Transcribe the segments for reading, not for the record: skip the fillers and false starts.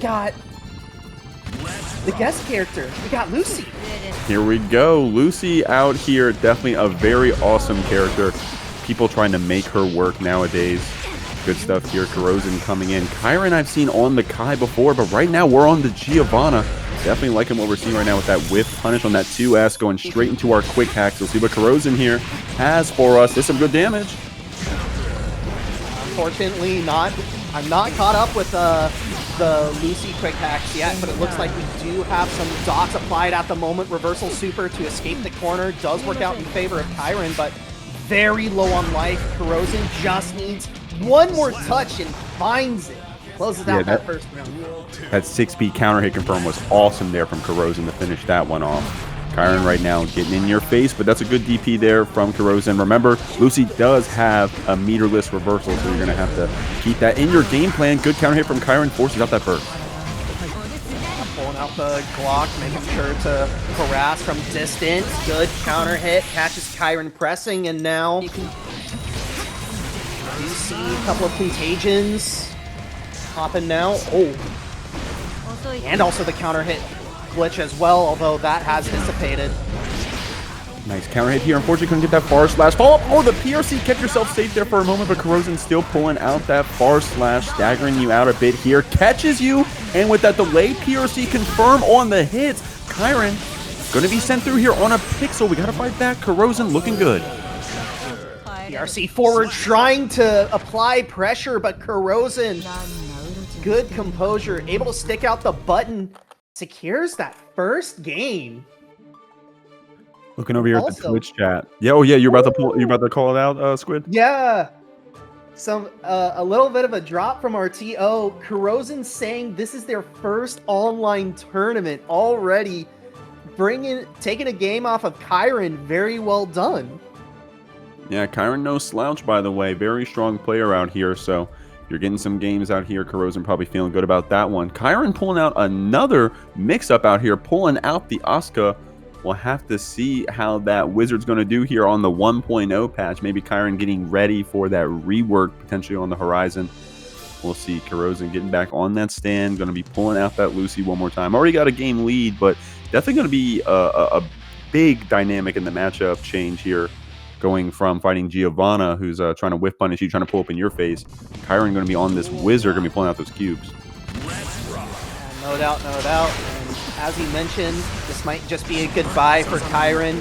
got the guest character. We got Lucy. Here we go. Lucy out here. Definitely a very awesome character. People trying to make her work nowadays. Good stuff here. kiroZN coming in. Kyren I've seen on the Kai before, but right now we're on the Giovanna. Definitely liking what we're seeing right now with that whiff punish on that 2S going straight into our quick hacks. We'll see what kiroZN here has for us. There's some good damage. Unfortunately, I'm not caught up with the Lucy quick hacks yet, but it looks like we do have some dots applied at the moment. Reversal super to escape the corner does work out in favor of Kyren, but very low on life. kiroZN just needs one more touch and finds it. Closes out that first round. That 6-speed counter hit confirm was awesome there from kiroZN to finish that one off. Kyren right now getting in your face, but that's a good DP there from kiroZN. Remember, Lucy does have a meterless reversal, so you're going to have to keep that in your game plan. Good counter hit from Kyren, forces out that burst. Pulling out the Glock, making sure to harass from distance. Good counter hit, catches Kyren pressing, and now you see a couple of contagions popping now. Oh, and also the counter hit glitch as well, although that has dissipated. Nice counter hit here. Unfortunately, couldn't get that far slash. Oh, the PRC kept yourself safe there for a moment, but kiroZN still pulling out that far slash, staggering you out a bit here. Catches you, and with that delayed PRC confirm on the hits, Kyren going to be sent through here on a pixel. We got to fight back. kiroZN looking good. PRC forward trying to apply pressure, but kiroZN, good composure, able to stick out the button, secures that first game. Looking over here at the Twitch chat. Yeah, oh yeah, you're about to call it out, Squid? Yeah. A little bit of a drop from our TO. kiroZN saying this is their first online tournament already, taking a game off of Kyren. Very well done. Yeah, Kyren no slouch, by the way. Very strong player out here, so you're getting some games out here. kiroZN probably feeling good about that one. Kyren pulling out another mix-up out here, pulling out the Asuka. We'll have to see how that Wizard's going to do here on the 1.0 patch. Maybe Kyren getting ready for that rework potentially on the horizon. We'll see. kiroZN getting back on that stand. Going to be pulling out that Lucy one more time. Already got a game lead, but definitely going to be a big dynamic in the matchup change here. Going from fighting Giovanna, who's trying to whiff punish you, trying to pull up in your face. Kyren going to be on this Wizard, going to be pulling out those cubes. No doubt, no doubt. And as he mentioned, this might just be a goodbye for Kyren.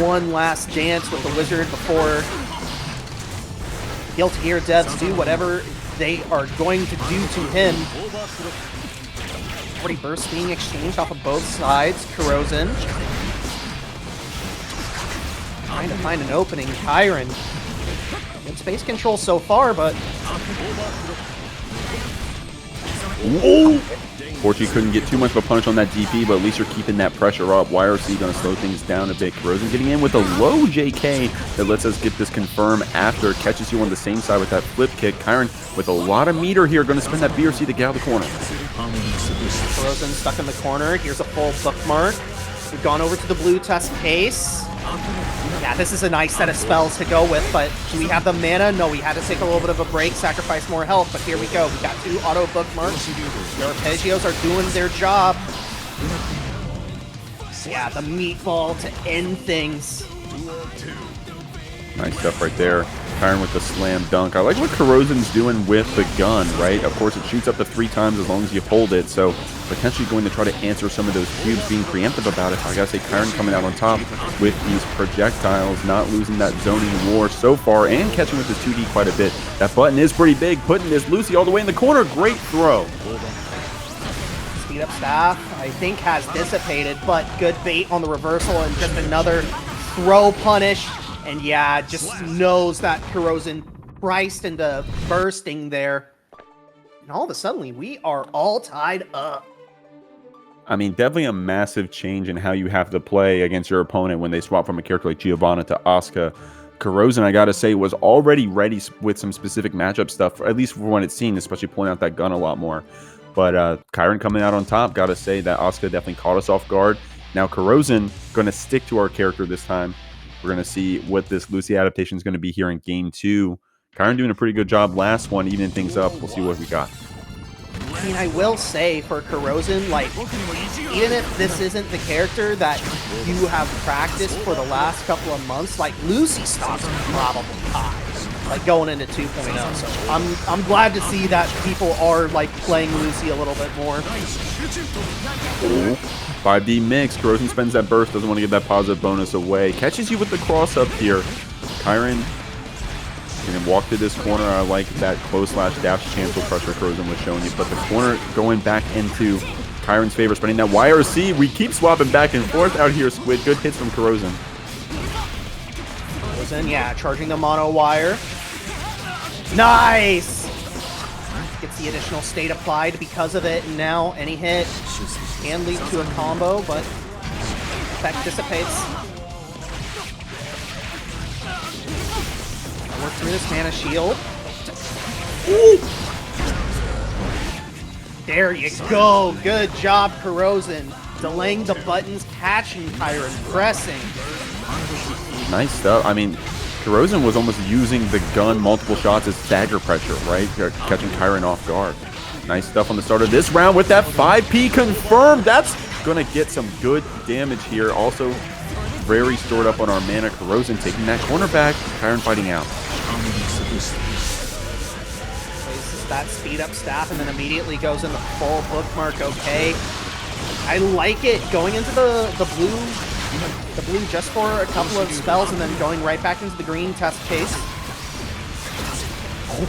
One last dance with the Wizard before Guilty Gear devs do whatever they are going to do to him. Already bursts being exchanged off of both sides. kiroZN trying to find an opening. Kyren in space control so far, but whoa! Fortunately, couldn't get too much of a punish on that DP, but at least you're keeping that pressure up. YRC going to slow things down a bit. kiroZN getting in with a low JK that lets us get this confirm after. Catches you on the same side with that flip kick. Kyren with a lot of meter here, going to spin that BRC to get out of the corner. kiroZN stuck in the corner. Here's a full bookmark. We've gone over to the blue test case. Yeah, this is a nice set of spells to go with, but do we have the mana? No, we had to take a little bit of a break, sacrifice more health, but here we go. We got 2 auto bookmarks. The arpeggios are doing their job. Yeah, the meatball to end things. Nice stuff right there. Kyren with the slam dunk. I like what kiroZN's doing with the gun, right? Of course, it shoots up to 3 times as long as you hold it, so potentially going to try to answer some of those cubes, being preemptive about it. I gotta say, Kyren coming out on top with these projectiles, not losing that zoning war so far, and catching with his 2D quite a bit. That button is pretty big, putting this Lucy all the way in the corner. Great throw. Speed up staff, I think, has dissipated, but good bait on the reversal, and just another throw punish. And yeah, just knows that kiroZN priced into bursting there. And all of a sudden, we are all tied up. I mean, definitely a massive change in how you have to play against your opponent when they swap from a character like Giovanna to Asuka. kiroZN, I gotta say, was already ready with some specific matchup stuff, at least for when it's seen, especially pulling out that gun a lot more. But Kyren coming out on top, gotta say that Asuka definitely caught us off guard. Now kiroZN gonna stick to our character this time. We're going to see what this Lucy adaptation is going to be here in Game 2. Kyren doing a pretty good job last one, evening things up. We'll see what we got. I mean, I will say for kiroZN, like, even if this isn't the character that you have practiced for the last couple of months, like, Lucy stocks are probably high, like, going into 2.0. So I'm glad to see that people are, like, playing Lucy a little bit more. Ooh. 5D mix. kiroZN spends that burst, doesn't want to give that positive bonus away. Catches you with the cross up here. Kyren can walk to this corner. I like that close slash dash cancel pressure kiroZN was showing you. But the corner going back into Kyren's favor, spending that YRC. We keep swapping back and forth out here, Squid. Good hits from kiroZN. kiroZN, yeah, charging the mono wire. Nice! Gets the additional state applied because of it, and now any hit can lead to a combo, but effect dissipates. Work through this mana shield. Ooh! There you go. Good job, kiroZN. Delaying the buttons, catching Kyren, pressing. Nice stuff. I mean, kiroZN was almost using the gun multiple shots as stagger pressure, right? Catching Kyren off guard. Nice stuff on the start of this round with that 5P confirmed. That's going to get some good damage here. Also, very stored up on our mana. kiroZN taking that corner back. Kyren fighting out. Places that speed up staff and then immediately goes into full bookmark. Okay. I like it. Going into the blue just for a couple of spells and then going right back into the green test case. Oh.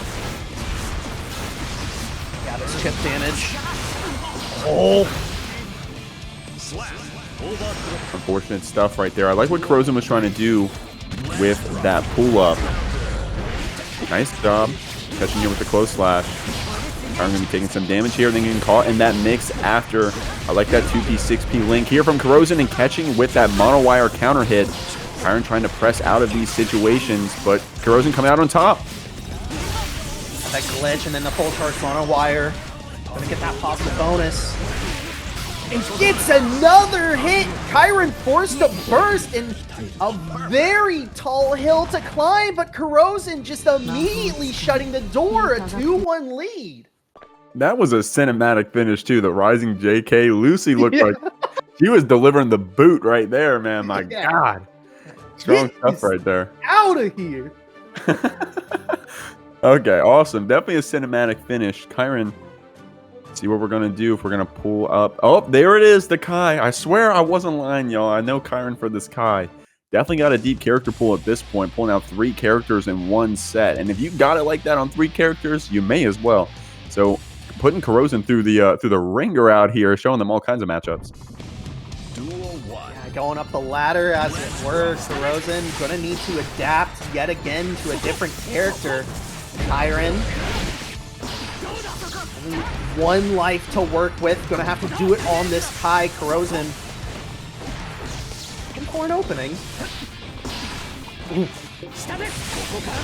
Yeah, this chip damage. Oh. Unfortunate stuff right there. I like what kiroZN was trying to do with that pull-up. Nice job catching you with the close slash. I'm going to be taking some damage here, then getting caught in that mix after. I like that 2P, 6P link here from kiroZN and catching with that mono wire counter hit. Kyren trying to press out of these situations, but kiroZN coming out on top. That glitch and then the full charge mono wire. Gonna get that positive bonus. And gets another hit. Kyren forced to burst in a very tall hill to climb, but kiroZN just immediately shutting the door. A 2-1 lead. That was a cinematic finish too. The rising JK. Lucy looked like she was delivering the boot right there, man. My God. Strong stuff right there. Out of here. Okay, awesome. Definitely a cinematic finish. Kyren, see what we're going to do if we're going to pull up. Oh, there it is, the Kai. I swear I wasn't lying, y'all. I know Kyren for this Kai. Definitely got a deep character pool at this point, pulling out 3 characters in one set. And if you got it like that on 3 characters, you may as well. So putting kiroZN through the ringer out here, showing them all kinds of matchups. Yeah, going up the ladder as it were. kiroZN gonna need to adapt yet again to a different character. Kyren, only 1 life to work with. Gonna have to do it on this Kai. kiroZN for an opening.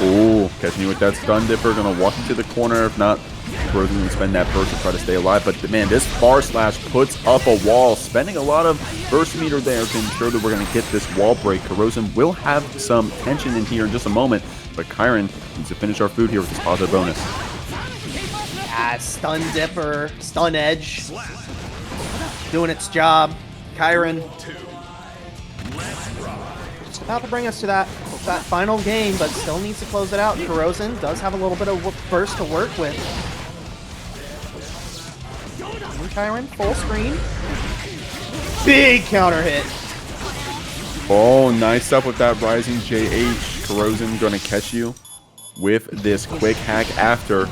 Ooh, catching you with that stun dipper. Gonna walk into the corner. If not, kiroZN gonna spend that burst to try to stay alive. But man, this bar slash puts up a wall, spending a lot of burst meter there to ensure that we're gonna get this wall break. kiroZN will have some tension in here in just a moment, but Kyren needs to finish our food here with this positive bonus. Yeah, stun dipper, stun edge, doing its job. Kyren just about to bring us to that final game, but still needs to close it out. kiroZN does have a little bit of burst to work with. And Kyren, full screen. Big counter hit. Oh, nice stuff with that rising JH. kiroZN gonna catch you with this quick hack after.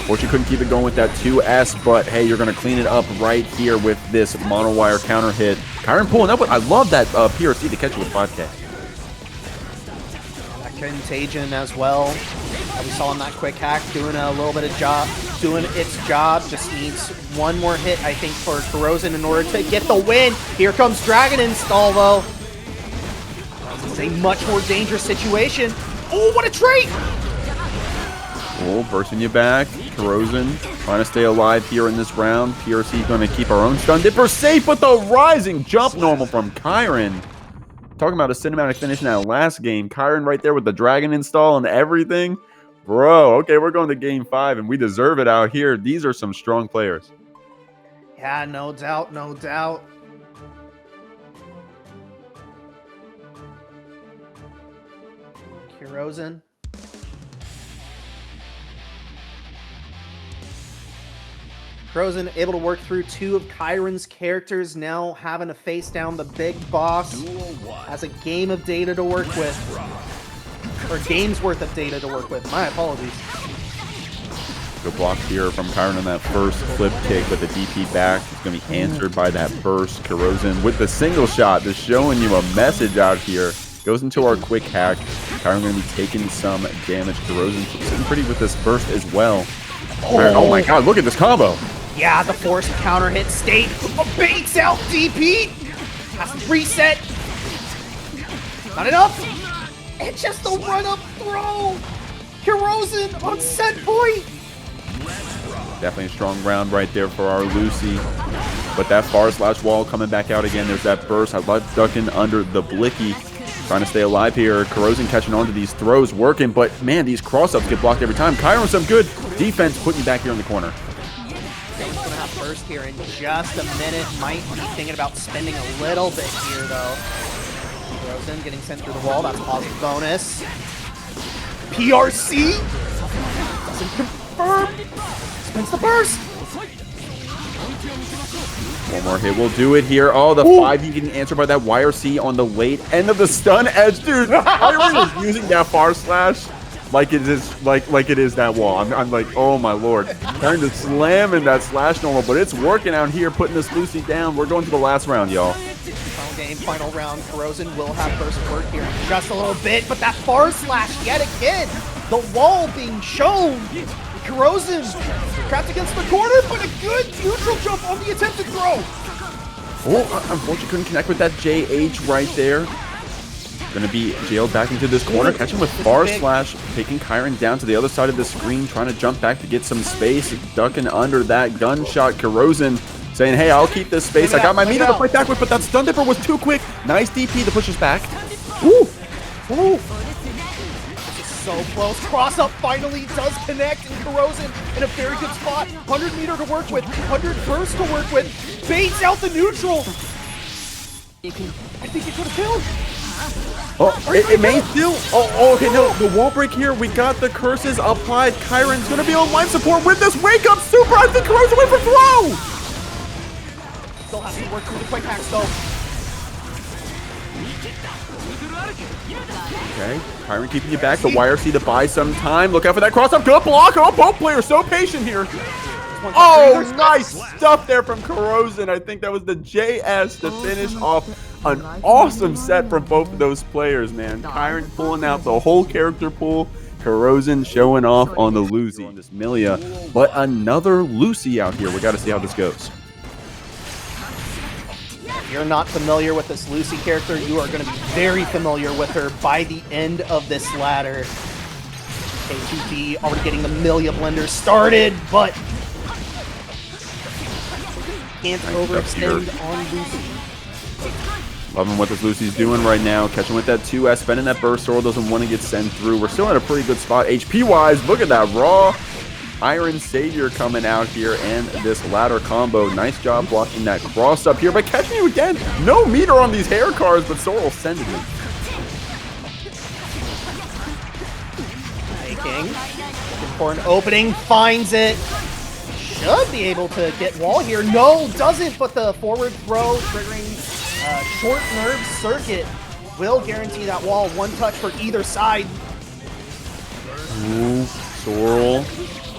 Or you couldn't keep it going with that 2S, but hey, you're gonna clean it up right here with this mono wire counter hit. Kyren pulling up with, I love that PRC to catch you with 5K. That contagion as well. We saw in that quick hack doing a little bit of doing its job. Just needs 1 more hit, I think, for kiroZN in order to get the win. Here comes Dragon Install, though. This is a much more dangerous situation. Oh, what a trait! Oh, bursting you back. kiroZN trying to stay alive here in this round. PRC going to keep our own stun dipper safe, but the rising jump normal from Kyren. Talking about a cinematic finish in that last game. Kyren right there with the Dragon Install and everything. Bro, okay, we're going to game 5, and we deserve it out here. These are some strong players. Yeah, no doubt, no doubt. kiroZN. kiroZN able to work through 2 of Kyren's characters, now having to face down the big boss. Has a game of data to work with. Or game's worth of data to work with. My apologies. Good block here from Kyren on that first flip kick with the DP back. It's going to be answered by that burst. kiroZN with the single shot, just showing you a message out here. Goes into our quick hack. Kyren going to be taking some damage. kiroZN sitting pretty with this burst as well. Oh my god, look at this combo. Yeah, the forced counter hit state. Baits out DP. Has to reset. Not enough. And just the run-up throw. kiroZN on set point. Definitely a strong round right there for our Lucy. But that far slash wall coming back out again. There's that burst. I love ducking under the blicky. Trying to stay alive here. kiroZN catching on to these throws, working. But man, these cross-ups get blocked every time. Kyren with some good defense, putting you back here in the corner. He's going to have burst here in just a minute. Might be thinking about spending a little bit here, though. kiroZN getting sent through the wall. That's a positive bonus. PRC doesn't confirm. Spins the burst. One more hit will do it here. Oh, the 5 getting answered by that YRC on the late end of the stun edge. Dude, Kyren is using that far slash like it is like it is that wall. I'm like, oh my lord. Trying to slam in that slash normal, but it's working out here, putting this Lucy down. We're going to the last round, y'all. Final game, final round. kiroZN will have burst work here in just a little bit, but that far slash yet again. The wall being shown. kiroZN trapped against the corner, but a good neutral jump on the attempted throw. Oh, unfortunately couldn't connect with that JH right there. Gonna be jailed back into this corner, catching with bar slash, taking Kyren down to the other side of the screen, trying to jump back to get some space, ducking under that gunshot. kiroZN saying, hey, I'll keep this space. I got my meter to fight back with, but that stun dipper was too quick. Nice DP to push us back. Woo! Woo! So close. Cross up finally does connect, and kiroZN in a very good spot. 100 meter to work with, 100 burst to work with. Baits out the neutral. I think it could have killed. Oh, it may still. Oh, okay, no. The wall break here. We got the curses applied. Kyren's going to be on life support with this wake up super. I think kiroZN went for throw. Still has to work through the quick hacks, though. Okay, Kyren keeping you back. The YRC to buy some time. Look out for that cross up. Good block. Oh, both players so patient here. Oh, nice stuff there from kiroZN. I think that was the JS to finish off an awesome set from both of those players, man. Kyren pulling out the whole character pool. kiroZN showing off on the Lucy. On this Millia, but another Lucy out here. We got to see how this goes. If you're not familiar with this Lucy character, you are going to be very familiar with her by the end of this ladder. K2B already getting the Millia blender started, but can't overextend on Lucy. Loving what this Lucy's doing right now. Catching with that 2S, spending that burst. Sorrel doesn't want to get sent through. We're still in a pretty good spot. HP-wise, look at that raw Iron Savior coming out here and this ladder combo. Nice job blocking that cross up here, but catching you again. No meter on these hair cards, but Sorrel sending it. MayKing looking for an opening, finds it. Should be able to get wall here. No, doesn't, but the forward throw triggering short nerve circuit will guarantee that wall. One touch for either side. Ooh, Sorrel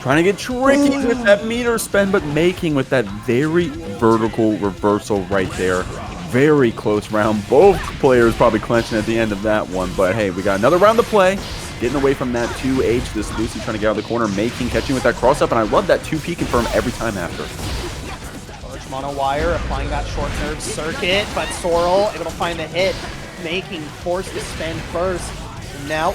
trying to get tricky with that meter spend, but MayKing with that very vertical reversal right there. Very close round. Both players probably clenching at the end of that one, but hey, we got another round to play. Getting away from that 2H. This Lucy trying to get out of the corner. MayKing catching with that cross up, and I love that 2P confirm every time after. Large mono wire applying that short nerve circuit, but Sorrel able to find the hit. MayKing forced to spend first. And now,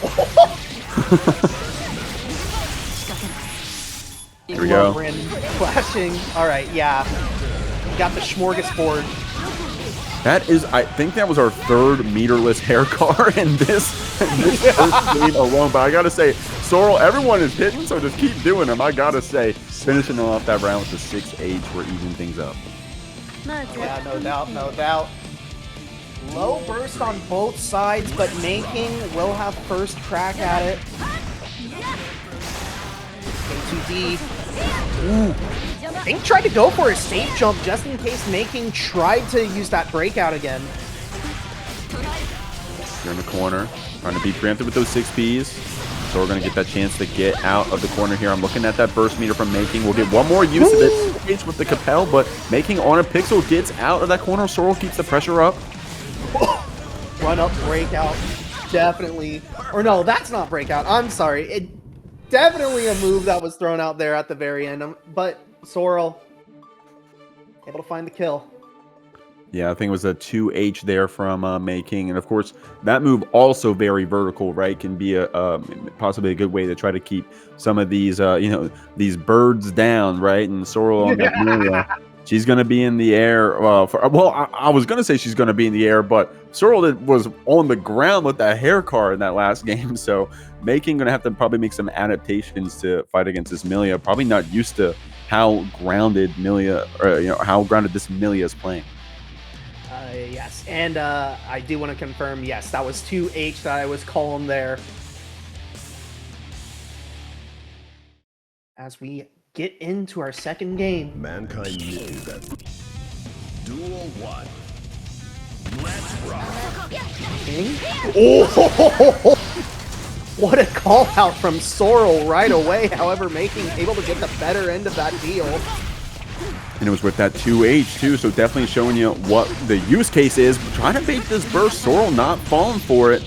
here we go. Flashing. All right, yeah. Got the smorgasbord. That is, I think that was our third meterless hair car in this first game alone. But I gotta say, Sorrel, everyone is hitting, so just keep doing them. I gotta say, finishing off that round with the 6H, we're evening things up. Yeah, no doubt, no doubt. Low burst on both sides, but MayKing will have first crack at it. K2D. Ooh. Ink tried to go for a safe jump just in case MayKing tried to use that breakout again. You're in the corner, trying to be preempted with those 6Ps. So we're going to get that chance to get out of the corner here. I'm looking at that burst meter from MayKing. We'll get one more use of this with the Capel, but MayKing on a pixel gets out of that corner. Sorrel keeps the pressure up. Run up breakout. Definitely. Or no, that's not breakout. I'm sorry. It definitely a move that was thrown out there at the very end. But Sorrel able to find the kill. Yeah, I think it was a 2H there from MayKing. And of course, that move also very vertical, right? Can be a possibly a good way to try to keep some of these, you know, these birds down, right? And Sorrel on that Millia, she's going to be in the air. I was going to say she's going to be in the air, but Sorrel was on the ground with that hair car in that last game. So MayKing going to have to probably make some adaptations to fight against this Millia. Probably not used to how grounded Millia, or you know, how grounded this Millia is playing. Yes, and I do want to confirm, yes, that was 2H that I was calling there. As we get into our second game. Mankind knew that. Duel 1. Let's rock. Oh! What a call out from Sorrel right away. However, MayKing able to get the better end of that deal. And it was with that 2H too, so definitely showing you what the use case is. Trying to bait this burst, Sorrel not falling for it.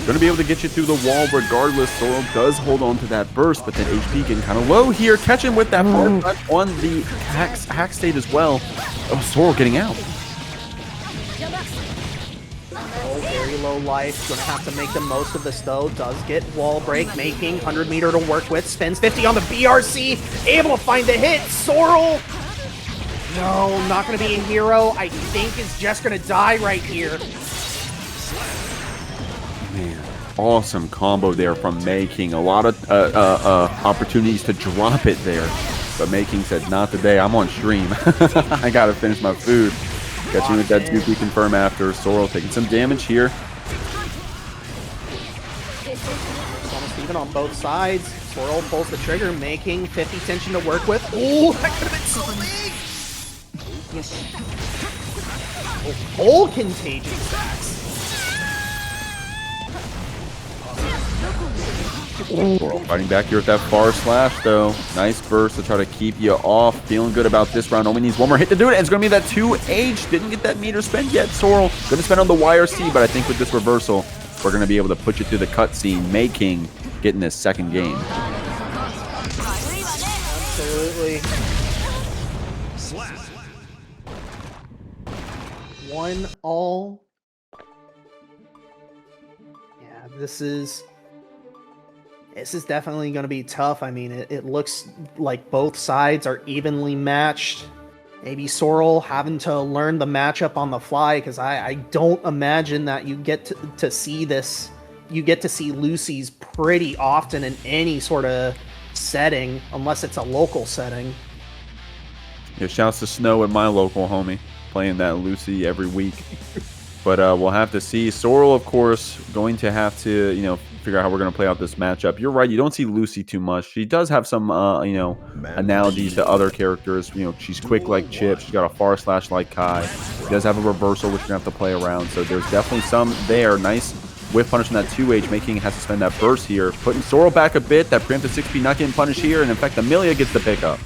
Going to be able to get you through the wall regardless. Sorrel does hold on to that burst, but then HP getting kind of low here. Catch him with that hard punch on the hack state as well. Oh, Sorrel getting out. Oh, very low life. Gonna have to make the most of this though. Does get wall break. MayKing 100 meter to work with. Spends 50 on the BRC. Able to find the hit. Sorrel. No, not gonna be a hero. I think is just gonna die right here. Man, awesome combo there from MayKing. A lot of opportunities to drop it there. But MayKing said, not today. I'm on stream. I gotta finish my food. Catching with that 2P confirm after. Sorrel taking some damage here. It's almost even on both sides. Sorrel pulls the trigger. MayKing 50 tension to work with. Oh, that could have been so big. Oh, full contagion stacks. Sorrel fighting back here with that far slash though. Nice burst to try to keep you off. Feeling good about this round. Only needs one more hit to do it. And it's going to be that 2H. Didn't get that meter spent yet. Sorrel going to spend on the YRC, but I think with this reversal, we're going to be able to put you through the cutscene. MayKing getting this second game. Absolutely. 1-all. Yeah, this is definitely going to be tough. I mean, it looks like both sides are evenly matched. Maybe Sorrel having to learn the matchup on the fly, because I don't imagine that you get to see this. You get to see Lucy's pretty often in any sort of setting, unless it's a local setting. Yeah, shouts to Snow at my local homie, playing that Lucy every week. But we'll have to see. Sorrel, of course, going to have to, you know, figure out how we're going to play out this matchup. You're right. You don't see Lucy too much. She does have some, you know, analogies to other characters. You know, she's quick like Chip. She's got a far slash like Kai. She does have a reversal, which you're going to have to play around. So there's definitely some there. Nice whiff punish from that 2H. MayKing has to spend that burst here. Putting Sorrel back a bit. That preemptive 6P not getting punished here. And in fact, the Millia gets the pickup.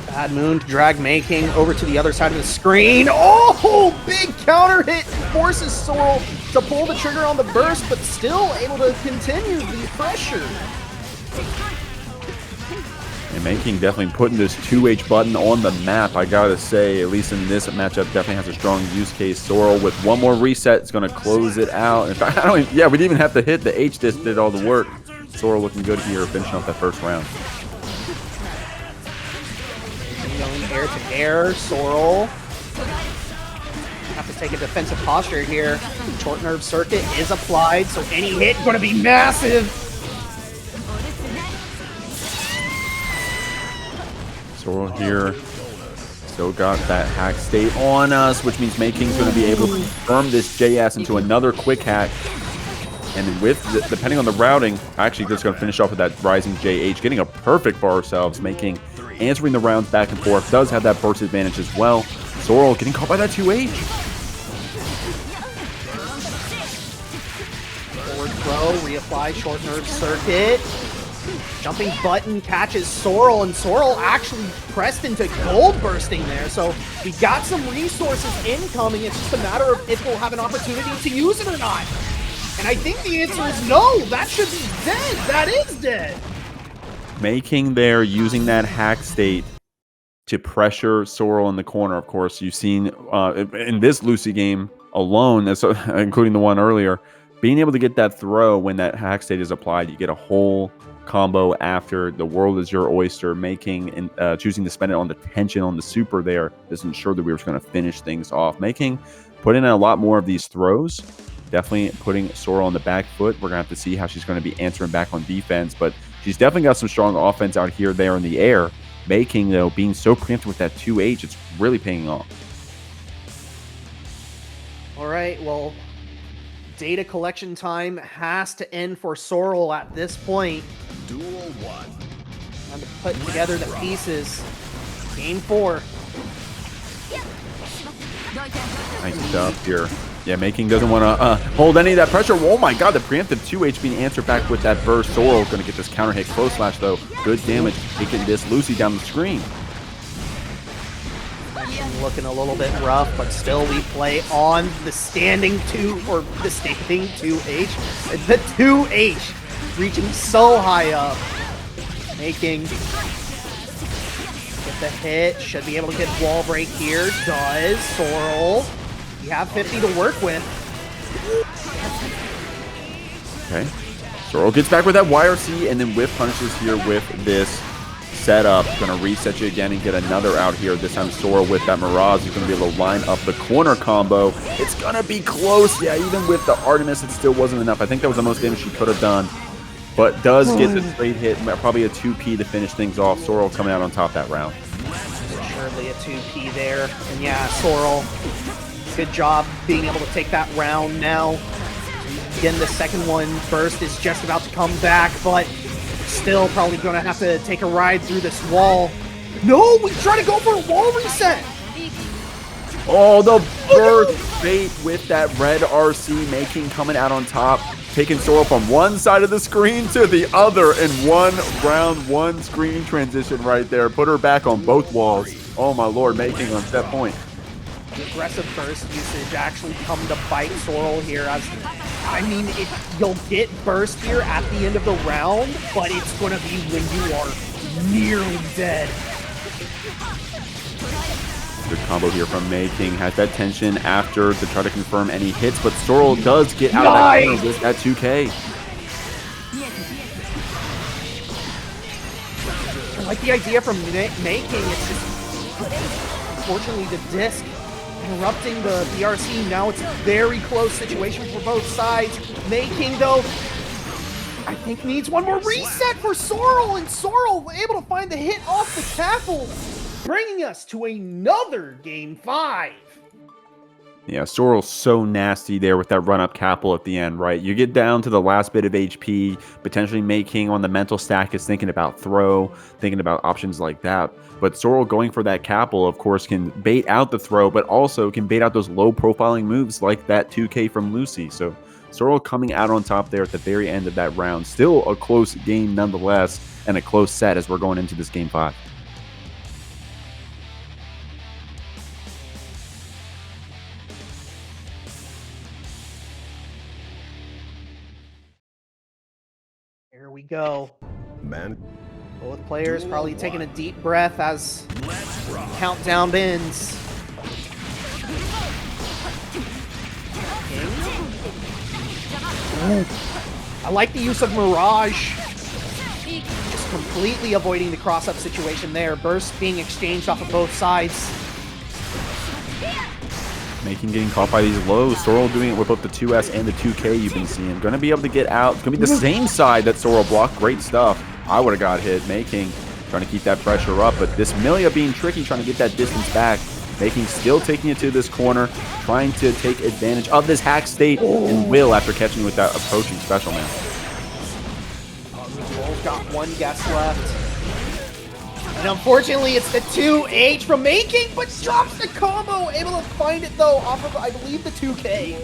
Bad moon to drag MayKing over to the other side of the screen. Oh, big counter hit forces Sorrel to pull the trigger on the burst, but still able to continue the pressure. And MayKing definitely putting this 2H button on the map, I gotta say, at least in this matchup, definitely has a strong use case. Sorrel with one more reset is gonna close it out. In fact, we didn't even have to hit the H disc, did all the work. Sorrel looking good here, finishing off that first round. Going air to air, Sorrel have to take a defensive posture here. Short nerve circuit is applied, so any hit going to be massive. Sorrel here still got that hack state on us, which means MayKing's going to be able to confirm this JS into another quick hack. And with, depending on the routing, actually just going to finish off with that rising JH, getting a perfect for ourselves. MayKing answering the rounds back and forth, does have that burst advantage as well. Sorrel getting caught by that 2H. Forward throw, reapply short nerve circuit. Jumping button catches Sorrel, and Sorrel actually pressed into gold bursting there. So we got some resources incoming. It's just a matter of if we'll have an opportunity to use it or not. And I think the answer is no. That should be dead. That is dead. MayKing there using that hack state to pressure Sorrel in the corner. Of course, you've seen in this Lucy game alone, including the one earlier, being able to get that throw when that hack state is applied, you get a whole combo after. The world is your oyster. MayKing and choosing to spend it on the tension on the super there just ensured that we were going to finish things off. MayKing put in a lot more of these throws. Definitely putting Sorrel on the back foot. We're going to have to see how she's going to be answering back on defense, but she's definitely got some strong offense out here, there in the air. MayKing, though, being so preemptive with that 2H, it's really paying off. All right, well, data collection time has to end for Sorrel at this point. Duel 1. Time to put together the pieces. Game 4. Nice stuff here. Yeah, MayKing doesn't want to hold any of that pressure. Oh my god, the preemptive 2H being answered back with that burst. Sorrel going to get this counter hit close slash, though. Good damage, taking this Lucy down the screen. Looking a little bit rough, but still we play on the standing 2, or the standing 2H. The 2H reaching so high up. MayKing get the hit, should be able to get wall break here. Does. Sorrel. You have 50 to work with. Okay. Sorrel gets back with that YRC and then whiff punishes here with this setup. Gonna reset you again and get another out here. This time Sorrel with that Mirage is gonna be able to line up the corner combo. It's gonna be close. Yeah, even with the Artemis, it still wasn't enough. I think that was the most damage she could have done. But does get the straight hit, probably a 2P to finish things off. Sorrel coming out on top that round. Surely a 2P there. And yeah, Sorrel, good job being able to take that round now. Again, the second one, burst is just about to come back, but still probably going to have to take a ride through this wall. No, we try to go for a wall reset. Oh, the burst bait with that red RC, MayKing coming out on top, taking Sorrel from one side of the screen to the other in one round, one screen transition right there. Put her back on both walls. Oh my lord, MayKing on set point. The aggressive burst usage actually come to bite Sorrel here. As I mean, you'll get burst here at the end of the round, but it's going to be when you are nearly dead. Good combo here from MayKing. Has that tension after to try to confirm any hits, but Sorrel does get out of that corner with that 2K. I like the idea from MayKing. It's just, unfortunately, the disc interrupting the BRC. Now it's a very close situation for both sides. MayKing, though, I think needs one more reset for Sorrel, and Sorrel able to find the hit off the tackle, bringing us to another Game 5. Yeah, Sorrel's so nasty there with that run-up capel at the end, right? You get down to the last bit of HP, potentially MayKing on the mental stack is thinking about throw, thinking about options like that. But Sorrel going for that capel, of course, can bait out the throw, but also can bait out those low-profiling moves like that 2K from Lucy. So Sorrel coming out on top there at the very end of that round. Still a close game nonetheless, and a close set as we're going into this Game 5. Here we go. Man. Both players probably taking a deep breath as countdown bends. Ooh. I like the use of Mirage. Just completely avoiding the cross-up situation there. Burst being exchanged off of both sides. MayKing getting caught by these lows. Sorrel doing it with both the 2S and the 2K you've been seeing. Going to be able to get out. It's going to be the same side that Sorrel blocked. Great stuff. I would have got hit. MayKing trying to keep that pressure up, but this Millia being tricky, trying to get that distance back. MayKing still taking it to this corner, trying to take advantage of this hack state, and will after catching with that approaching special, man. Got one guess left. And unfortunately, it's the 2H from MayKing, but drops the combo. Able to find it, though, off of, I believe, the 2K.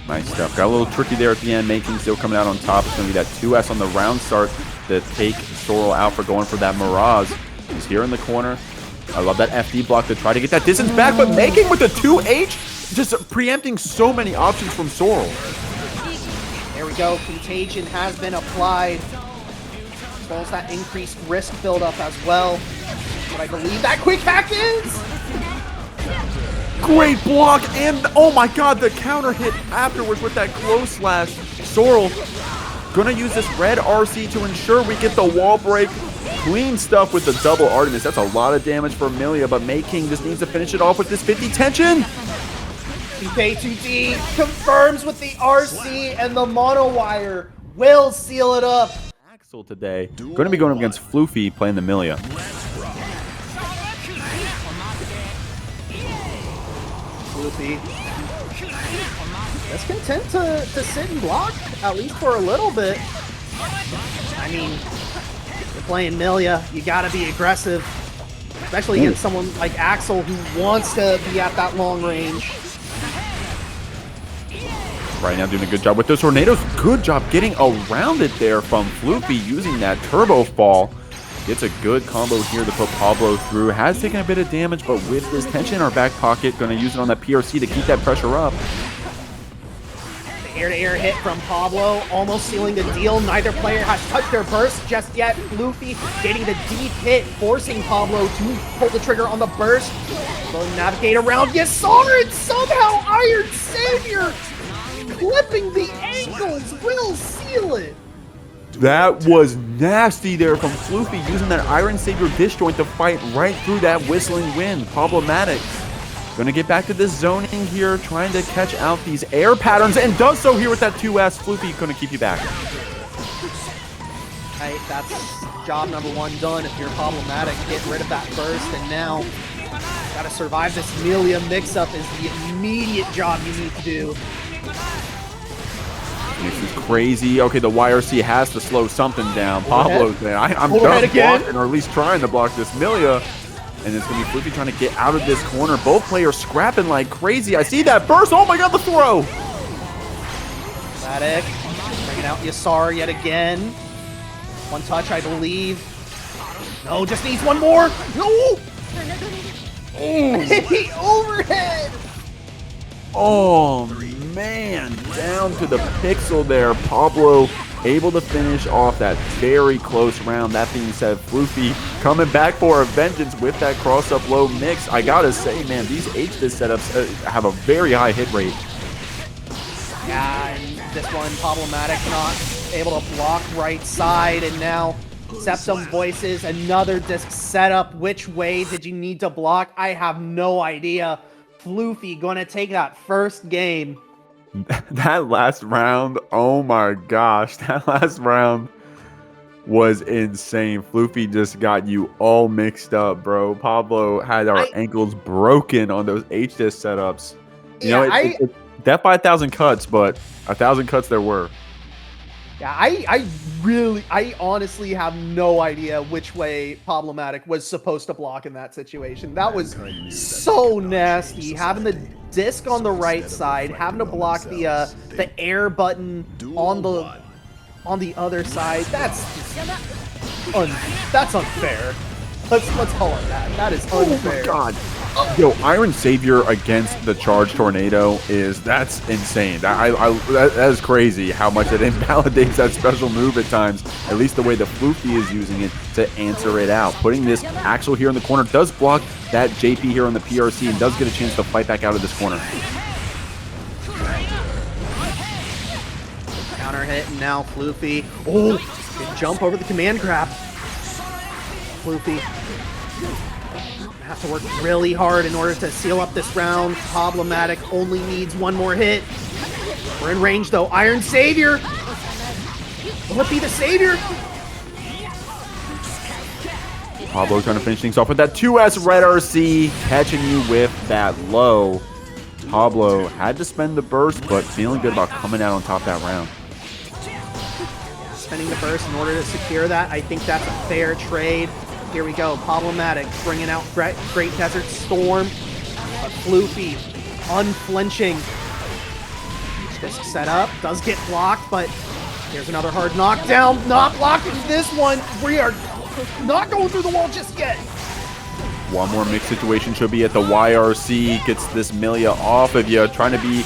Nice stuff. Got a little tricky there at the end. MayKing still coming out on top. It's going to be that 2S on the round start to take Sorrel out for going for that Mirage. He's here in the corner. I love that FD block to try to get that distance back, but MayKing with the 2H, just preempting so many options from Sorrel. There we go. Contagion has been applied. As well as that increased risk buildup as well. But I believe that quick hack is. Great block, and oh my god, the counter hit afterwards with that close slash. Sorrel gonna use this red RC to ensure we get the wall break. Clean stuff with the double Artemis. That's a lot of damage for Millia, but MayKing just needs to finish it off with this 50 tension. PK2D confirms with the RC, and the mono wire will seal it up. Axel today going to be going up against Floofy playing the Millia. Floofy is content to sit and block, at least for a little bit. I mean, you're playing Millia, you gotta be aggressive, especially against someone like Axel who wants to be at that long range. Right now doing a good job with those tornadoes. Good job getting around it there from Floofy using that turbo fall. Gets a good combo here to put Pablo through. Has taken a bit of damage, but with this tension in our back pocket, going to use it on that PRC to keep that pressure up. The air-to-air hit from Pablo, almost sealing the deal. Neither player has touched their burst just yet. Floofy getting the deep hit, forcing Pablo to pull the trigger on the burst. Will navigate around. Yes, Sorrel, somehow Iron Savior clipping the ankles will seal it. That was nasty there from Floofy, using that Iron Savior disjoint to fight right through that whistling wind. PABLOMATIC going to get back to this zoning here, trying to catch out these air patterns, and does so here with that 2S. Floofy going to keep you back. Right, that's job number one done if you're PABLOMATIC. Get rid of that burst, and now gotta survive this Millia mix-up is the immediate job you need to do. This is crazy. Okay, the YRC has to slow something down. Pablo's there. I'm Overhead just again. blocking, or at least trying to block this Millia. And it's going to be Floofy trying to get out of this corner. Both players scrapping like crazy. I see that burst. Oh my god, the throw. Matic bringing out Yasar yet again. One touch, I believe. No, just needs one more. No! Overhead! Oh man, down to the pixel there. Pablo able to finish off that very close round. That being said, Floofy coming back for a vengeance with that cross-up low mix. I gotta say, man, these HDIS setups have a very high hit rate. Yeah, and this one, PABLOMATIC not able to block right side, and now Septum voices another disc setup. Which way did you need to block? I have no idea. Floofy gonna take that first game. That last round, oh my gosh, that last round was insane. Floofy just got you all mixed up, bro. Pablo had our ankles broken on those HDIS setups. You know, it's death by 1,000 cuts, but 1,000 cuts there were. Yeah, I honestly have no idea which way PABLOMATIC was supposed to block in that situation. That was so nasty. Having the disc on the right side, having to block the air button on the other side. That's unfair. Let's call it that. That is unfair. Oh my god. Yo, Iron Savior against the Charge Tornado that's insane. That is crazy how much it invalidates that special move at times. At least the way the Floofy is using it to answer it out. Putting this Axel here in the corner does block that JP here on the PRC and does get a chance to fight back out of this corner. Counter hit, and now Floofy. Oh, good jump over the command grab. Floofy Have to work really hard in order to seal up this round. Problematic only needs one more hit. We're in range though. Iron Savior. Will it be the Savior? Pablo trying to finish things off with that 2S Red RC, catching you with that low. Pablo had to spend the burst, but feeling good about coming out on top that round. Spending the burst in order to secure that. I think that's a fair trade. Here we go. Problematic bringing out Great Desert Storm. But floofy, unflinching. Kiske set up, does get blocked, but here's another hard knockdown. Not blocking this one. We are not going through the wall just yet. One more mixed situation should be at the YRC. Gets this Millia off of you. Trying to be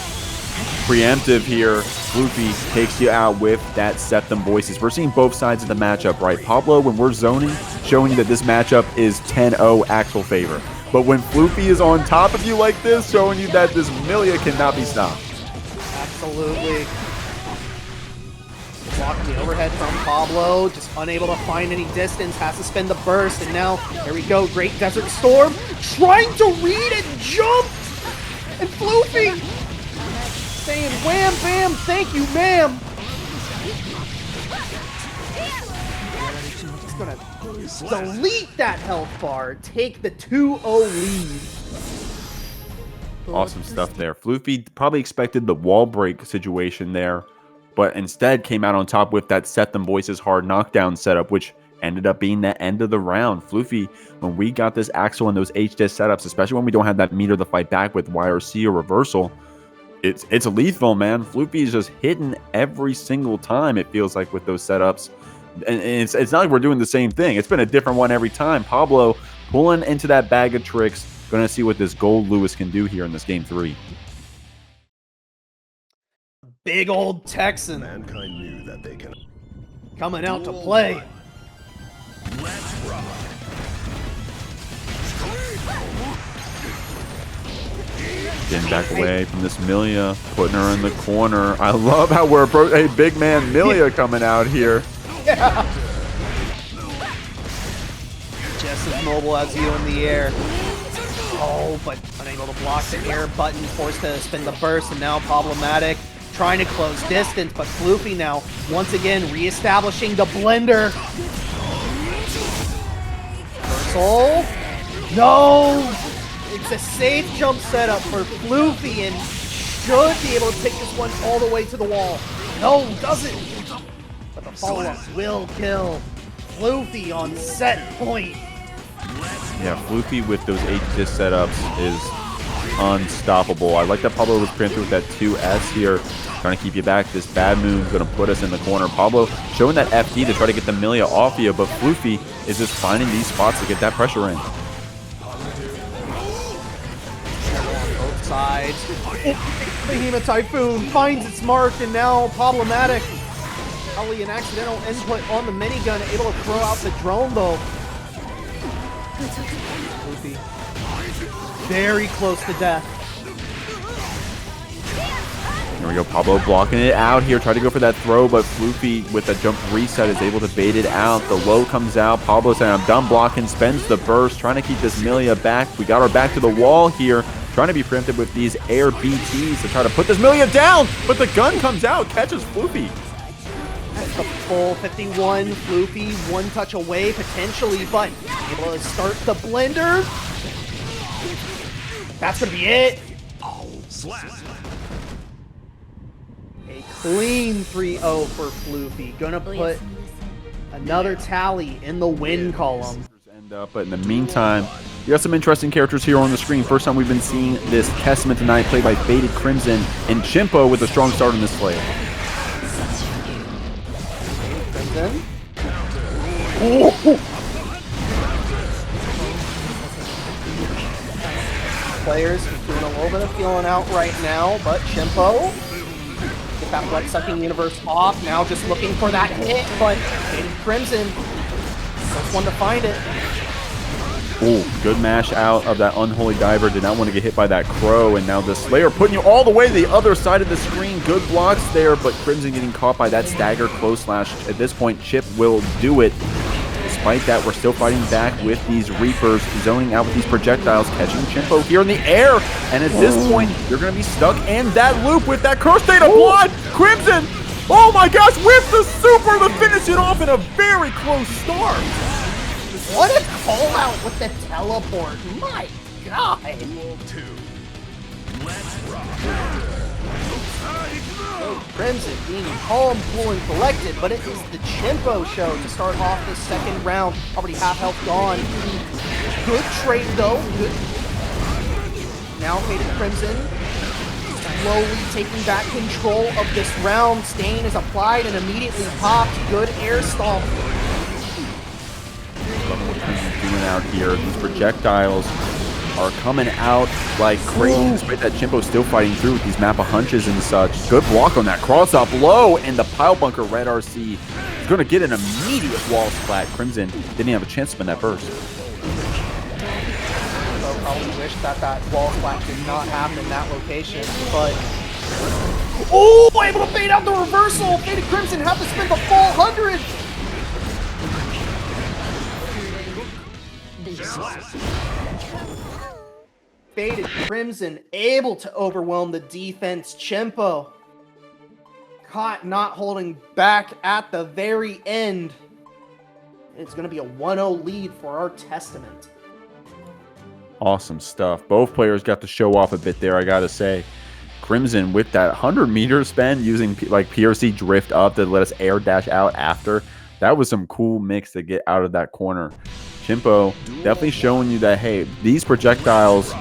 preemptive here. Floofy takes you out with that Septum Voices. We're seeing both sides of the matchup, right? Pablo, when we're zoning, showing that this matchup is 10-0 actual favor. But when Floofy is on top of you like this, showing you that this Millia cannot be stopped. Absolutely. Blocking the overhead from Pablo, just unable to find any distance, has to spend the burst, and now, here we go, Great Desert Storm, trying to read and jump, and Floofy saying, wham, bam, thank you, ma'am. Just gonna delete that health bar, take the 2-0 lead. Awesome stuff there. Floofy probably expected the wall break situation there, but instead came out on top with that Septum Voices hard knockdown setup, which ended up being the end of the round. Floofy, when we got this Axel and those HDS setups, especially when we don't have that meter to fight back with YRC or reversal, it's lethal, man. Floofy is just hitting every single time, it feels like, with those setups. And it's not like we're doing the same thing. It's been a different one every time. Pablo pulling into that bag of tricks. Gonna see what this Goldlewis can do here in this game 3. Big old Texan. Mankind knew that they can. Coming out to play. Let's rock. Getting back away from this Millia, putting her in the corner. I love how we're a big man Millia coming out here. Yeah. Just as mobile as you in the air. Oh, but unable to block the air button, forced to spin the burst, and now Problematic trying to close distance, but Floofy now once again reestablishing the blender. Reversal. No! It's a safe jump setup for Floofy and should be able to take this one all the way to the wall. No, doesn't. But the follow-up will kill. Floofy on set point. Yeah, Floofy with those HDS setups is unstoppable. I like that Pablo was preempted with that 2S here, trying to keep you back. This bad move going to put us in the corner. Pablo showing that FD to try to get the Millia off you, but Floofy is just finding these spots to get that pressure in. Both sides. Behemoth Typhoon finds its mark, and now Problematic. Probably an accidental input on the minigun, able to throw out the drone though. Floofy very close to death. There we go, Pablo blocking it out here, try to go for that throw, but Floofy with a jump reset is able to bait it out. The low comes out, Pablo saying, I'm done blocking, spends the burst, trying to keep this Millia back. We got our back to the wall here, trying to be preempted with these air BTs to try to put this Millia down, but the gun comes out, catches Floofy. That's a full 51, Floofy, one touch away potentially, but able to start the blender. That's gonna be it. A clean 3-0 for Floofy. Gonna put another tally in the win column. But in the meantime, we got some interesting characters here on the screen. First time we've been seeing this Testament tonight, played by FatedCrimson and Chimpo with a strong start in this play. Crimson. Oh. Players doing a little bit of feeling out right now, but Chimpo get that blood-sucking universe off. Now just looking for that hit, but FatedCrimson, first one to find it. Oh, good mash out of that Unholy Diver. Did not want to get hit by that Crow, and now the Slayer putting you all the way to the other side of the screen. Good blocks there, but Crimson getting caught by that stagger close slash. At this point, Chip will do it. Despite that, we're still fighting back with these Reapers, zoning out with these projectiles, catching Chimpo here in the air. And at this point, you're going to be stuck in that loop with that Curse State of Blood. Crimson, oh my gosh, with the super to finish it off in a very close start. What a call out with the teleport. My God. Duel 2. Let's rock. Crimson being calm, cool, and collected, but it is the Chimpo show to start off this second round. Already half health gone. Good trade though. Good. Now FatedCrimson slowly taking back control of this round. Stain is applied and immediately popped. Good air stomp. Love what Crimson's doing out here. These projectiles are coming out like crazy. Despite that Chimpo's still fighting through with these map of hunches and such. Good block on that cross up low, and the pile bunker red RC is going to get an immediate wall splat. Crimson didn't have a chance to spin that burst. So probably wish that that wall splat did not happen in that location, but oh, able to bait out the reversal. FatedCrimson have to spin the full 100. FatedCrimson able to overwhelm the defense. Chimpo caught not holding back at the very end. It's going to be a 1-0 lead for our Testament. Awesome stuff. Both players got to show off a bit there, I gotta say. Crimson with that 100-meter spend using like PRC drift up to let us air dash out after. That was some cool mix to get out of that corner. Chimpo definitely showing you that, hey, these projectiles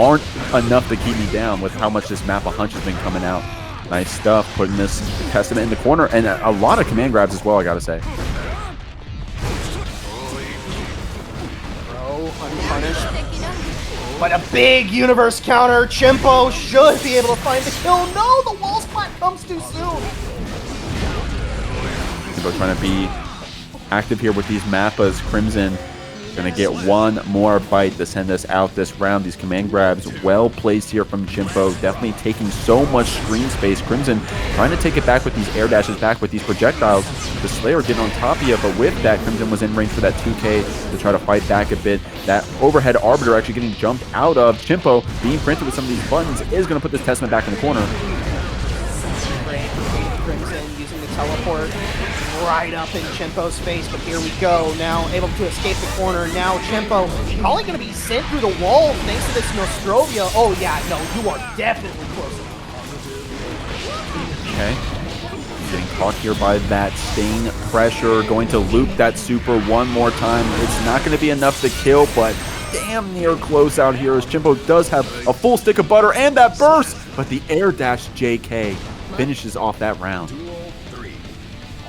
aren't enough to keep me down with how much this map of hunch has been coming out. Nice stuff, putting this Testament in the corner, and a lot of command grabs as well, I gotta say. Bro, unpunished. But a big universe counter. Chimpo should be able to find the kill. No, the wall splat comes too soon. Chimpo trying to be active here with these mappas. Crimson gonna get one more bite to send us out this round. These command grabs well placed here from Chimpo, definitely taking so much screen space. Crimson trying to take it back with these air dashes, back with these projectiles. The Slayer getting on top of you, but with that, Crimson was in range for that 2K to try to fight back a bit. That overhead Arbiter actually getting jumped out of. Chimpo being printed with some of these buttons is gonna put this Testament back in the corner. Great, Crimson using the teleport right up in Chimpo's face, but here we go. Now able to escape the corner. Now Chimpo probably going to be sent through the wall thanks to this Nostrovia. Oh yeah, no, you are definitely close. Okay. Getting caught here by that Stain pressure. Going to loop that super one more time. It's not going to be enough to kill, but damn near close out here as Chimpo does have a full stick of butter and that burst, but the air dash JK finishes off that round.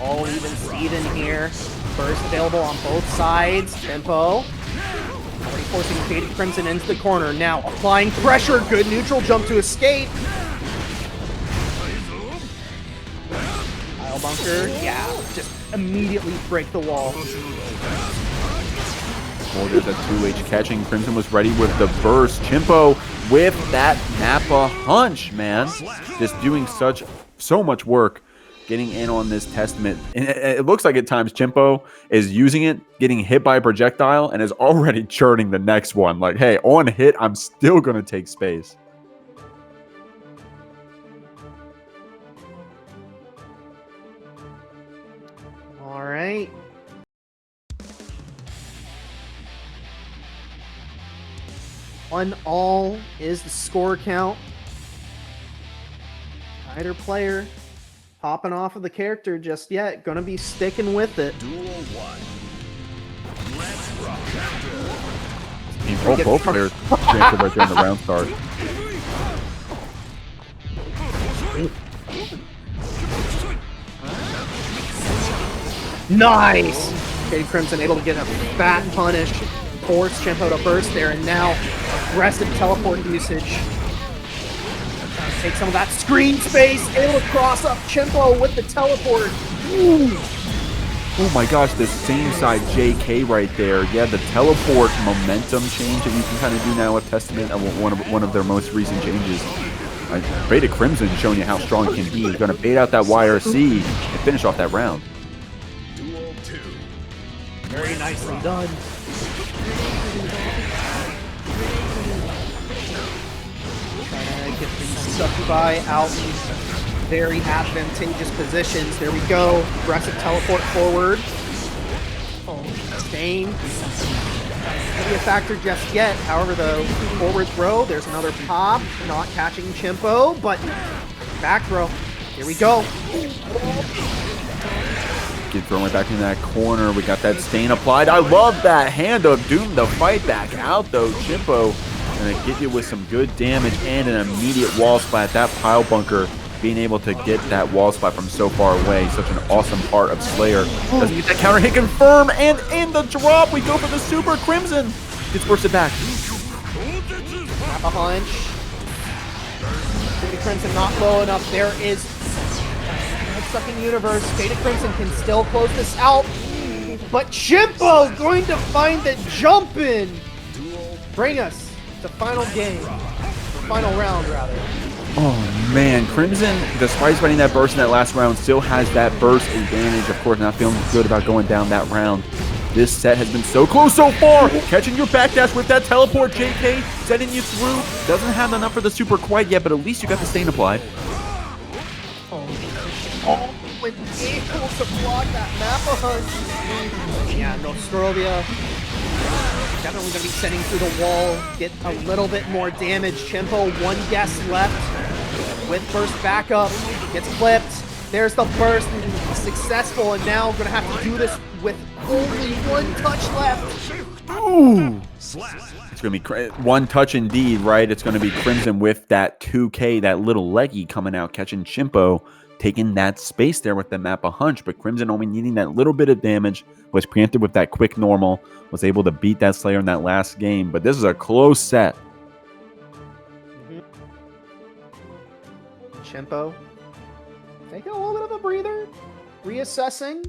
All even Steven here. Burst available on both sides. Chimpo already forcing FatedCrimson into the corner. Now applying pressure. Good neutral jump to escape. Pile bunker. Yeah, just immediately break the wall. Oh, there's a 2H catching. Crimson was ready with the burst. Chimpo with that Nappa hunch, man. Just doing so much work getting in on this Testament. And it looks like at times Chimpo is using it, getting hit by a projectile, and is already churning the next one. Like, hey, on hit, I'm still going to take space. All right. One all is the score count. Either player popping off of the character just yet. Gonna be sticking with it. Duel 1. Let's rock. Both players reacted right there in the round start. Nice! FatedCrimson able to get a fat punish. Force Chimpo to burst there, and now aggressive teleport usage. Take some of that screen space, able to cross up Chimpo with the teleport. Ooh. Oh my gosh, the same side JK right there. Yeah, the teleport momentum change that you can kind of do now with Testament, one of their most recent changes. FatedCrimson showing you how strong it can be. He's going to bait out that YRC and finish off that round. Duel 2. Very nicely done. Trying to get these Pikguy out in very advantageous positions. There we go. Aggressive teleport forward. Staying. Not be a factor just yet. However, the forward throw, there's another pop. Not catching Chimpo, but back throw. Here we go. Get thrown right back in that corner. We got that stain applied. I love that Hand of Doom to fight back out, though. Chimpo gonna get you with some good damage and an immediate wall splat. That pile bunker being able to get that wall splat from so far away. Such an awesome part of Slayer. Doesn't get that counter hit confirm, and in the drop, we go for the Super Crimson. Gets bursted back. Snap a hunch. FatedCrimson not low enough. There is Sucking Universe. FatedCrimson can still close this out, but Chimpo going to find the jump in. Bring us the final game, the final round rather. Oh man, Crimson, despite fighting that burst in that last round, still has that burst advantage. Of course, not feeling good about going down that round. This set has been so close so far. Catching your backdash with that teleport, JK, setting you through. Doesn't have enough for the super quite yet, but at least you got the stain applied. Oh, when able to block that Mappa Hunt. Yeah, Nostrovia. Definitely going to be sending through the wall. Get a little bit more damage. Chimpo, one guess left. With burst backup. Gets clipped. There's the burst. Successful, and now going to have to do this with only one touch left. Ooh! It's going to be one touch indeed, right? It's going to be Crimson with that 2K, that little leggy coming out, catching Chimpo, taking that space there with the Mappa Hunch, but Crimson only needing that little bit of damage, was preempted with that quick normal, was able to beat that Slayer in that last game, but this is a close set. Chimpo taking a little bit of a breather, reassessing.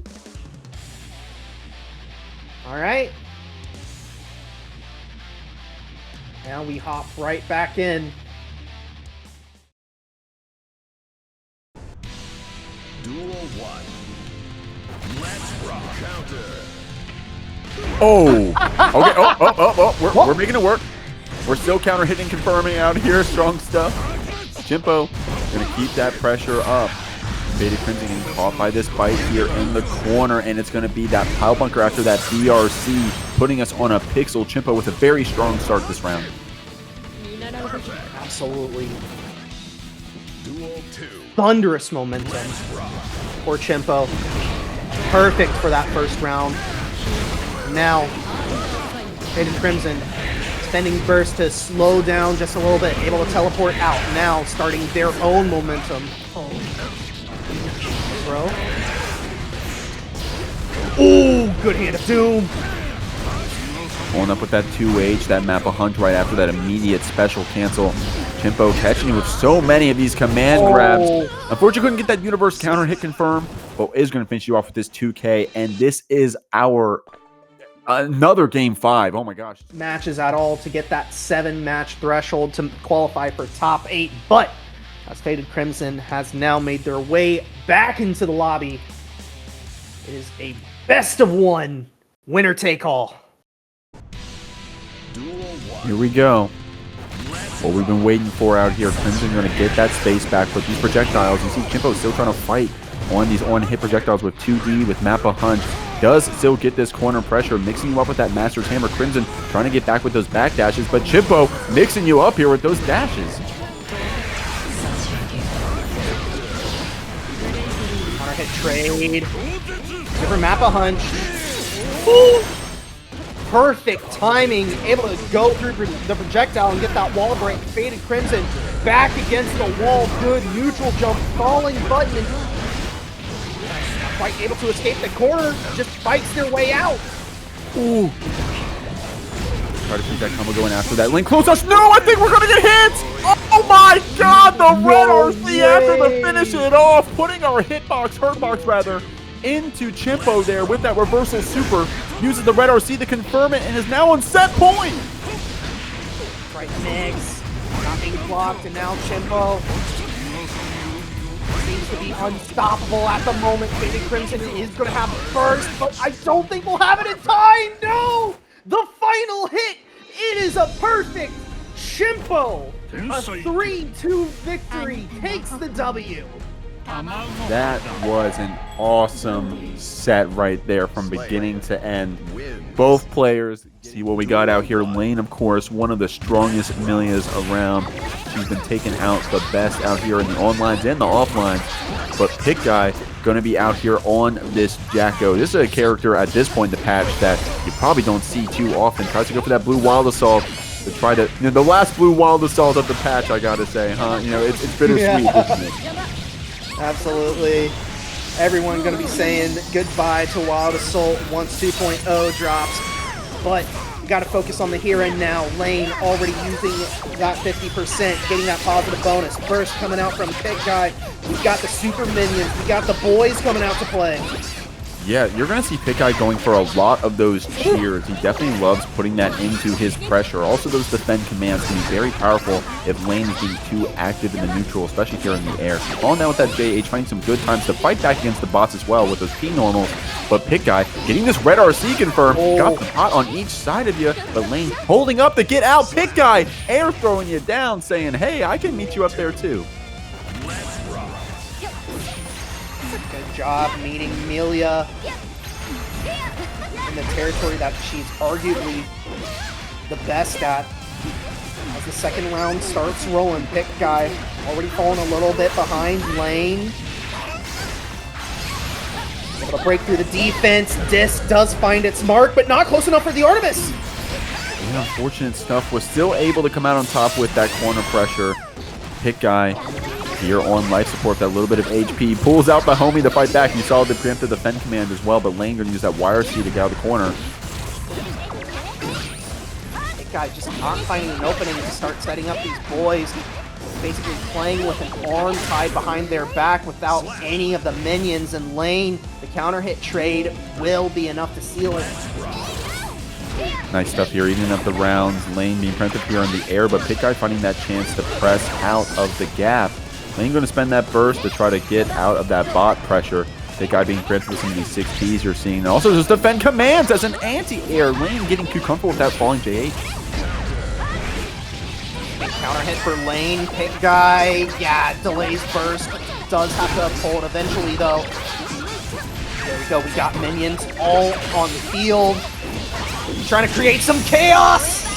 All right. Now we hop right back in. Duel 1. Let's rock. Counter. Oh! Okay, we're making it work. We're still counter hitting, confirming out here. Strong stuff. Chimpo gonna keep that pressure up. FatedCrimson getting caught by this bite here in the corner, and it's gonna be that pile bunker after that BRC, putting us on a pixel. Chimpo with a very strong start this round. Absolutely. Duel 2. Thunderous momentum for Chimpo. Perfect for that first round. Now, FatedCrimson spending burst to slow down just a little bit, able to teleport out. Now starting their own momentum. Bro. Ooh, good Hand of Doom. Pulling up with that 2H, that Mappa Hunt right after that immediate special cancel. Chimpo catching you with so many of these command grabs. Unfortunately, couldn't get that universe counter hit confirmed, but is going to finish you off with this 2K, and this is our another game 5. Oh my gosh. Matches at all to get that 7-match threshold to qualify for top 8, but as FatedCrimson has now made their way back into the lobby, it is a best of 1 winner take all. Here we go. What we've been waiting for out here. Crimson going to get that space back with these projectiles. You see Chimpo still trying to fight on these on-hit projectiles with 2D, with Mappa Hunt. Does still get this corner pressure, mixing you up with that Master's Hammer. Crimson trying to get back with those back dashes, but Chimpo mixing you up here with those dashes. Counter hit trade. Different Mappa Hunch. Ooh. Perfect timing, able to go through the projectile and get that wall break. FatedCrimson back against the wall. Good neutral jump, falling button, and not quite able to escape the corner. Just fights their way out. Ooh. Try to keep that combo going after that. Link close us. No, I think we're going to get hit. Oh my god, the red RC after the finish it off. Putting our hurt box rather, into Chimpo there with that reversal super. Uses the red RC to confirm it and is now on set point. Right mix. Not being blocked, and now Chimpo seems to be unstoppable at the moment. FatedCrimson is going to have burst, but I don't think we'll have it in time. No! The final hit! It is a perfect Shimpo! A 3-2 victory takes the W. That was an awesome set right there from beginning to end. Both players, see what we got out here. Layne, of course, one of the strongest Millias around. She's been taking out the best out here in the onlines and the offlines. But Pikguy going to be out here on this Geko. This is a character at this point in the patch that you probably don't see too often. Tries to go for that blue wild assault to try to, the last blue wild assault of the patch, I gotta say, huh? It's bittersweet, isn't it? Absolutely. Everyone going to be saying goodbye to Wild Assault once 2.0 drops. But you got to focus on the here and now. Layne already using that 50%, getting that positive bonus. Burst coming out from Pikguy. We've got the super minions. We got the boys coming out to play. Yeah, you're going to see Pikguy going for a lot of those cheers. He definitely loves putting that into his pressure. Also, those defend commands can be very powerful if Layne is being too active in the neutral, especially here in the air. All now with that JH, finding some good times to fight back against the bots as well with those P-normals. But Pikguy getting this red RC confirmed. Got the bot on each side of you, but Layne holding up the get out. Pikguy air throwing you down, saying, hey, I can meet you up there too. Good job meeting Millia in the territory that she's arguably the best at. As the second round starts rolling, Pikguy already falling a little bit behind Layne. Able to break through the defense. Disc does find its mark, but not close enough for the Artemis. And unfortunate stuff, was still able to come out on top with that corner pressure. Pikguy here on life support, that little bit of HP, pulls out the homie to fight back. You saw the preemptive defend command as well, but Layne going to use that YRC to get out of the corner. Pikguy just not finding an opening to start setting up these boys. Basically playing with an arm tied behind their back without any of the minions, and Layne, the counter hit trade will be enough to seal it. Nice stuff here, eating up the rounds. Layne being preemptive here in the air, but Pikguy finding that chance to press out of the gap. Layne going to spend that burst to try to get out of that bot pressure. Pikguy being preemptive with some of these 6Ps you're seeing. And also just defend commands as an anti-air. Layne getting too comfortable with that falling JH. Counter hit for Layne. Pikguy, yeah, delays burst. Does have to pull it eventually though. There we go, we got minions all on the field. Trying to create some chaos!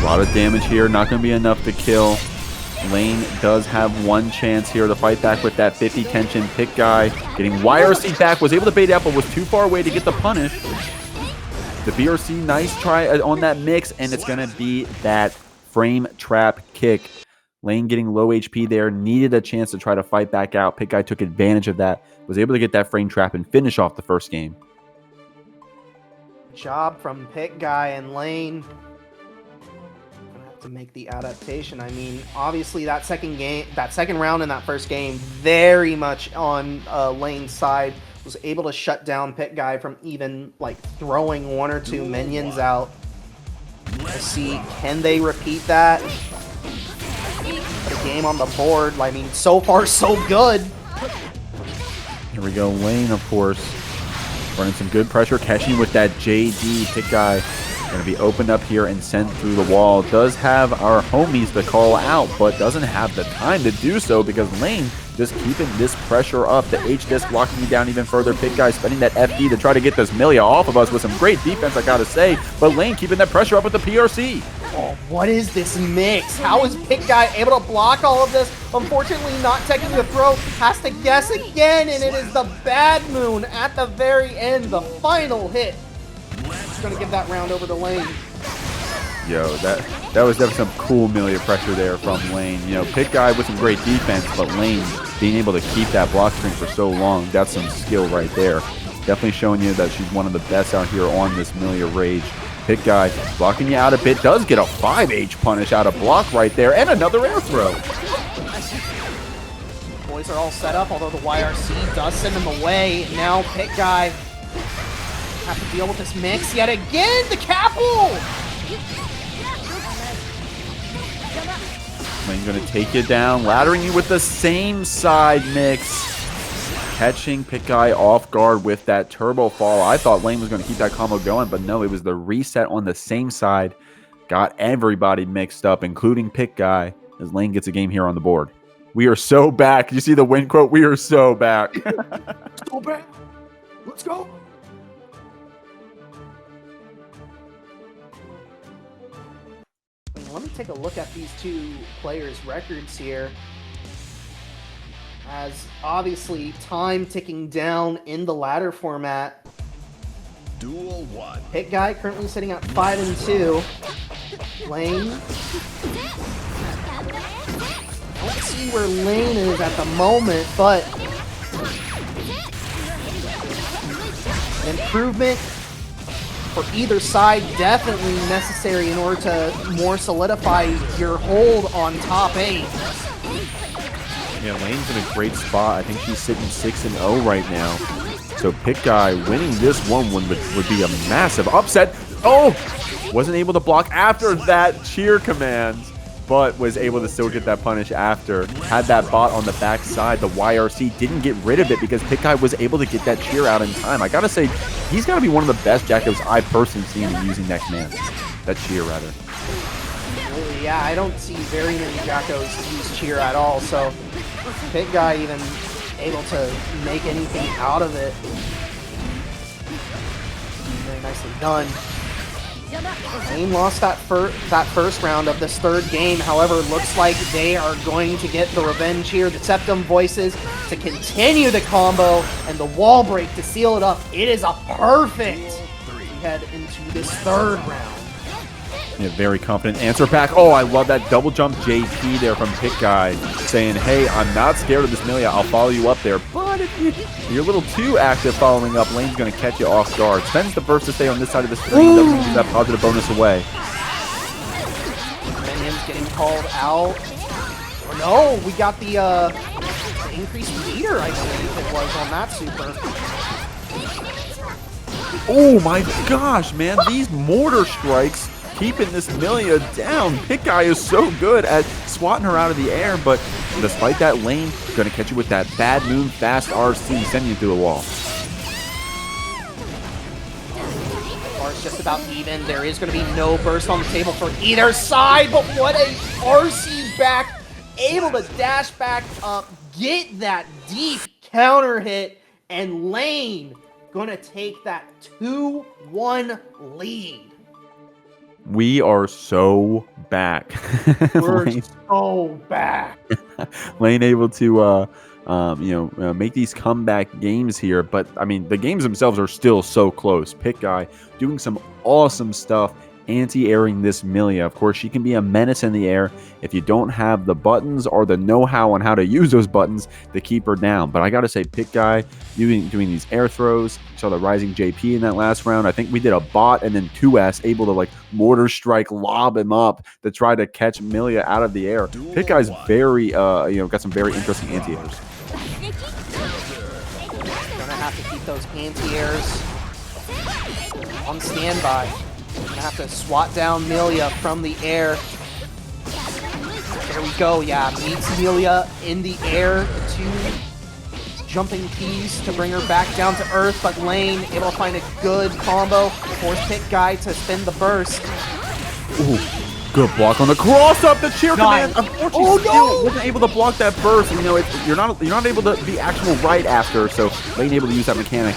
A lot of damage here, not going to be enough to kill. Layne does have one chance here to fight back with that 50 tension. Pikguy getting YRC back, was able to bait out, but was too far away to get the punish. The BRC, nice try on that mix, and it's going to be that frame trap kick. Layne getting low HP there, needed a chance to try to fight back out. Pikguy took advantage of that, was able to get that frame trap and finish off the first game. Job from Pikguy and Layne. Gonna have to make the adaptation. I mean, obviously that second round in that first game, very much on Layne's side. Was able to shut down Pikguy from even like throwing one or two minions out. Let's see, can they repeat that? Put a game on the board. I mean, so far so good. Here we go, Layne, of course, running some good pressure, catching with that JD. Pikguy going to be opened up here and sent through the wall. Does have our homies to call out, but doesn't have the time to do so because Layne just keeping this pressure up. The H-disc locking you down even further. Pikguy spending that FD to try to get this Millia off of us with some great defense, I gotta say. But Layne keeping that pressure up with the PRC. Oh, what is this mix? How is Pikguy able to block all of this? Unfortunately, not taking the throw. Has to guess again, and it is the Bad Moon at the very end. The final hit. Just gonna give that round over to Layne. Yo, that was definitely some cool Millia pressure there from Layne. You know, Pikguy with some great defense, but Layne being able to keep that block string for so long, that's some skill right there. Definitely showing you that she's one of the best out here on this Millia Rage. Pikguy blocking you out a bit, does get a 5H punish out of block right there, and another air throw. Boys are all set up, although the YRC does send them away. Now Pikguy have to deal with this mix yet again. The Capel! Layne's gonna take you down, laddering you with the same side mix. Catching Pikguy off guard with that turbo fall. I thought Layne was gonna keep that combo going, but no, it was the reset on the same side. Got everybody mixed up, including Pikguy, as Layne gets a game here on the board. We are so back. You see the win quote? We are so back. Let's go back. Let's go. Let me take a look at these two players' records here. As obviously time ticking down in the ladder format. Duel 1. Pikguy currently sitting at 5-2. Layne. I don't see where Layne is at the moment, but improvement for either side definitely necessary in order to more solidify your hold on top 8. Yeah, Layne's in a great spot. I think she's sitting 6-0 right now. So Pikguy winning this one would be a massive upset. Oh! Wasn't able to block after that cheer command, but was able to still get that punish after. Had that bot on the backside. The YRC didn't get rid of it because Pikguy was able to get that cheer out in time. I gotta say, he's gotta be one of the best Jackos I've personally seen in using that command. That cheer, rather. Yeah, I don't see very many Jackos use cheer at all, so Pikguy even able to make anything out of it. Very nicely done. Layne lost that first round of this third game. However, looks like they are going to get the revenge here. The Septum Voices to continue the combo and the wall break to seal it up. It is a perfect we head into this third round. Yeah, very confident answer back. Oh, I love that double jump JP there from Pikguy, saying, hey, I'm not scared of this Millia. I'll follow you up there. But if you're a little too active following up, Layne's going to catch you off guard. Spends the burst to stay on this side of the screen. Doesn't give that positive bonus away. Minions getting called out. Oh, no, we got the increased meter, I believe it was, on that super. Oh my gosh, man. These mortar strikes keeping this Millia down. Pikguy is so good at swatting her out of the air, but despite that, Layne gonna catch you with that bad moon fast RC, sending you through the wall. Bar's just about even. There is gonna be no burst on the table for either side, but what a RC back, able to dash back up, get that deep counter hit, and Layne gonna take that 2-1 lead. We are so back. We're so back. Layne able to, make these comeback games here. But, I mean, the games themselves are still so close. Pikguy doing some awesome stuff, anti-airing this Millia. Of course, she can be a menace in the air if you don't have the buttons or the know-how on how to use those buttons to keep her down. But I got to say, Pikguy doing these air throws. Saw the rising JP in that last round. I think we did a bot and then 2S able to like mortar strike, lob him up to try to catch Millia out of the air. Pikguy's very, got some very interesting anti-airs. Gonna have to keep those anti-airs on standby. Gonna have to swat down Millia from the air. There we go, yeah. Meets Millia in the air. Two jumping keys to bring her back down to earth, but Layne able to find a good combo. Force Pikguy to spin the burst. Ooh, good block on the cross up the cheer command. Nice. Unfortunately, still wasn't able to block that burst. You know, you're not able to be actual right after. So Layne able to use that mechanic.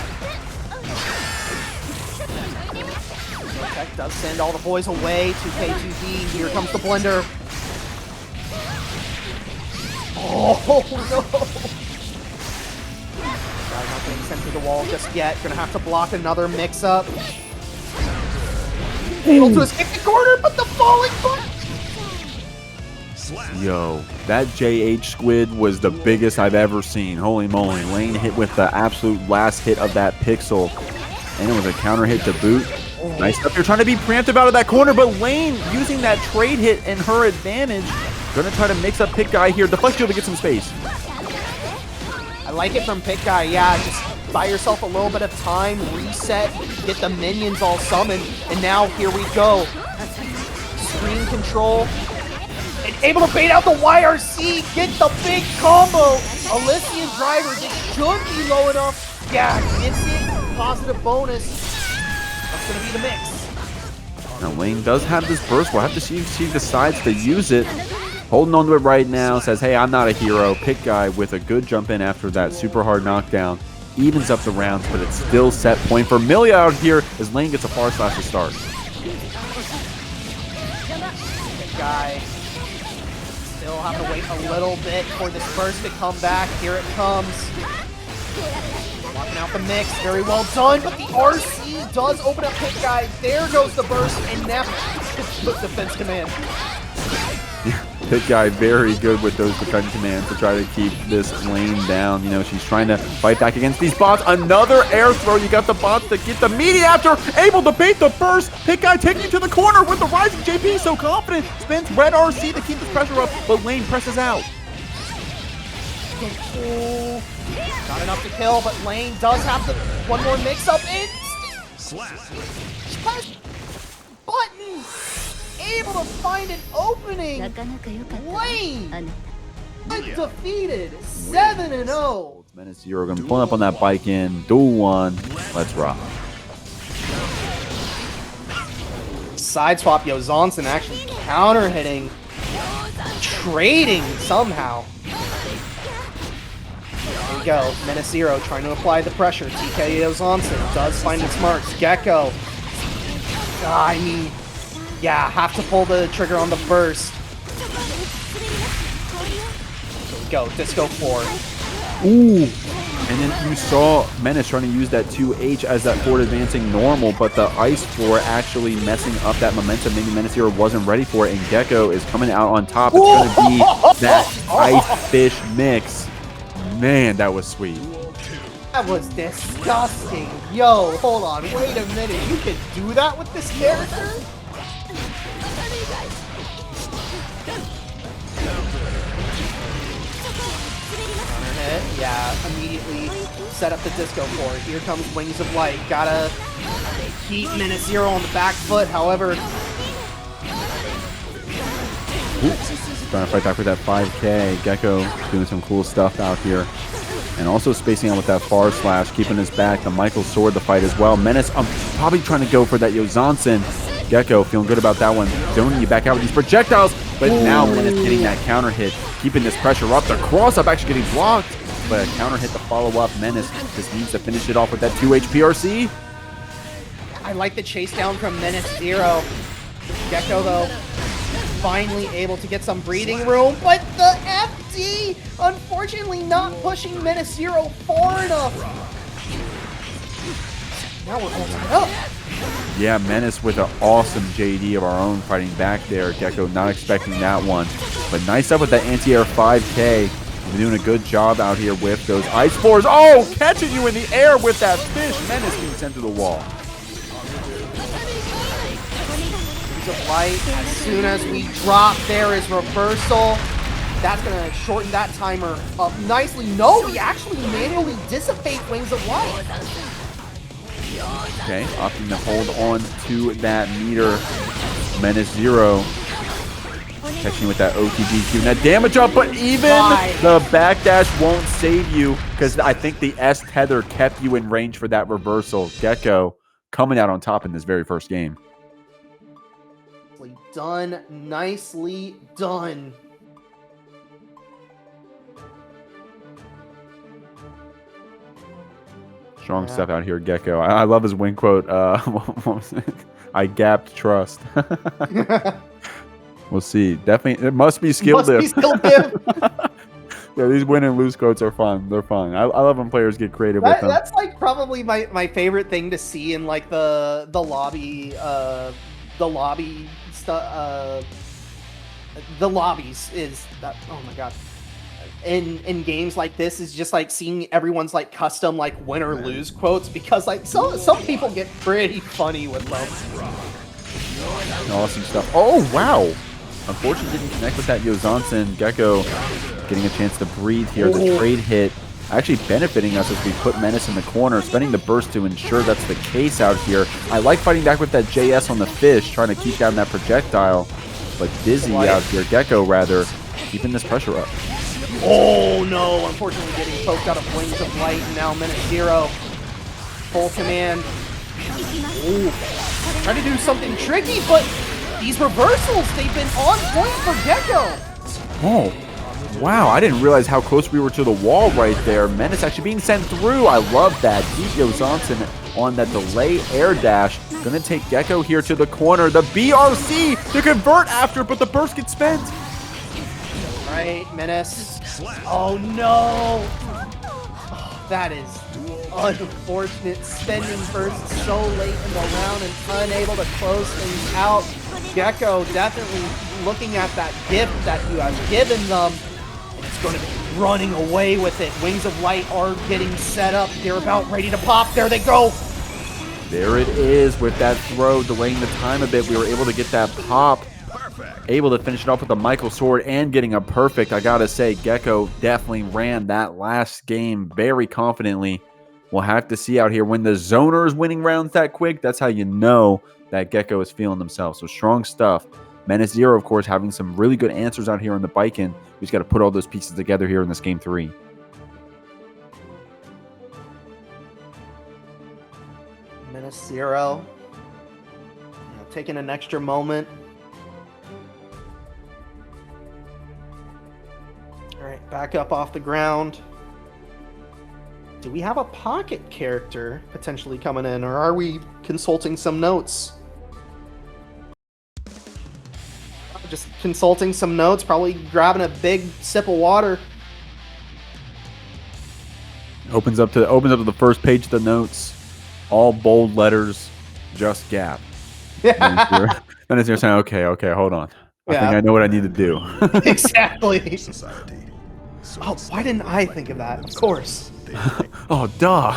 Tech does send all the boys away. 2K2D. Here comes the blender. Oh no! Not getting sent to the wall just yet. Gonna have to block another mix-up. Able to escape the corner, but the falling foot! Yo, that JH squid was the biggest I've ever seen. Holy moly. Layne hit with the absolute last hit of that pixel. And it was a counter hit to boot. Nice stuff. You're trying to be preemptive out of that corner, but Layne using that trade hit in her advantage. Gonna try to mix up Pikguy here. Deflect shield to get some space. I like it from Pikguy, yeah. Just buy yourself a little bit of time, reset, get the minions all summoned, and now here we go. Screen control, And able to bait out the YRC, get the big combo. Elysian Driver, this should be low enough. Yeah, gets it. Positive bonus. That's going to be the mix. Now layne does have this burst. We'll have to see if she decides to use it. Holding on to it right now. Says, hey, I'm not a hero. Pikguy with a good jump in after that super hard knockdown. Evens up the rounds, but it's still set point for Millia out here as layne gets a far slash to start. Pikguy still have to wait a little bit for this burst to come back. Here it comes. Walking out the mix, very well done, but the RC does open up Pikguy. There goes the burst, and now defense command. Pikguy very good with those defense commands to try to keep this layne down. You know, she's trying to fight back against these bots. Another air throw. You got the bots to get the meaty after. Able to bait the burst. Pikguy taking you to the corner with the rising JP. So confident. Spins red RC to keep this pressure up, but layne presses out. Not enough to kill, but layne does have the one more mix-up. And button! Able to find an opening. layne undefeated, 7-0. MenaceZero going to pull up on that Baiken. Duel 1. Let's rock. Side swap, Johnson actually counter hitting, trading somehow. There we go. MenaceZero trying to apply the pressure. TK Johnson does find its marks. Geko. I mean, yeah, have to pull the trigger on the burst. There we go. Disco 4. Ooh. And then you saw Menace trying to use that 2H as that forward advancing normal, but the ice floor actually messing up that momentum. Maybe MenaceZero wasn't ready for it, and Geko is coming out on top. It's going to be that ice fish mix. Man, that was sweet. That was disgusting. Yo, hold on. Wait a minute. You can do that with this character? Hit. Yeah, immediately set up the disco for it. Here comes Wings of Light. Gotta keep MenaceZero on the back foot, however. Trying to fight back for that 5K. Geko doing some cool stuff out here. And also spacing out with that far slash, keeping his back. The Michael sword the fight as well. Menace, I'm probably trying to go for that Johnson. Geko feeling good about that one. Zoning you back out with these projectiles. But now Menace getting that counter hit, keeping this pressure up. The cross up actually getting blocked. But a counter hit to follow up. Menace just needs to finish it off with that 2H PRC. I like the chase down from MenaceZero. Geko, though, finally able to get some breathing room. But the FD, unfortunately, not pushing MenaceZero far enough. Now we're all tied up. Yeah, Menace with an awesome JD of our own fighting back there. Geko not expecting that one. But nice up with that anti-air 5K. We're doing a good job out here with those ice floors. Oh, catching you in the air with that fish. Menace being sent to the wall. Of light. As soon as we drop, there is reversal. That's going to shorten that timer up nicely. No, we actually manually dissipate Wings of Light. Okay, opting to hold on to that meter. MenaceZero catching with that OTG, keeping that damage up, but even the backdash won't save you because I think the S tether kept you in range for that reversal. Geko coming out on top in this very first game. Done. Nicely done. Strong stuff out here, Geko. I love his win quote. What was it? I gapped trust. We'll see. Definitely, it must be skill diff. Yeah, these win and lose quotes are fun. They're fun. I love when players get creative with them. That's like probably my favorite thing to see in like the lobby the lobbies is that, oh my god, in games like this is just like seeing everyone's like custom like win or lose quotes, because like some people get pretty funny with them. Awesome stuff. Oh wow, unfortunately didn't connect with that Johnson. Geko getting a chance to breathe here. The trade hit actually benefiting us as we put Menace in the corner, spending the burst to ensure that's the case out here. I like fighting back with that JS on the fish, trying to keep down that projectile. but Dizzy out here, Geko rather, keeping this pressure up. Oh no, unfortunately getting poked out of Wings of Light, and now MenaceZero. Full command. Ooh. Trying to do something tricky, but these reversals, they've been on point for Geko. Oh, wow, I didn't realize how close we were to the wall right there. Menace actually being sent through. I love that. Deep Johnson on that delay air dash. Gonna take Geko here to the corner. The BRC to convert after, but the burst gets spent. Right, Menace. Oh no! Oh, that is unfortunate. Spending burst so late in the round and unable to close things out. Geko definitely looking at that gift that you have given them. It's going to be running away with it. Wings of Light are getting set up. They're about ready to pop. There they go. There it is with that throw, delaying the time a bit. We were able to get that pop. Able to finish it off with the Michael sword and getting a perfect. I gotta say, Geko definitely ran that last game very confidently. We'll have to see out here when the zoner is winning rounds that quick. That's how you know that Geko is feeling themselves. So strong stuff. MenaceZero, of course, having some really good answers out here on the Baiken. We just got to put all those pieces together here in this game 3. MenaceZero taking an extra moment. All right, back up off the ground. Do we have a pocket character potentially coming in, or are we consulting some notes? Just consulting some notes, probably grabbing a big sip of water. Opens up to the first page of the notes. All bold letters, just gap. Yeah. Then it's saying, okay, hold on. I think I know what I need to do. Exactly. Oh, why didn't I think of that? Of course. Oh, duh.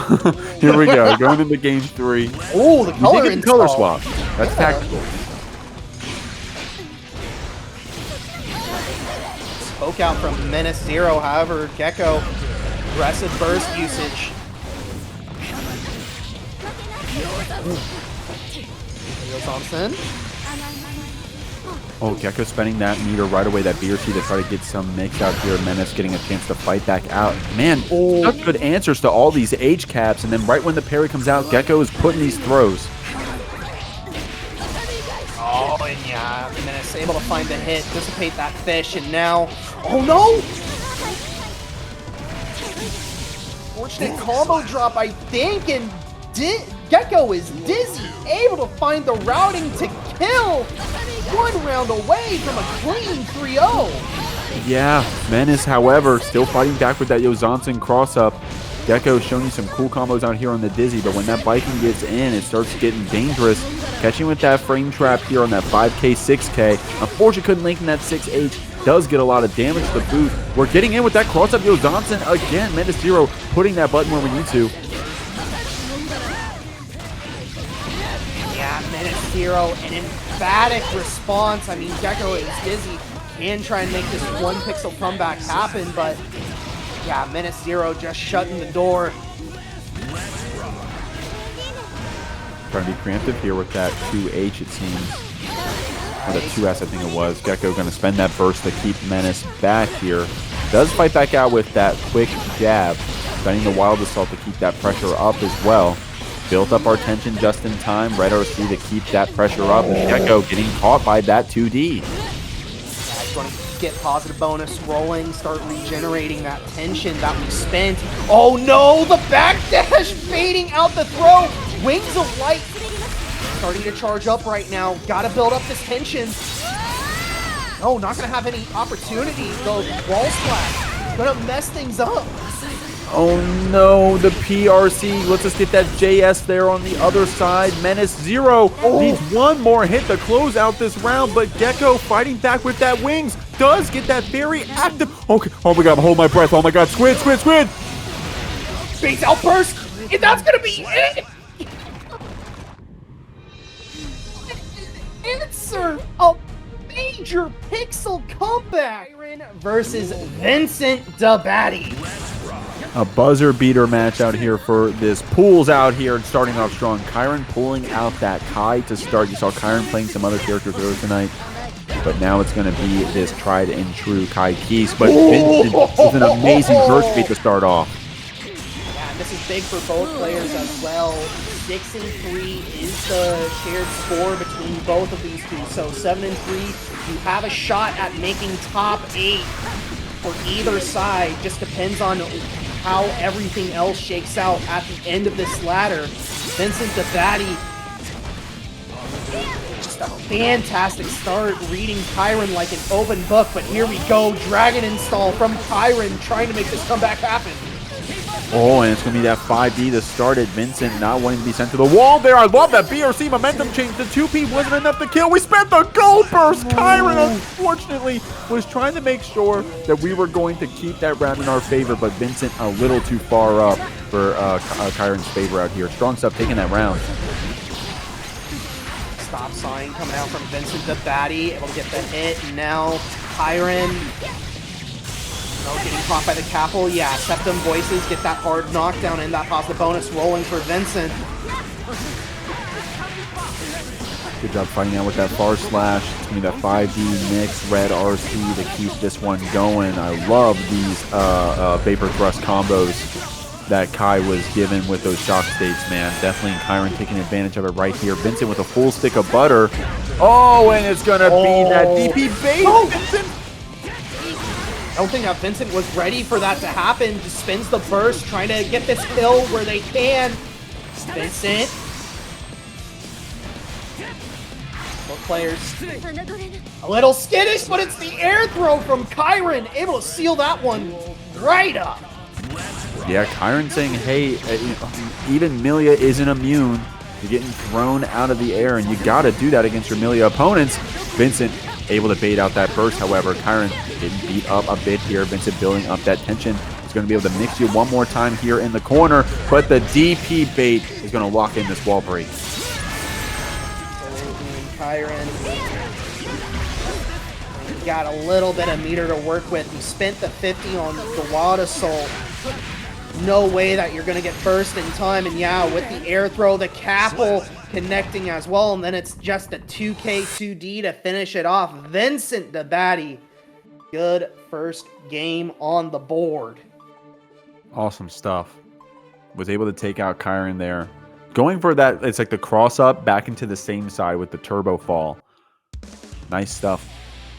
Here we go. Going into game 3. Oh, the color install. Color swap. That's tactical. Poke out from MenaceZero, however, Geko, aggressive burst usage. Thompson. Oh, Geko spending that meter right away, that BRT to try to get some mix out here. Menace getting a chance to fight back out. Man, such good answers to all these H caps, and then right when the parry comes out, Geko is putting these throws. Oh, and yeah, Menace able to find the hit, dissipate that fish, and now, oh no! Fortunate combo drop, I think, and Geko is dizzy, able to find the routing to kill. 1 round away from a clean 3-0. Yeah, Menace, however, still fighting back with that Johnson cross-up. Geko showing you some cool combos out here on the Dizzy, but when that Baiken gets in, it starts getting dangerous. Catching with that frame trap here on that 5K, 6K. Unfortunately, couldn't link in that 6H. Does get a lot of damage to the boot. We're getting in with that cross-up Johnson again. MenaceZero putting that button where we need to. Yeah, MenaceZero, an emphatic response. I mean, Geko is dizzy. Can try and make this 1 pixel comeback happen, but yeah, MenaceZero just shutting the door. Trying to be preemptive here with that 2H, it seems. Or the 2S, I think it was. Geko going to spend that burst to keep Menace back here. Does fight back out with that quick jab. Spending the Wild Assault to keep that pressure up as well. Built up our tension just in time. Red RC to keep that pressure up. And Geko getting caught by that 2D. Yeah, he's going to get positive bonus rolling, start regenerating that tension that we spent. Oh no, the backdash fading out the throw. Wings of Light starting to charge up right now. Got to build up this tension. No, not going to have any opportunity. The wall splash going to mess things up. Oh no, the PRC. Let's just get that JS there on the other side. MenaceZero needs 1 more hit to close out this round, but Geko fighting back with that Wings does get that very active. Okay, oh my god, hold my breath. Oh my god, squid. Base outburst, and that's gonna be it. Answer a major pixel comeback. Kyren versus vincentdabaddie. A buzzer beater match out here for this. Pools out here and starting off strong. Kyren pulling out that Kai to start. You saw Kyren playing some other characters earlier tonight. but now it's going to be this tried and true Kai Kiske. But Vincent with an amazing burst bait to start off. Yeah, and this is big for both players as well. 6 and 3 is the shared score between both of these two. So 7 and 3, you have a shot at making top 8 for either side. Just depends on how everything else shakes out at the end of this ladder. vincentdabaddie, just a fantastic start, reading Kyren like an open book, but here we go, dragon install from Kyren, trying to make this comeback happen. Oh, and it's going to be that 5D to start it. Vincent not wanting to be sent to the wall there. I love that BRC momentum change. The 2P wasn't enough to kill. We spent the gold burst. Kyren, unfortunately, was trying to make sure that we were going to keep that round in our favor, but Vincent a little too far up for Kyren's favor out here. Strong stuff taking that round. Stop sign coming out from vincentdabaddie, able to get the hit, and now Kyren getting caught by the Capel. Yeah, Septum Voices get that hard knockdown and that positive bonus rolling for Vincent. Good job fighting out with that far slash. It's going to be that 5D mix, red RC to keep this one going. I love these Vapor Thrust combos that Kai was given with those shock states, man. Definitely Kyren taking advantage of it right here. Vincent with a full stick of butter. Oh, and it's going to be that DP bait. Oh. Vincent. I don't think that Vincent was ready for that to happen. Just spins the burst, trying to get this kill where they can. Vincent. Both players a little skittish, but it's the air throw from Kyren, able to seal that one right up. Yeah, Kyren saying, hey, even Millia isn't immune to getting thrown out of the air, and you got to do that against your Millia opponents. Vincent able to bait out that burst, however. Kyren getting beat up a bit here. Vincent building up that tension. He's going to be able to mix you one more time here in the corner, but the DP bait is going to lock in this wall break. Kyren got a little bit of meter to work with. He spent the 50 on the Wild Assault. No way that you're going to get burst in time, and yeah, with the air throw, the Capel connecting as well, and then it's just a 2K2D to finish it off. vincentdabaddie, good first game on the board. Awesome stuff. Was able to take out Kyren there. Going for that, it's like the cross up back into the same side with the turbo fall. Nice stuff.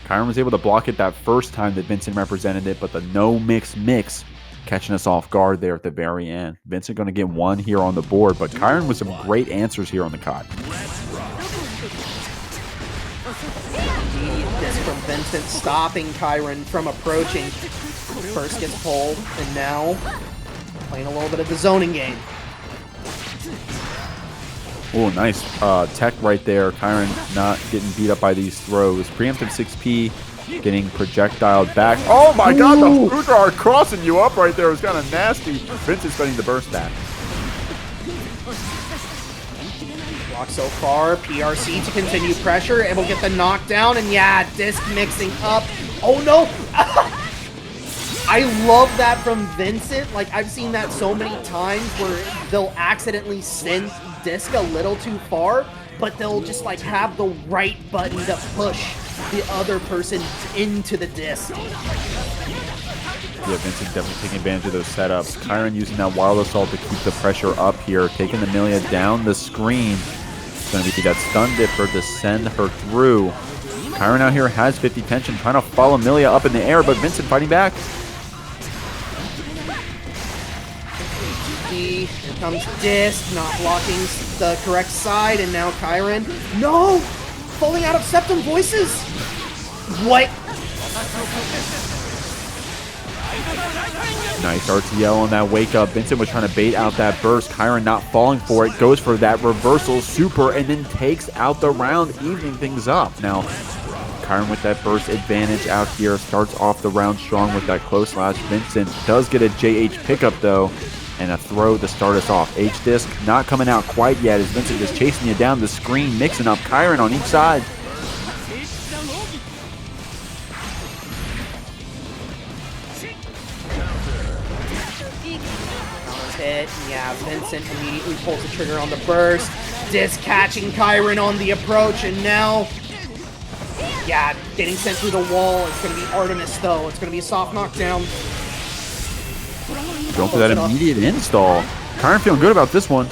Kyren was able to block it that first time that Vincent represented it, but the no mix catching us off guard there at the very end. Vincent going to get one here on the board, but Kyren with some great answers here on the COD. This from Vincent stopping Kyren from approaching. First gets pulled, and now playing a little bit of the zoning game. Oh, nice tech right there. Kyren not getting beat up by these throws. Preemptive 6P. Getting projectiled back. Oh my god, the food jar crossing you up right there was kind of nasty. Vincent's spending the burst back. Block so far. PRC to continue pressure. Able to get the knockdown. And yeah, disc mixing up. Oh no! I love that from Vincent. Like, I've seen that so many times where they'll accidentally send disc a little too far, but they'll just like have the right button to push the other person into the disc. Yeah, Vincent definitely taking advantage of those setups. Kyren using that Wild Assault to keep the pressure up here, taking the Millia down the screen. It's going to be that stun dipper to send her through. Kyren out here has 50 tension, trying to follow Millia up in the air, but Vincent fighting back. Here comes disc, not blocking the correct side, and now Kyren. No! Falling out of Septum Voices! What? Nice RTL on that wake up. Vincent was trying to bait out that burst. Kyren not falling for it. Goes for that reversal super and then takes out the round, evening things up. Now, Kyren with that burst advantage out here. Starts off the round strong with that close slash. Vincent does get a JH pickup though. And a throw to start us off. H-Disc not coming out quite yet as Vincent just chasing you down the screen, mixing up Kyren on each side. Hit. Yeah, Vincent immediately pulls the trigger on the burst. Disc catching Kyren on the approach, and now Yeah, getting sent through the wall. It's going to be Artemis, though. It's going to be a soft knockdown. Going for that immediate install. Kyren feeling good about this one.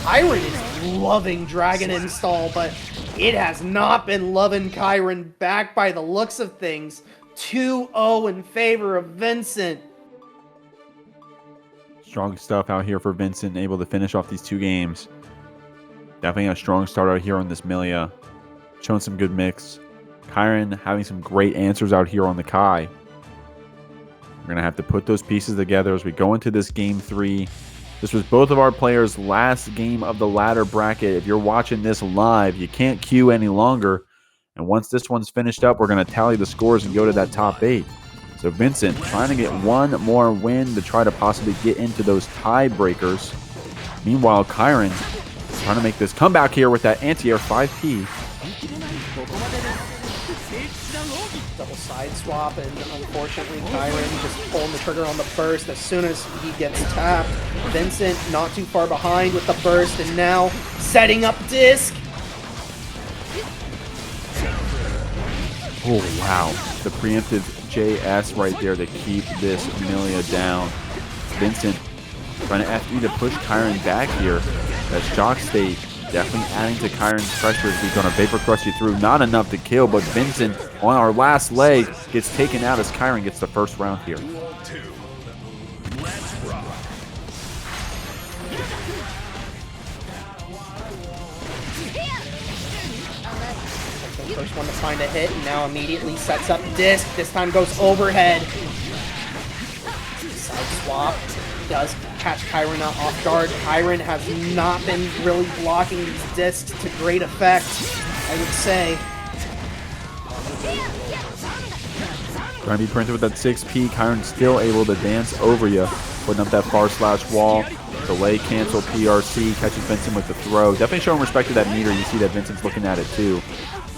Kyren is loving Dragon install, but it has not been loving Kyren back by the looks of things. 2-0 in favor of Vincent. Strong stuff out here for Vincent, able to finish off these 2 games. Definitely a strong start out here on this Millia. Showing some good mix. Kyren having some great answers out here on the Kai. We're going to have to put those pieces together as we go into this game 3. This was both of our players' last game of the ladder bracket. If you're watching this live, you can't queue any longer. And once this one's finished up, we're going to tally the scores and go to that top 8. So Vincent trying to get one more win to try to possibly get into those tiebreakers. Meanwhile, Kyren trying to make this comeback here with that anti-air 5P. Double side swap, and unfortunately Kyren just pulling the trigger on the burst as soon as he gets tapped. Vincent not too far behind with the burst, and now setting up disc. Oh, wow. The preemptive JS right there to keep this Millia down. Vincent trying to FE to push Kyren back here. That shock state definitely adding to Kyren's pressure as he's going to vapor crush you through. Not enough to kill, but Vincent on our last leg gets taken out as Kyren gets the first round here. First one to find a hit, and now immediately sets up disc. This time goes overhead. Side swap does catch Kyren off guard. Kyren has not been really blocking these discs to great effect, I would say. Trying to be printed with that 6P. Kyren still able to dance over you, putting up that far slash wall. Delay, cancel, PRC, catches Vincent with the throw. Definitely showing respect to that meter. You see that Vincent's looking at it too.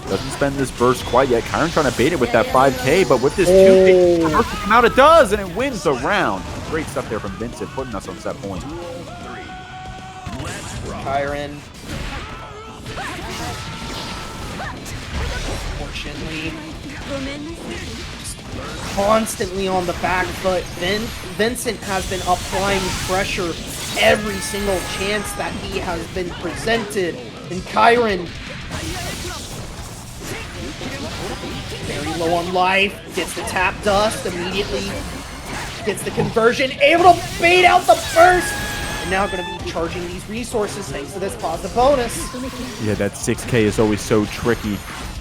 Doesn't spend this burst quite yet. Kyren trying to bait it with that 5K, but with this 2K, the burst will come out, it does, and it wins the round. Great stuff there from Vincent, putting us on set point. Kyren, unfortunately, constantly on the back foot. Vincent has been applying pressure every single chance that he has been presented, and Kyren, very low on life, gets the tap dust, immediately gets the conversion, able to bait out the burst, and now going to be charging these resources thanks to this positive bonus. Yeah, that 6K is always so tricky.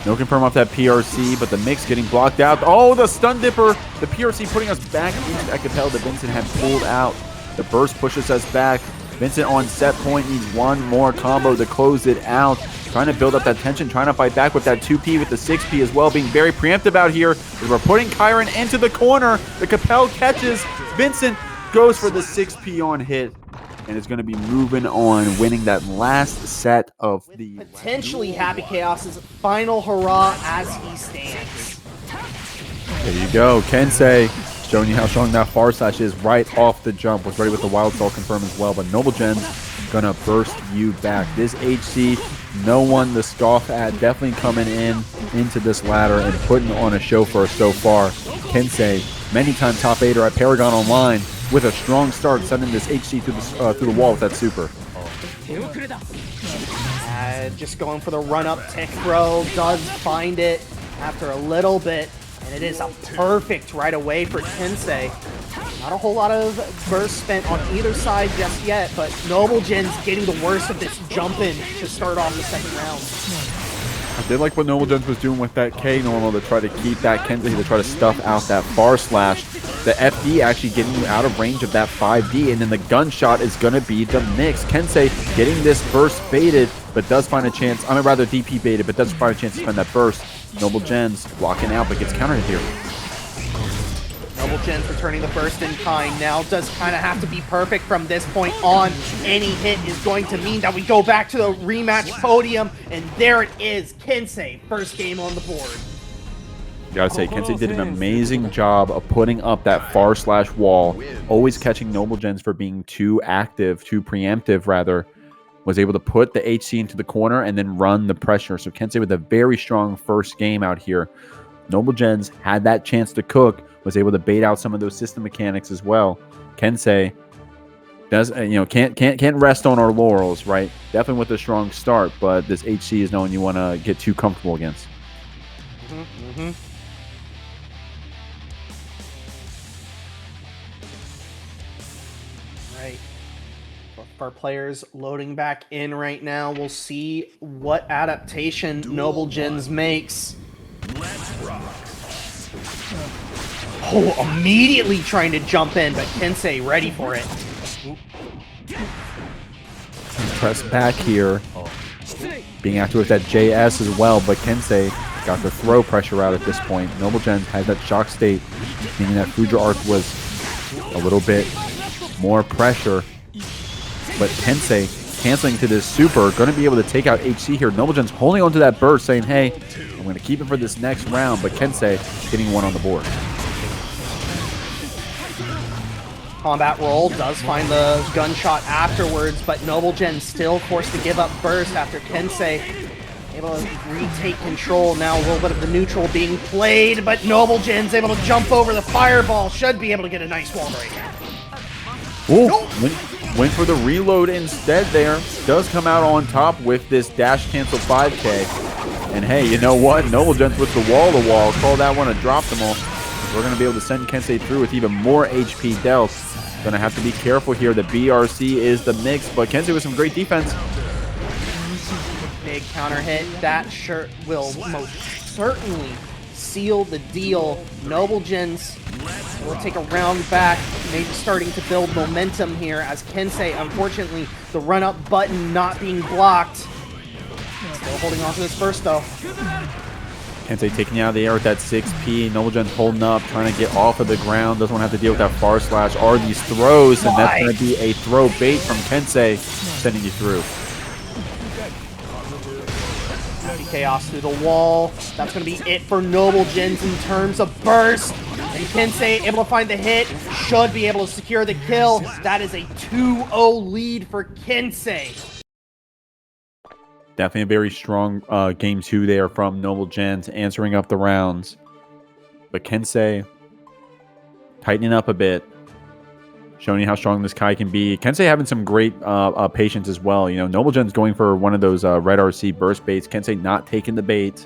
No confirm off that PRC, but the mix getting blocked out. Oh, the stun dipper! The PRC putting us back into that Capel that Vincent had pulled out. The burst pushes us back. Vincent on set point needs one more combo to close it out. Trying to build up that tension, trying to fight back with that 2P with the 6P as well, being very preemptive out here. As we're putting Kyren into the corner. The Capel catches. Vincent goes for the 6P on hit. And is going to be moving on, winning that last set of the... Potentially Happy Chaos's final hurrah as he stands. There you go. Kensei showing you how strong that far slash is right off the jump. Was ready with the wild stall confirm as well, but noblgens going to burst you back. This HC, no one to scoff at. Definitely coming into this ladder and putting on a show for us so far. Kensei, many-time top 8er at ParagOnline, with a strong start, sending this HC through the wall with that super. Just going for the run-up tech throw, does find it after a little bit, and it is a perfect right away for Kensei. Not a whole lot of burst spent on either side just yet, but noblgens getting the worst of this jump in to start off the second round. I did like what noblgens was doing with that K normal to try to keep that Kensei, to try to stuff out that far slash. The FD actually getting you out of range of that 5D, and then the gunshot is going to be the mix. Kensei getting this burst baited, but does find a chance. I mean, rather DP baited, but does find a chance to spend that burst. noblgens blocking out, but gets countered here. noblgens returning the burst in kind. Now does kind of have to be perfect from this point on. Any hit is going to mean that we go back to the rematch podium, and there it is. Kensei, first game on the board. Gotta say, Kensei did an amazing job of putting up that far slash wall, always catching noblgens for being too active, too preemptive rather. was able to put the HC into the corner and then run the pressure. So Kensei with a very strong first game out here. noblgens had that chance to cook, was able to bait out some of those system mechanics as well. Kensei does, can't rest on our laurels, right? Definitely with a strong start, but this HC is no one you want to get too comfortable against. Right. Our players loading back in right now. We'll see what adaptation noblgens makes. Oh, immediately trying to jump in, but Kensei ready for it. Press back here. Being active with that JS as well, but Kensei got the throw pressure out at this point. noblgens has that shock state, meaning that Fuja Arc was a little bit more pressure. But Kensei canceling to this super, going to be able to take out HC here. noblgens holding onto that burst, saying, hey, I'm going to keep it for this next round, but Kensei getting one on the board. Combat roll does find the gunshot afterwards, but noblgens still forced to give up burst after Kensei able to retake control. Now a little bit of the neutral being played, but noblgens able to jump over the fireball. Should be able to get a nice wall break. Went for the reload instead there. Does come out on top with this dash cancel 5K. And hey, you know what? noblgens with the wall-to-wall. Call that one a drop-them-all. We're going to be able to send Kensei through with even more HP dealt. Going to have to be careful here. The BRC is the mix, but Kensei with some great defense. Big counter hit. That sure will most certainly seal the deal. noblgens will take a round back, maybe starting to build momentum here as Kensei, unfortunately, the run-up button not being blocked. Still holding on to this first, though. Kensei taking you out of the air with that 6P. noblgens holding up, trying to get off of the ground. Doesn't want to have to deal with that far slash or these throws, and that's going to be a throw bait from Kensei, sending you through. Chaos through the wall. That's going to be it for noblgens in terms of burst. And Kensei able to find the hit. Should be able to secure the kill. That is a 2-0 lead for Kensei. Definitely a very strong game 2 there from noblgens, answering up the rounds. But Kensei tightening up a bit, showing you how strong this Kai can be. Kensei having some great patience as well. You know, noblgens going for one of those red RC burst baits. Kensei not taking the bait.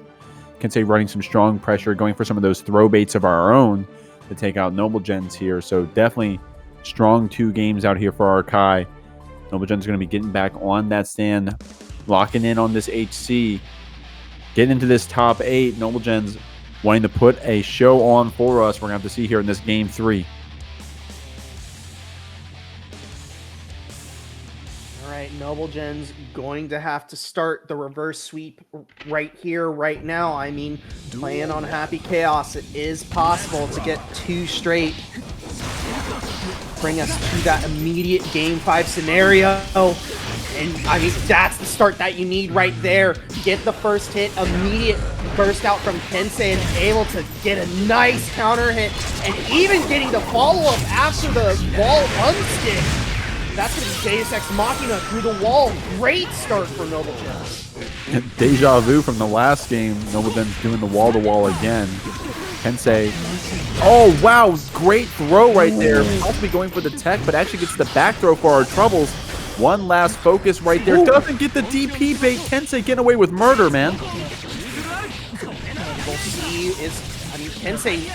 Kensei running some strong pressure, going for some of those throw baits of our own to take out noblgens here. So definitely strong 2 games out here for our Kai. noblgens going to be getting back on that stand, locking in on this HC, getting into this top 8. noblgens wanting to put a show on for us. We're going to have to see here in this game 3. noblgens going to have to start the reverse sweep right here, right now. I mean, playing on Happy Chaos, it is possible to get 2 straight. Bring us to that immediate game 5 scenario. And I mean, that's the start that you need right there. Get the first hit, immediate burst out from Kensei, and able to get a nice counter hit, and even getting the follow-up after the wall unstick. That's going to be Deus Ex Machina through the wall. Great start for noblgens. Deja vu from the last game. noblgens doing the wall-to-wall again. Kensei. Oh, wow. Great throw right there. Supposed to be going for the tech, but actually gets the back throw for our troubles. One last focus right there. Doesn't get the DP bait. Kensei getting away with murder, man. We'll see is, I mean, Kensei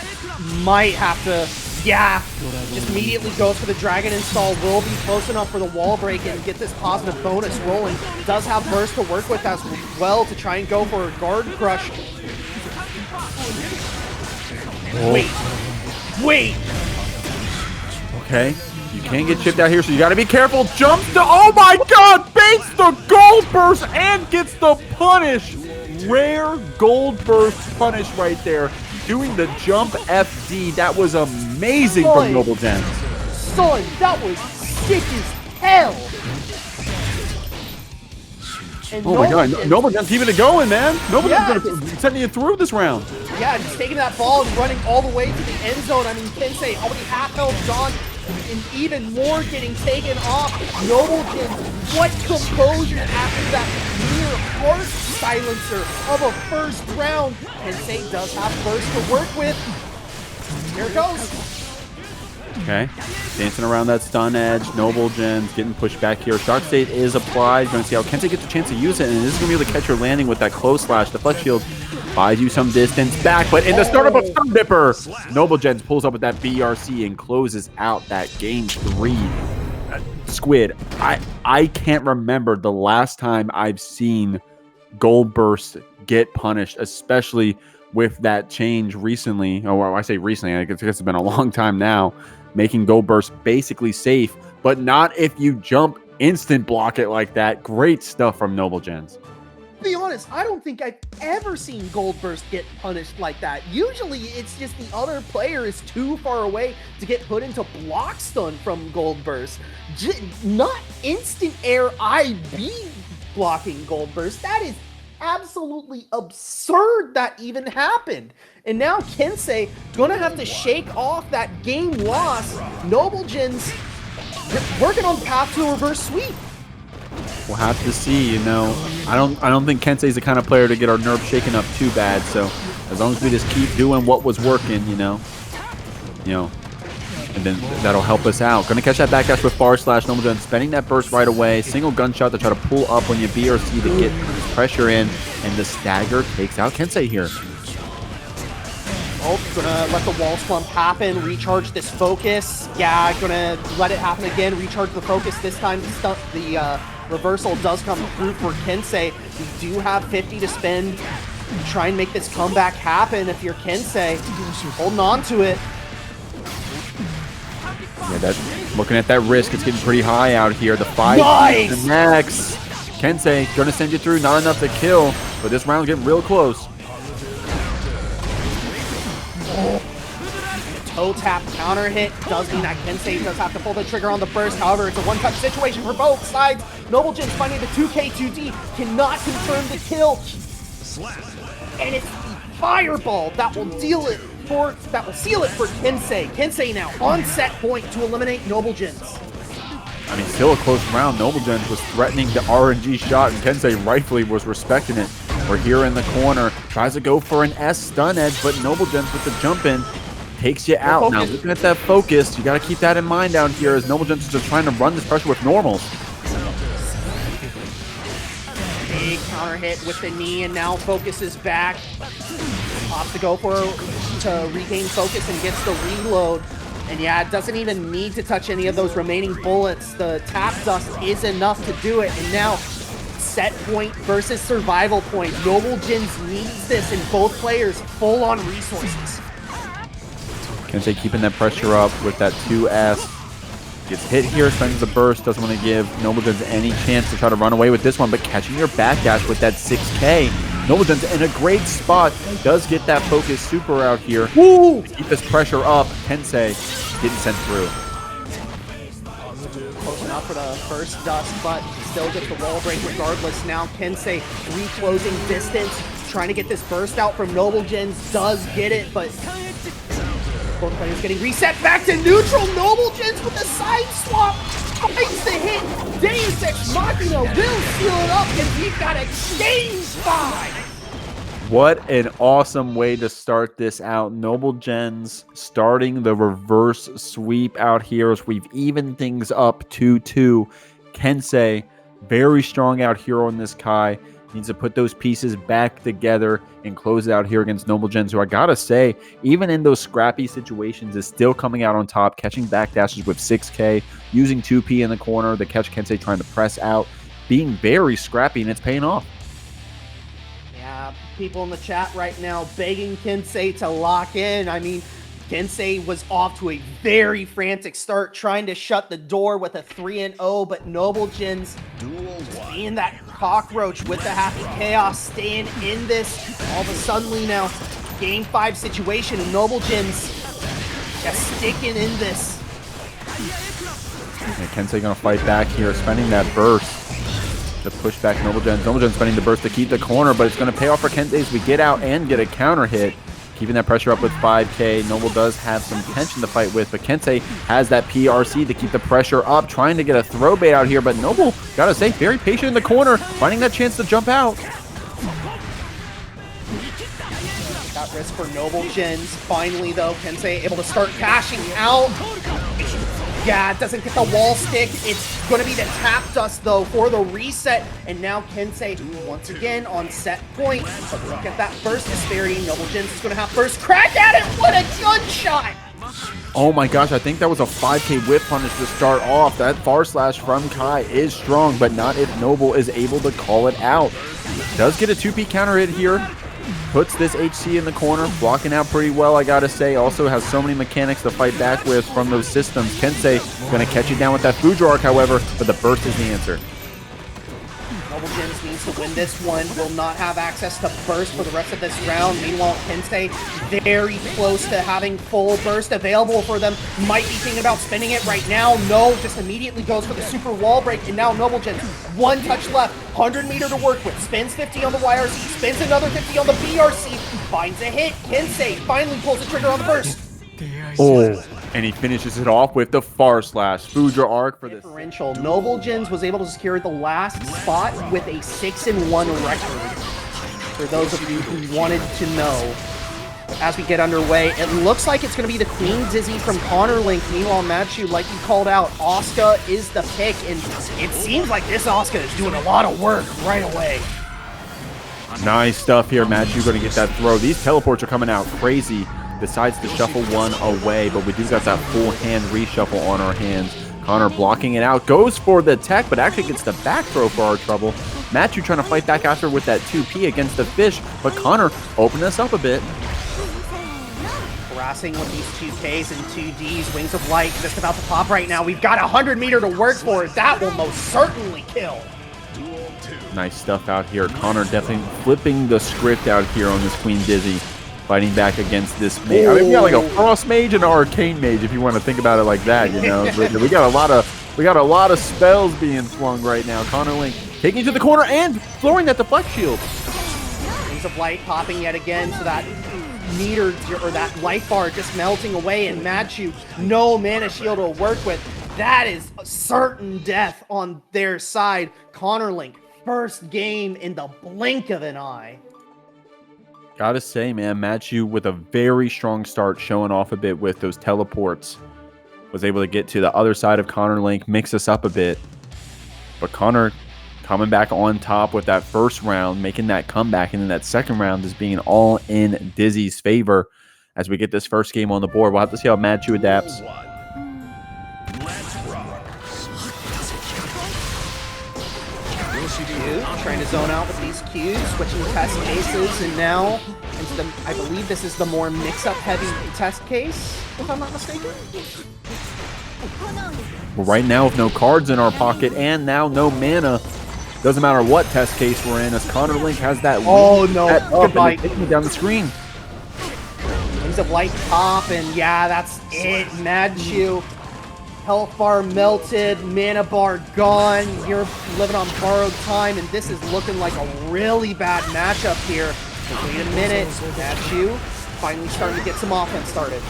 might have to, just immediately goes for the dragon install. Will be close enough for the wall break and get this positive bonus rolling. Does have burst to work with as well to try and go for a guard crush. Wait. Okay. You can't get chipped out here, so you got to be careful. Jumps to, oh my god, baits the gold burst and gets the punish. Rare gold burst punish right there. Doing the jump FD. That was amazing from noblgens. Son, that was sick as hell. And oh my god, noblgens keeping it going, man. noblgens going to send you through this round. Yeah, just taking that ball and running all the way to the end zone. I mean, Kensei already half health gone. and even more getting taken off. noblgens, what composure after that near heart silencer of a first round. Kensei does have burst to work with. Here it goes. Okay, dancing around that stun edge. noblgens getting pushed back here. Shock State is applied. Going to see how Kensei gets a chance to use it, and this is going to be able to catch your landing with that close slash. The flex shield buys you some distance back, but in the startup of Stun Dipper, noblgens pulls up with that BRC and closes out that game 3. Squid, I can't remember the last time I've seen Gold Burst get punished, especially with that change recently. Oh, well, I say recently, I guess it's been a long time now, making Gold Burst basically safe, but not if you jump instant block it like that. Great stuff from noblgens. To be honest, I don't think I've ever seen Gold Burst get punished like that. Usually it's just the other player is too far away to get put into block stun from Gold Burst. Not instant air IB blocking Gold Burst. That is absolutely absurd that even happened. And now Kensei gonna have to shake off that game loss. noblgens working on path to a reverse sweep. We'll have to see, you know. I don't think Kensei's the kind of player to get our nerves shaken up too bad. So as long as we just keep doing what was working, you know, and then that'll help us out. Gonna catch that backdash with far slash. noblgens spending that burst right away. Single gunshot to try to pull up when you BRC to get pressure in, and the stagger takes out Kensei here. Oh, gonna let the wall slump happen, recharge this focus. Yeah, gonna let it happen again, recharge the focus. This time the reversal does come through for Kensei. You do have 50 to spend. Try and make this comeback happen if you're Kensei. Holding on to it. Yeah, looking at that risk, it's getting pretty high out here. The 5 nice! The max. Kensei gonna send you through, not enough to kill, but this round's getting real close. Toe tap counter hit does mean that Kensei does have to pull the trigger on the burst. However, it's a one-touch situation for both sides. noblgens finding the 2K2D cannot confirm the kill. And it's the fireball that will seal it for Kensei. Kensei now on set point to eliminate noblgens. I mean, still a close round. noblgens was threatening the RNG shot, and Kensei rightfully was respecting it. We're here in the corner, tries to go for an S stun edge, but noblgens with the jump in takes you out. Now, looking at that focus, you got to keep that in mind down here as noblgens is just trying to run this pressure with normals. Big counter hit with the knee, and now focus is back. Opts to go to regain focus and gets the reload. And yeah, it doesn't even need to touch any of those remaining bullets. The tap dust is enough to do it. And now, set point versus survival point. noblgens needs this, and both players full on resources. Kensei keeping that pressure up with that 2S. Gets hit here, spends the burst, doesn't want to give noblgens any chance to try to run away with this one, but catching your backdash with that 6K. noblgens in a great spot, does get that focus super out here. Woo! Keep this pressure up. Kensei getting sent through. Close enough for the first dust, but still gets the wall break regardless. Now Kensei reclosing distance, trying to get this burst out from noblgens, does get it, but both players getting reset back to neutral. noblgens with the side swap finds the hit. Deus Ex Machina will seal it up, and we've got a game 5. What an awesome way to start this out. noblgens starting the reverse sweep out here as we've evened things up 2-2. Kensei, very strong out here on this Kai. Needs to put those pieces back together and close it out here against noblgens, who I gotta say, even in those scrappy situations, is still coming out on top, catching backdashes with 6K, using 2P in the corner to catch Kensei trying to press out, being very scrappy, and it's paying off. Yeah, people in the chat right now begging Kensei to lock in. I mean, Kensei was off to a very frantic start, trying to shut the door with a 3-0, but noblgens being that cockroach with the happy chaos, staying in this. All of a sudden now, game 5 situation, and noblgens just sticking in this. Yeah, Kensei gonna fight back here, spending that burst to push back noblgens. noblgens spending the burst to keep the corner, but it's gonna pay off for Kensei as we get out and get a counter hit. keeping that pressure up with 5K. Noble does have some tension to fight with, but Kensei has that PRC to keep the pressure up, trying to get a throw bait out here, but Noble, gotta say, very patient in the corner, finding that chance to jump out. That risk for noblgens. Finally, though, Kensei able to start cashing out. Yeah, it doesn't get the wall stick. It's going to be the tap dust, though, for the reset. And now Kensei, once again, on set point. But look at that first disparity. noblgens is going to have first crack at it. What a gunshot! Oh my gosh, I think that was a 5K whip punish to start off. That far slash from Kai is strong, but not if Noble is able to call it out. Does get a 2P counter hit here. Puts this HC in the corner, blocking out pretty well, I gotta say. Also has so many mechanics to fight back with from those systems. Kensei gonna catch you down with that Fuji arc, however, but the burst is the answer. noblgens needs to win this one. Will not have access to burst for the rest of this round. Meanwhile, Kensei very close to having full burst available for them. Might be thinking about spending it right now. No, just immediately goes for the super wall break. And now noblgens, one touch left. 100 meter to work with. Spins 50 on the YRC. Spins another 50 on the BRC. Finds a hit. Kensei finally pulls the trigger on the burst. Oh, and he finishes it off with the far slash. Fuji arc for this. Differential. noblgens was able to secure the last spot with a 6-1 record. For those of you who wanted to know, as we get underway, it looks like it's going to be the Queen Dizzy from Connorlink. Meanwhile, madchu, like you called out, Asuka is the pick, and it seems like this Asuka is doing a lot of work right away. Nice stuff here, madchu going to get that throw. These teleports are coming out crazy. Decides to shuffle one away, but we do got that full hand reshuffle on our hands. Connor blocking it out, goes for the tech, but actually gets the back throw for our trouble. madchu trying to fight back after with that 2P against the fish, but Connor opened us up a bit. Harassing with these 2Ks and 2Ds, Wings of Light just about to pop right now. We've got 100 meter to work for. That will most certainly kill. Nice stuff out here. Connor definitely flipping the script out here on this Queen Dizzy. Fighting back against this mage. I mean, we got like a frost mage and an arcane mage, if you want to think about it like that. You know, we got a lot of spells being flung right now. Connorlink taking to the corner and throwing that deflect shield. Wings of Light popping yet again, so that meter or that life bar just melting away, and madchu no mana shield to work with. That is a certain death on their side. Connorlink, first game in the blink of an eye. Gotta say, man, madchu with a very strong start, showing off a bit with those teleports. Was able to get to the other side of Connorlink, mix us up a bit. But Connor coming back on top with that first round, making that comeback, and then that second round is being all in Dizzy's favor as we get this first game on the board. We'll have to see how madchu adapts. Trying to zone out with these Qs, switching test cases, and now into the, I believe this is the more mix-up heavy test case, if I'm not mistaken. Well, right now with no cards in our pocket and now no mana, doesn't matter what test case we're in, as Connorlink has that. Oh no! That taking down the screen. Wings of Light pop, and yeah, that's it. madchu. Health bar melted, mana bar gone, you're living on borrowed time, and this is looking like a really bad matchup here. But wait a minute, madchu finally starting to get some offense started.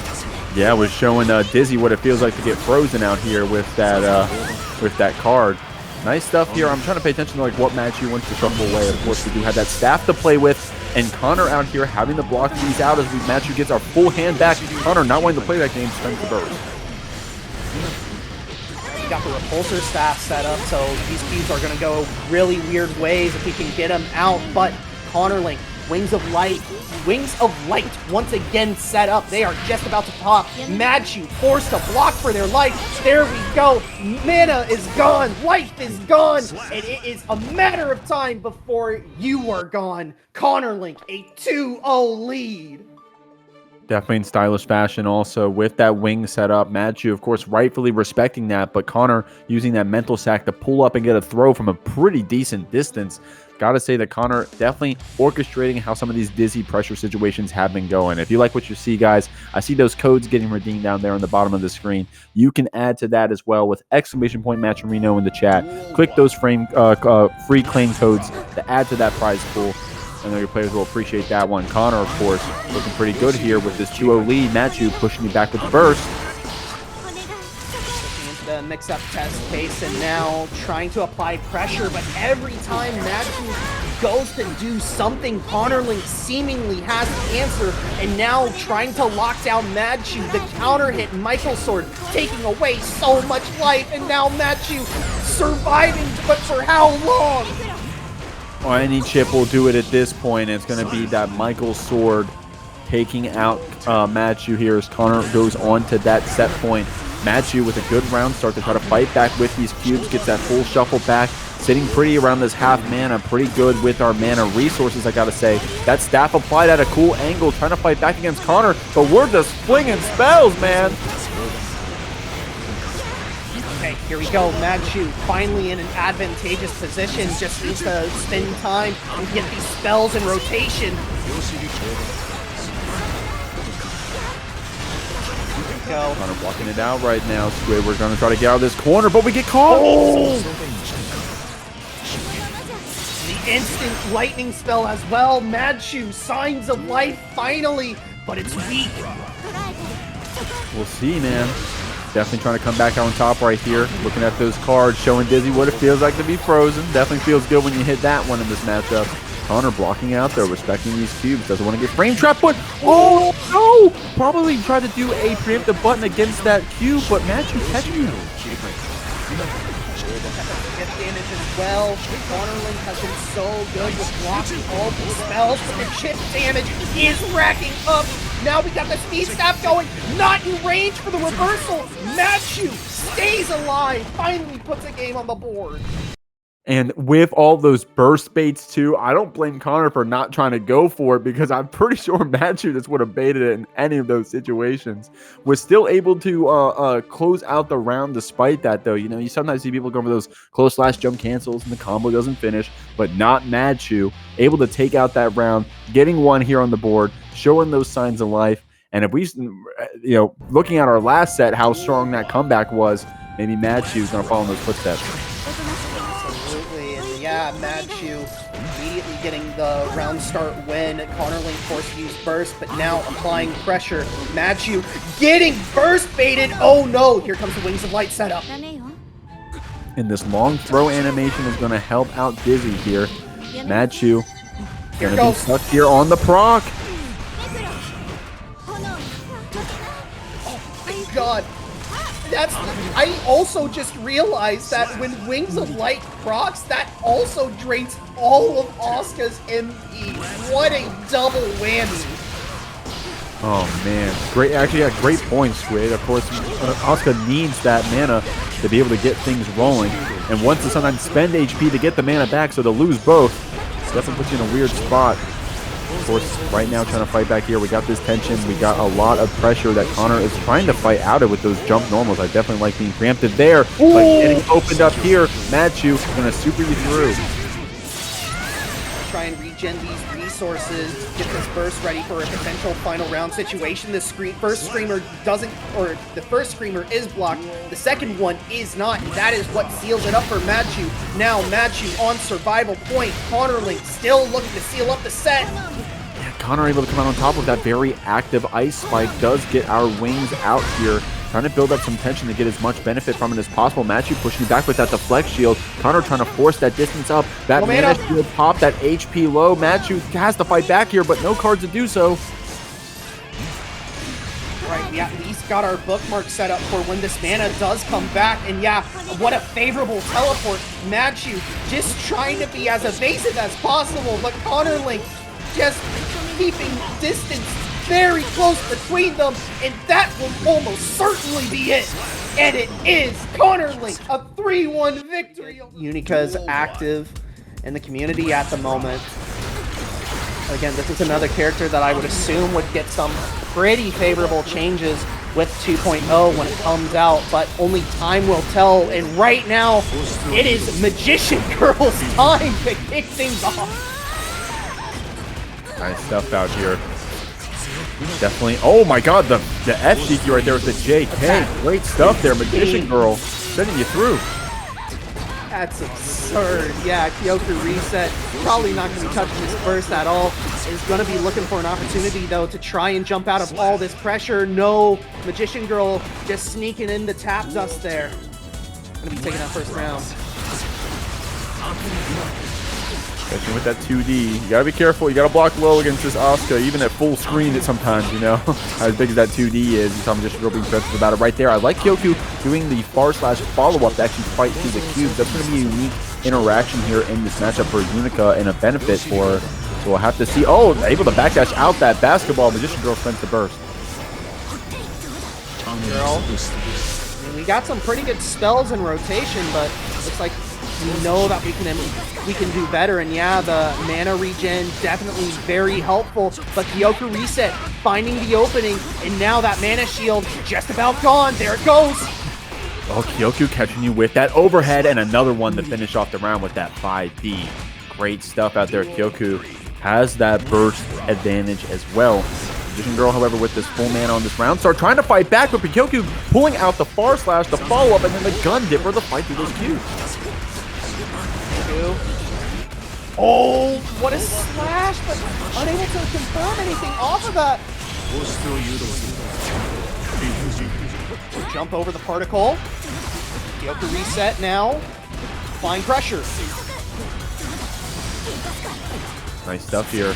Yeah, was showing Dizzy what it feels like to get frozen out here with that card. Nice stuff here. I'm trying to pay attention to like what madchu wants to shuffle away. Of course, we do have that staff to play with, and Connor out here having to block these out as madchu gets our full hand back. Connor not wanting to play that game, spends the burst. We got the repulsor staff set up, so these cubes are going to go really weird ways if we can get them out. But Connorlink, Wings of Light once again set up. They are just about to pop. madchu forced to block for their life. There we go. Mana is gone. Life is gone. And it is a matter of time before you are gone. Connorlink, a 2-0 lead. Definitely in stylish fashion also with that wing set up. madchu, of course, rightfully respecting that, but Connor using that mental sack to pull up and get a throw from a pretty decent distance. Gotta say that Connor definitely orchestrating how some of these Dizzy pressure situations have been going. If you like what you see, guys, I see those codes getting redeemed down there on the bottom of the screen. You can add to that as well with !Matcherino in the chat. Click those free claim codes to add to that prize pool. I know your players will appreciate that one. Connor, of course, looking pretty good here with this 2-0 lead. Madchu pushing me back with the burst. The mix-up test case, and now trying to apply pressure, but every time Madchu goes to do something, Connorlink seemingly has the answer, and now trying to lock down Madchu. The counter hit, Michael Sword taking away so much life, and now Madchu surviving, but for how long? Well, any chip will do it at this point. It's going to be that Michael Sword taking out Madchu here as Connor goes on to that set point. Madchu with a good round start to try to fight back with these cubes, gets that full shuffle back, sitting pretty around this half mana, pretty good with our mana resources, I gotta say. That staff applied at a cool angle, trying to fight back against Connor, but we're just flinging spells, man. Okay, here we go. Madchu finally in an advantageous position, just needs to spend time and get these spells in rotation. Go. Connor blocking it out right now. Squid, we're going to try to get out of this corner, but we get caught. Oh! The instant lightning spell as well. Madchu, signs of life finally, but it's weak. We'll see, man. Definitely trying to come back out on top right here. Looking at those cards, showing Dizzy what it feels like to be frozen. Definitely feels good when you hit that one in this matchup. Connor blocking out there, respecting these cubes. Doesn't want to get frame trap, but oh no! Probably tried to do a preemptive button against that cube, but Madchu catching him. Get damage as well. Connorlink has been so good with blocking all these spells, but the chip damage is racking up. Now we got the speed staff going, not in range for the reversal. Madchu stays alive, finally puts a game on the board. And with all those burst baits too, I don't blame Connor for not trying to go for it, because I'm pretty sure Madchu just would have baited it in any of those situations. Was still able to close out the round despite that, though. You know, you sometimes see people going for those close slash jump cancels and the combo doesn't finish, but not Madchu. Able to take out that round, getting one here on the board, showing those signs of life. And if we, you know, looking at our last set, how strong that comeback was, maybe Madchu's going to follow in those footsteps. Yeah, Madchu immediately getting the round start win. Connorlink forced to use burst, but now applying pressure. Madchu getting burst baited. Oh no, here comes the Wings of Light setup. And this long throw animation is going to help out Dizzy here. Madchu going to be stuck here on the proc. Oh my god. I also just realized that when Wings of Light procs, that also drains all of Asuka's MP. What a double whammy. Oh man, great! Actually, yeah, great point, Squid. Of course, Asuka needs that mana to be able to get things rolling, and wants to sometimes spend HP to get the mana back. So to lose both, definitely puts you in a weird spot. Of course, right now trying to fight back here. We got this tension. We got a lot of pressure that Connor is trying to fight out of with those jump normals. I definitely like being preempted there. Ooh. But getting opened up here, Madchu going to super you through. Try and regen these resources, get this burst ready for a potential final round situation. The first screamer doesn't, or the first screamer is blocked. The second one is not, and that is what seals it up for Madchu. Now Madchu on survival point. Connorlink still looking to seal up the set. Yeah, Connor able to come out on top of that very active ice spike. Does get our wings out here. Trying to build up some tension to get as much benefit from it as possible. Madchu pushing back with that deflect shield. Connor trying to force that distance up. That mana shield pop, that HP low. Madchu has to fight back here, but no cards to do so. Right, we at least got our bookmark set up for when this mana does come back. And yeah, what a favorable teleport. Madchu just trying to be as evasive as possible, but Connorlink just keeping distance very close between them, and that will almost certainly be it. And it is Connorlink, a 3-1 victory. Unika is active in the community at the moment. Again, this is another character that I would assume would get some pretty favorable changes with 2.0 when it comes out, but only time will tell. And right now, it is Magician Girl's time to kick things off. Nice stuff out here. Definitely. Oh my god, the FGQ right there with the JK. Great stuff there, Magician Girl. Sending you through. That's absurd. Yeah, KyokuReset probably not going to be touching this burst at all. Is going to be looking for an opportunity, though, to try and jump out of all this pressure. No, Magician Girl just sneaking in the tap dust there. Going to be taking that first round. Especially with that 2D. You gotta be careful. You gotta block low against this Asuka, even at full screen sometimes, you know? As big as that 2D is, you saw Magician Girl being defensive about it right there. I like Kyoku doing the // follow-up to actually fight through the cubes. That's gonna be a unique interaction here in this matchup for Unika and a benefit for her. So we'll have to see. Oh, able to backdash out that basketball. Magician Girl spends the burst. Girl. I mean, we got some pretty good spells in rotation, but looks like we know that we can do better. And yeah, the mana regen definitely very helpful, but KyokuReset finding the opening, and now that mana shield just about gone. There it goes. Oh, Kyoku catching you with that overhead, and another one to finish off the round with that 5D. Great stuff out there. Kyoku has that burst advantage as well. Magician Girl, however, with this full mana on this round, start trying to fight back, but Kyoku pulling out the // the follow-up, and then the gun dipper to fight through those cubes. Oh, what a slash, but unable to confirm anything off of that. Jump over the particle. KyokuReset now. Applying pressure. Nice stuff here.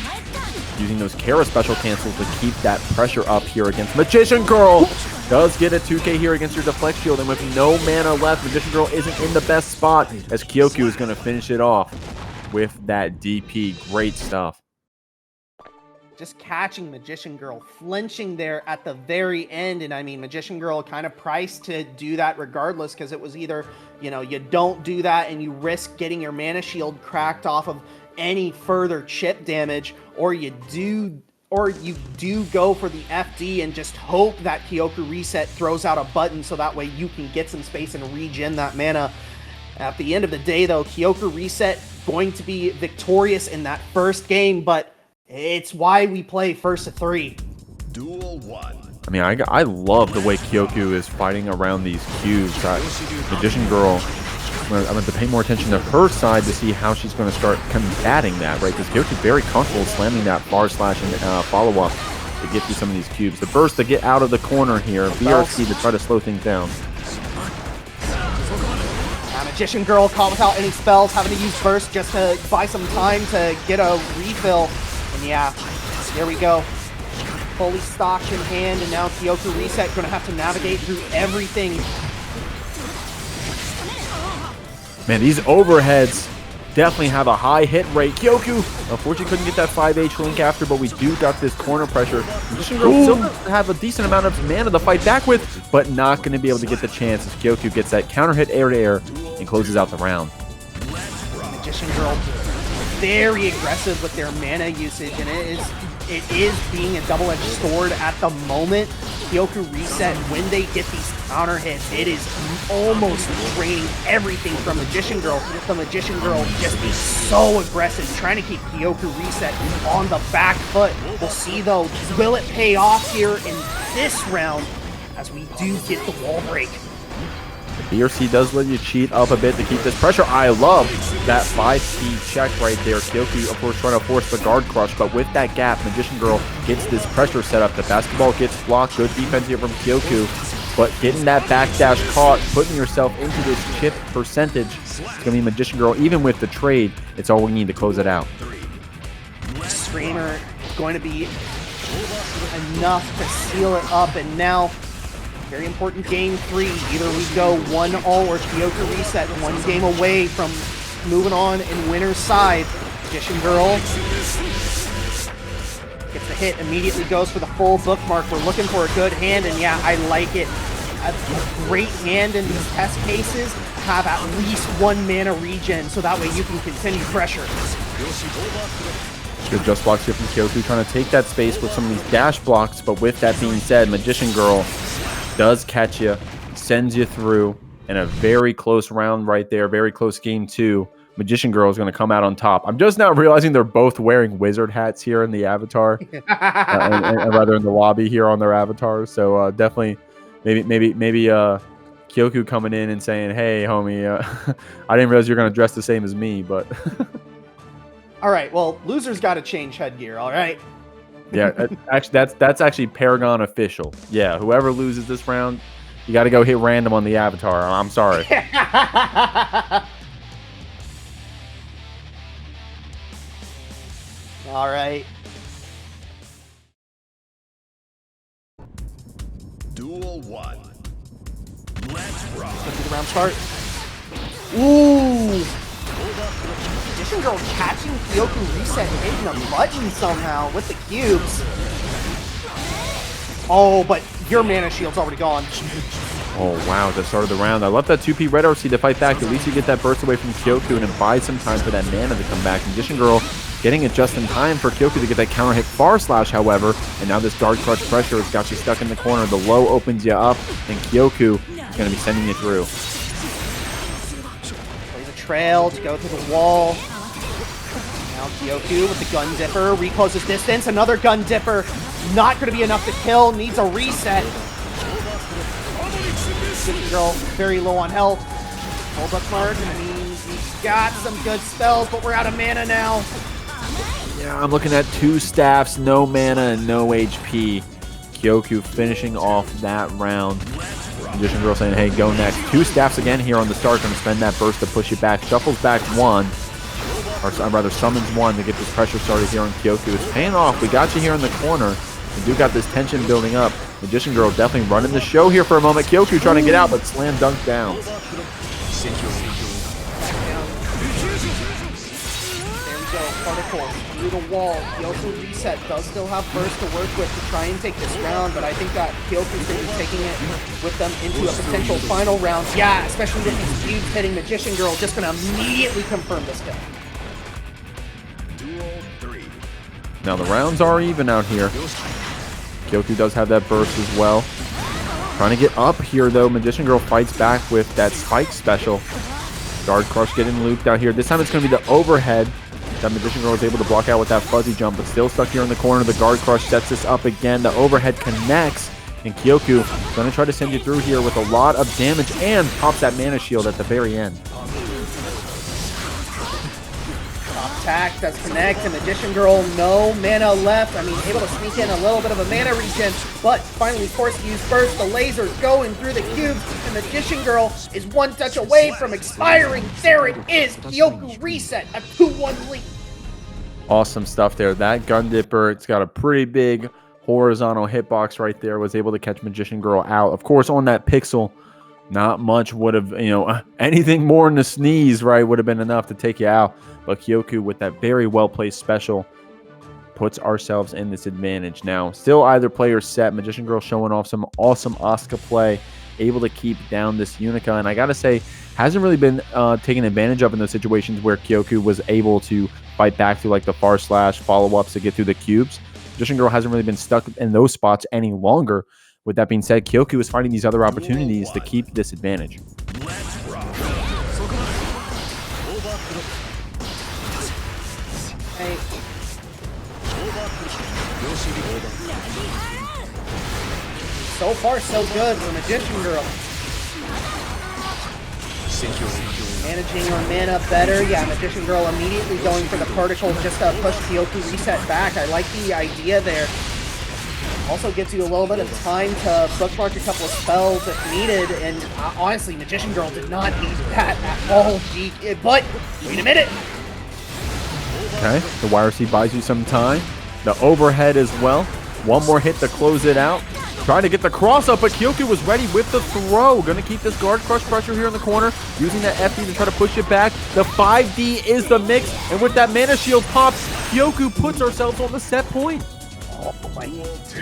Using those Kara special cancels to keep that pressure up here against Magician Girl. Does get a 2K here against your deflect shield, and with no mana left, Magician Girl isn't in the best spot as Kyoku is going to finish it off with that DP. Great stuff. Just catching Magician Girl, flinching there at the very end. And I mean, Magician Girl kind of priced to do that regardless, because it was either, you know, you don't do that and you risk getting your mana shield cracked off of any further chip damage, or you do go for the FD and just hope that KyokuReset throws out a button so that way you can get some space and regen that mana. At the end of the day, though, KyokuReset going to be victorious in that first game, but it's why we play first to 3. Duel 1. I mean, I love the way Kyoku is fighting around these cubes. Magician Girl, I'm going to pay more attention to her side to see how she's going to start combating that, right? Because Kyoku's very comfortable slamming that // and follow-up to get through some of these cubes. The burst to get out of the corner here, BRC to try to slow things down. Magician Girl caught without any spells, having to use burst just to buy some time to get a refill. And yeah, here we go. Fully stocked in hand, and now KyokuReset going to have to navigate through everything. Man, these overheads definitely have a high hit rate. Kyoku, unfortunately, couldn't get that 5H link after, but we do got this corner pressure. Magician Girl still have a decent amount of mana to fight back with, but not going to be able to get the chance as Kyoku gets that counter hit air to air and closes out the round. Magician Girl very aggressive with their mana usage, and it is being a double-edged sword at the moment. KyokuReset, when they get these counter hits, it is almost draining everything from Magician Girl. The Magician Girl just be so aggressive, trying to keep KyokuReset on the back foot. We'll see, though, will it pay off here in this round as we do get the wall break? BRC does let you cheat up a bit to keep this pressure. I love that 5-speed check right there. Kyoku, of course, trying to force the guard crush, but with that gap, Magician Girl gets this pressure set up. The basketball gets blocked. Good defense here from Kyoku, but getting that backdash caught, putting yourself into this chip percentage, it's going to be Magician Girl. Even with the trade, it's all we need to close it out. Screamer going to be enough to seal it up, and now very important game 3. Either we go 1-0 or KyokuReset one game away from moving on in winner's side. Magician Girl gets the hit, immediately goes for the full bookmark. We're looking for a good hand, and yeah, I like it. A great hand in these test cases. Have at least 1 mana regen, so that way you can continue pressure. Good just blocks here from Kyoku, trying to take that space with some of these dash blocks, but with that being said, Magician Girl does catch you, sends you through, and a very close round right there, very close game 2. Magician Girl is going to come out on top. I'm just now realizing they're both wearing wizard hats here in the avatar, and rather in the lobby here on their avatars. So definitely, maybe Kyoku coming in and saying, "Hey, homie, I didn't realize you're going to dress the same as me," but All right, well, loser's got to change headgear, all right? Yeah, actually, that's actually Paragon official. Yeah, whoever loses this round, you got to go hit random on the avatar. I'm sorry. All right. Duel 1. Let's rock. Let's do the round start. Ooh! Magician Girl catching KyokuReset and hitting a button somehow with the cubes. Oh, but your mana shield's already gone. Oh, wow, at the start of the round. I love that 2P Red RC to fight back. At least you get that burst away from Kyoku and it buys some time for that mana to come back. Magician Girl getting it just in time for Kyoku to get that counter hit far slash, however. And now this guard crush pressure has got you stuck in the corner. The low opens you up, and Kyoku is going to be sending you through. Plays a trail to go to the wall. Now Kyoku with the gun dipper, recloses distance. Another gun dipper, not going to be enough to kill. Needs a reset. Magician Girl very low on health. Hold up mark. I mean, he's got some good spells, but we're out of mana now. Yeah, I'm looking at 2 staffs, no mana, and no HP. Kyoku finishing off that round. Magician Girl saying, hey, go next. 2 staffs again here on the start. Going to spend that burst to push it back. Shuffles back 1. Or rather, summons 1 to get this pressure started here on Kyoku. It's paying off. We got you here in the corner. We do got this tension building up. Magician Girl definitely running the show here for a moment. Kyoku trying to get out, but slam dunk down. Particle through the wall. KyokuReset does still have burst to work with to try and take this round, but I think that Kyoku's going to be taking it with them into a potential final round. Yeah, especially with these cubes hitting Magician Girl, just going to immediately confirm this kill. Duel 3. Now the rounds are even out here. Kyoku does have that burst as well. Trying to get up here though. Magician Girl fights back with that spike special. Guard crush getting looped out here. This time it's going to be the overhead that Magician Girl is able to block out with that fuzzy jump, but still stuck here in the corner. The guard crush sets this up again. The overhead connects, and Kyoku is going to try to send you through here with a lot of damage and pops that mana shield at the very end. Top attack does connect, and Magician Girl, no mana left. I mean, able to sneak in a little bit of a mana regen, but finally forced to use burst. The laser's going through the cubes, and Magician Girl is one touch away from expiring. There it is, KyokuReset, a 2-1 lead. Awesome stuff there. That gun dipper, it's got a pretty big horizontal hitbox right there. Was able to catch Magician Girl out. Of course, on that pixel, not much would have, anything more than a sneeze, right, would have been enough to take you out. But Kyoku, with that very well-placed special, puts ourselves in this advantage. Now, still either player set. Magician Girl showing off some awesome Asuka play, able to keep down this Unika. And I got to say, hasn't really been taken advantage of in those situations where Kyoku was able to fight back through like the far slash follow-ups to get through the cubes. Magician Girl hasn't really been stuck in those spots any longer. With that being said, Kyoku is finding these other opportunities to keep this advantage. Hey. So far, so good for Magician Girl. Managing her mana better. Yeah, Magician Girl immediately going for the particle just to push KyokuReset back. I like the idea there. Also gives you a little bit of time to bookmark a couple of spells if needed, and honestly, Magician Girl did not need that at all. But, wait a minute! Okay, the YRC buys you some time. The overhead as well. One more hit to close it out. Trying to get the cross up, but Kyoku was ready with the throw. Going to keep this guard crush pressure here in the corner, using that FD to try to push it back. The 5D is the mix, and with that mana shield pops, Kyoku puts ourselves on the set point. Oh my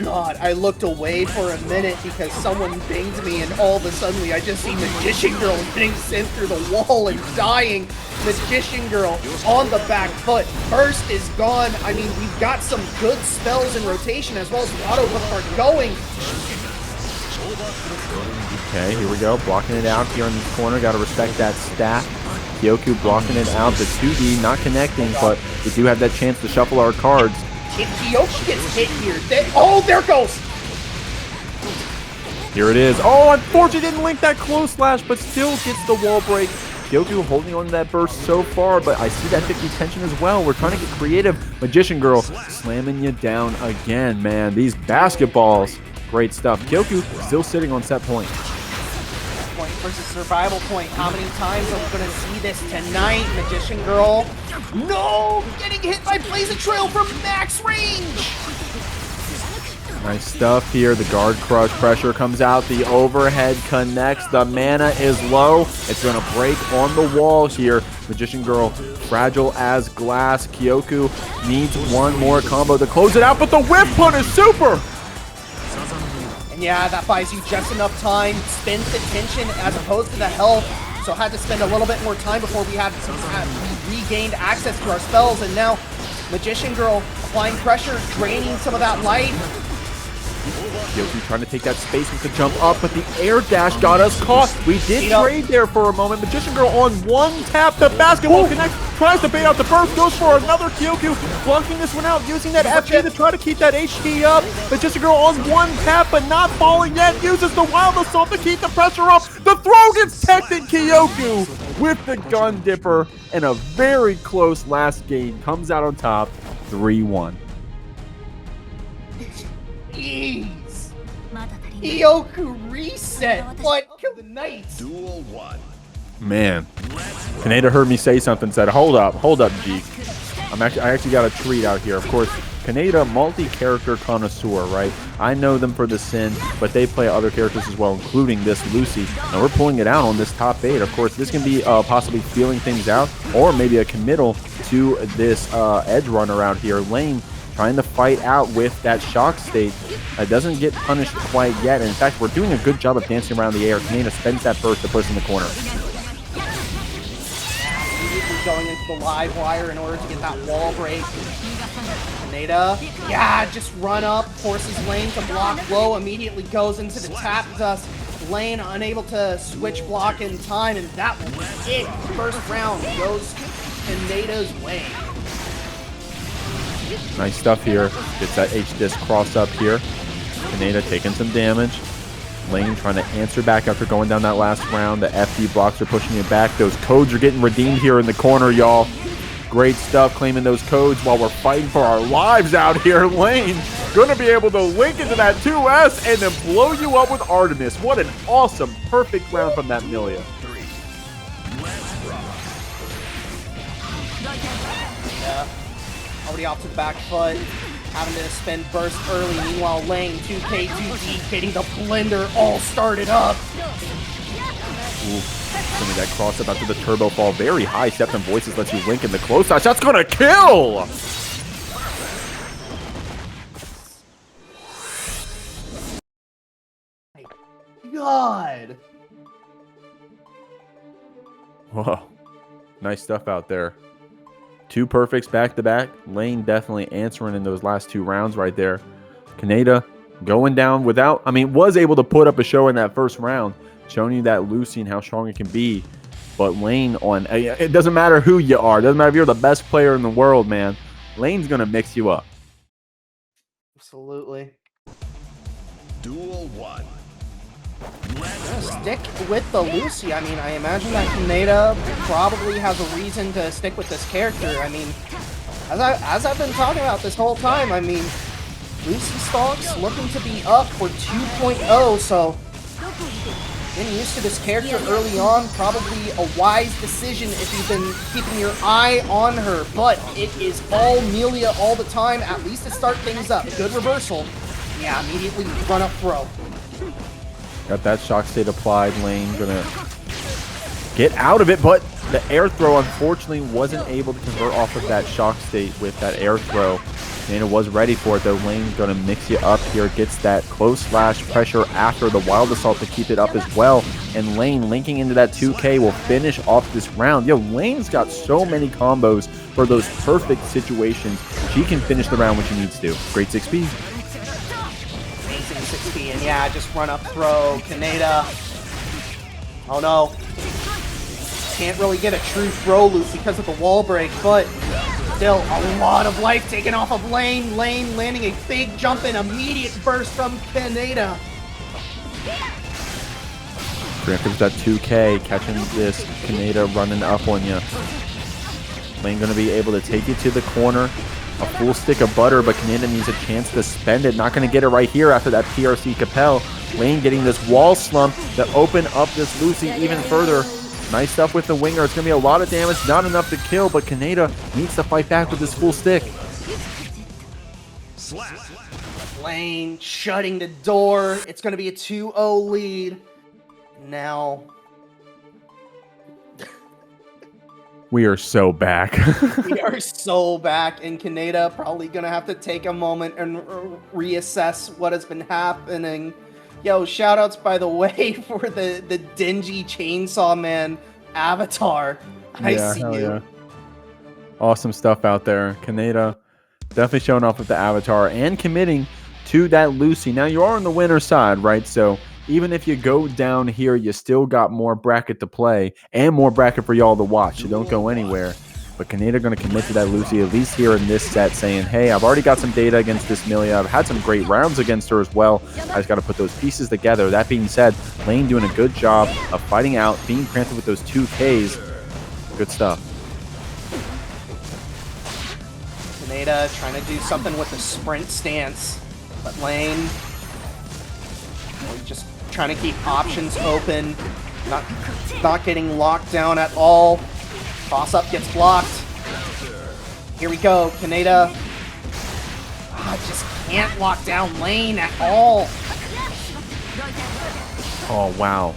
god, I looked away for a minute because someone binged me, and all of a sudden I just see Magician Girl getting sent through the wall and dying. Magician Girl on the back foot. Burst is gone. I mean, we've got some good spells in rotation as well as the auto bookmark going. Okay, here we go. Blocking it out here in this corner. Got to respect that stack. Kyoku blocking it out. The 2D not connecting, but we do have that chance to shuffle our cards. If Kyoku gets hit here, oh, there it goes! Here it is. Oh, unfortunately didn't link that close slash, but still gets the wall break. Kyoku holding on to that burst so far, but I see that 50 tension as well. We're trying to get creative. Magician Girl slamming you down again, man. These basketballs, great stuff. Kyoku still sitting on set point. Point versus survival point. How many times are we going to see this tonight? Magician Girl. No! Getting hit by Blaze Trail from max range! Nice stuff here. The guard crush pressure comes out. The overhead connects. The mana is low. It's going to break on the wall here. Magician Girl, fragile as glass. Kyoku needs one more combo to close it out, but the whip pun is super! And yeah, that buys you just enough time. Spends the tension as opposed to the health. So had to spend a little bit more time before we regained access to our spells. And now, Magician Girl applying pressure, draining some of that life. Kyoku trying to take that space with the jump up, but the air dash got us caught. We did trade there for a moment. Magician Girl on one tap. The basketball connects, tries to bait out the burst, goes for another Kyoku, blocking this one out, using that FG to try to keep that HP up. Magician Girl on one tap, but not falling yet, uses the Wild Assault to keep the pressure up. The throw gets teched in. Kyoku with the Gun Dipper, and a very close last game comes out on top, 3-1. Jeez. KyokuReset. What? Kill the Knights. Duel 1. Man, Kaneda heard me say something, said, hold up, G. I actually got a treat out here. Of course, Kaneda, multi-character connoisseur, right? I know them for the Sin, but they play other characters as well, including this Lucy. And we're pulling it out on this top 8. Of course, this can be possibly feeling things out, or maybe a committal to this edge runner out here. Layne trying to fight out with that shock state. Doesn't get punished quite yet. And in fact, we're doing a good job of dancing around the air. Kaneda spends that burst to put us in the corner. Immediately going into the live wire in order to get that wall break. Kaneda, yeah, just run up, forces Layne to block low, immediately goes into the tap dust. Layne unable to switch block in time, and that will be it. First round goes Kaneda's way. Nice stuff here. Gets that H-Disc cross up here. Kaneda taking some damage. Layne trying to answer back after going down that last round. The FD blocks are pushing it back. Those codes are getting redeemed here in the corner, y'all. Great stuff claiming those codes while we're fighting for our lives out here. Layne going to be able to link into that 2S and then blow you up with Artemis. What an awesome, perfect round from that Millia. Yeah. Already off to the back foot, having to spend burst early. Meanwhile, Layne 2K2D getting the blender all started up. Ooh, sending that cross up after the turbo fall. Very high. Septum Voices lets you link in the close touch. That's gonna kill! God. Whoa. Nice stuff out there. 2 perfects back-to-back. Layne definitely answering in those last 2 rounds right there. Kaneda going down without, was able to put up a show in that first round, showing you that Lucy and how strong it can be. But Layne it doesn't matter who you are. It doesn't matter if you're the best player in the world, man. Layne's going to mix you up. Absolutely. Duel 1. Stick with the Lucy. I imagine that Kaneda probably has a reason to stick with this character. As I've been talking about this whole time, Lucy stocks looking to be up for 2.0, so getting used to this character early on, probably a wise decision if you've been keeping your eye on her, but it is all Millia all the time, at least to start things up. Good reversal. Yeah, immediately run up throw. Got that shock state applied. Layne gonna get out of it, but the air throw unfortunately wasn't able to convert off of that shock state with that air throw. Kaneda was ready for it though. Layne gonna mix you up here, gets that close slash pressure after the Wild Assault to keep it up as well. And Layne linking into that 2K will finish off this round. Yo, Layne's got so many combos for those perfect situations. She can finish the round when she needs to. Great 6P. 6P, and yeah, just run up throw. Kaneda. Oh no. Can't really get a true throw loop because of the wall break, but still a lot of life taken off of Layne. Layne landing a big jump and immediate burst from Kaneda. Preemptive that 2K, catching this Kaneda running up on you. Layne going to be able to take it to the corner. A full stick of butter, but Kaneda needs a chance to spend it. Not going to get it right here after that PRC Capel. Layne getting this wall slump to open up this Lucy even further. Nice stuff with the winger. It's going to be a lot of damage, not enough to kill, but Kaneda needs to fight back with this full stick. Layne shutting the door. It's going to be a 2-0 lead. Now... We are so back. We are so back, and Kaneda probably going to have to take a moment and reassess what has been happening. Yo, shoutouts, by the way, for the dingy Chainsaw Man avatar. I see you. Yeah. Awesome stuff out there. Kaneda definitely showing off with the avatar and committing to that Lucy. Now, you are on the winner's side, right? So even if you go down here, you still got more bracket to play and more bracket for y'all to watch. So don't go anywhere. But Kaneda going to commit to that Lucy, at least here in this set, saying, hey, I've already got some data against this Millia. I've had some great rounds against her as well. I just got to put those pieces together. That being said, Layne doing a good job of fighting out, being preempted with those 2Ks. Good stuff. Kaneda trying to do something with the sprint stance. But Layne just trying to keep options open. Not getting locked down at all. Cross-up gets blocked. Here we go, Kaneda. Just can't lock down Layne at all. Oh, wow.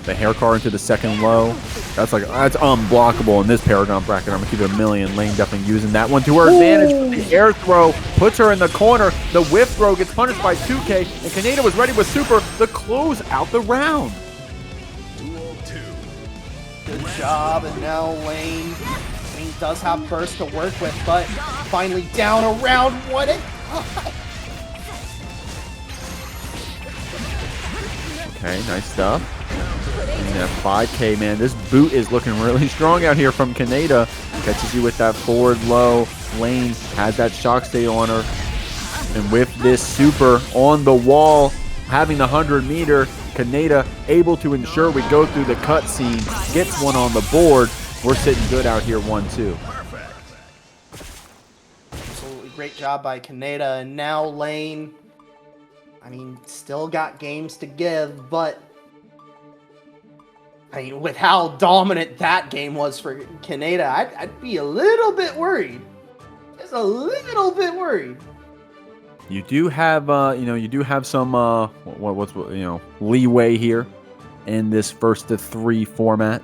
The hair car into the second low. That's unblockable in this Paragon bracket. I'm going to keep it a million. Layne definitely using that one to her advantage. The air throw puts her in the corner. The whiff throw gets punished by 2K. And Kaneda was ready with super to close out the round. Good job, and now Layne does have burst to work with, but finally down around one. Okay, nice stuff. And that 5K, man, this boot is looking really strong out here from Kaneda. Catches you with that forward low. Layne has that shock stay on her. And with this super on the wall, having the 100-meter, Kaneda able to ensure we go through the cutscene, gets one on the board. We're sitting good out here, 1-2. Absolutely great job by Kaneda, and now Layne, still got games to give, but with how dominant that game was for Kaneda, I'd be a little bit worried. Just a little bit worried. You do have, some, leeway here in this 1-to-3 format.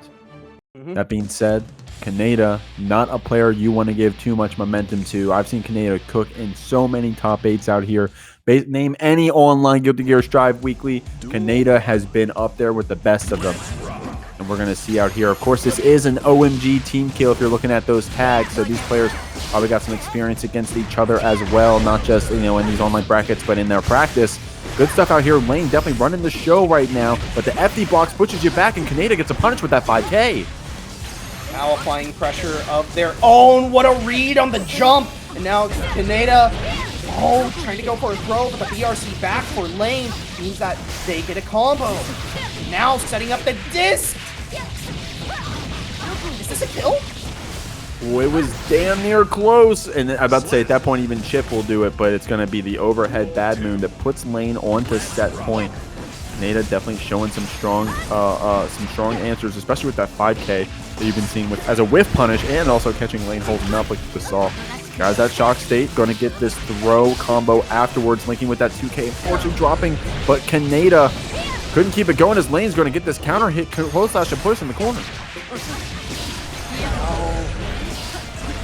That being said, Kaneda, not a player you want to give too much momentum to. I've seen Kaneda cook in so many top 8s out here. Name any online Guilty Gear Strive Weekly. Kaneda has been up there with the best of them. And we're going to see out here. Of course, this is an OMG team kill if you're looking at those tags. So these players probably got some experience against each other as well. Not just, in these online brackets, but in their practice. Good stuff out here. Layne definitely running the show right now. But the FD blocks pushes you back, and Kaneda gets a punish with that 5K. Now applying pressure of their own. What a read on the jump. And now Kaneda, trying to go for a throw, but the BRC back for Layne means that they get a combo. Now setting up the disc. Is this a kill? Well, it was damn near close. And I'm about to say, at that point, even Chip will do it, but it's going to be the overhead bad moon that puts Layne onto set point. Kaneda definitely showing some strong answers, especially with that 5K that you've been seeing with as a whiff punish, and also catching Layne holding up like you just saw. Guys, that shock state going to get this throw combo afterwards, linking with that 2K and fortune dropping, but Kaneda couldn't keep it going as Layne's going to get this counter hit, close slash and push in the corner.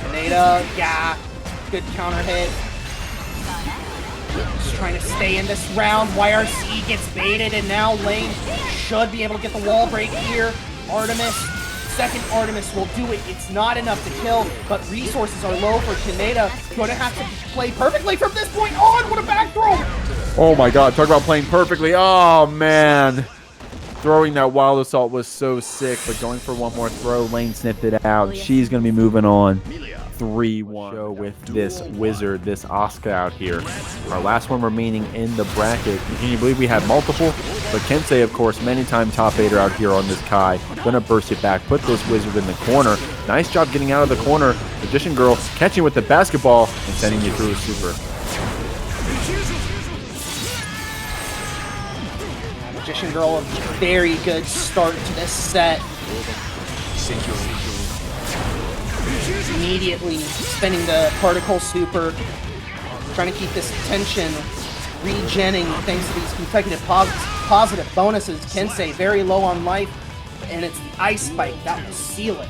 Kaneda, yeah, good counter hit. Just trying to stay in this round. YRC gets baited, and now Layne should be able to get the wall break here. Second Artemis will do it. It's not enough to kill, but resources are low for Kaneda. Going to have to play perfectly from this point on. What a back throw! Oh my god, talk about playing perfectly. Oh man. Throwing that wild assault was so sick, but going for one more throw, Layne sniffed it out. She's going to be moving on. 3-1 show with this wizard, this Asuka out here. Our last one remaining in the bracket. Can you believe we had multiple? But Kensei, of course, many-time top 8er out here on this Kai. Gonna burst it back, put this wizard in the corner. Nice job getting out of the corner. Magician Girl catching with the basketball and sending you through a super. Magician Girl, a very good start to this set. Immediately spending the particle super, trying to keep this tension regenning thanks to these consecutive positive bonuses. Kensei very low on life, and it's the ice spike that will seal it.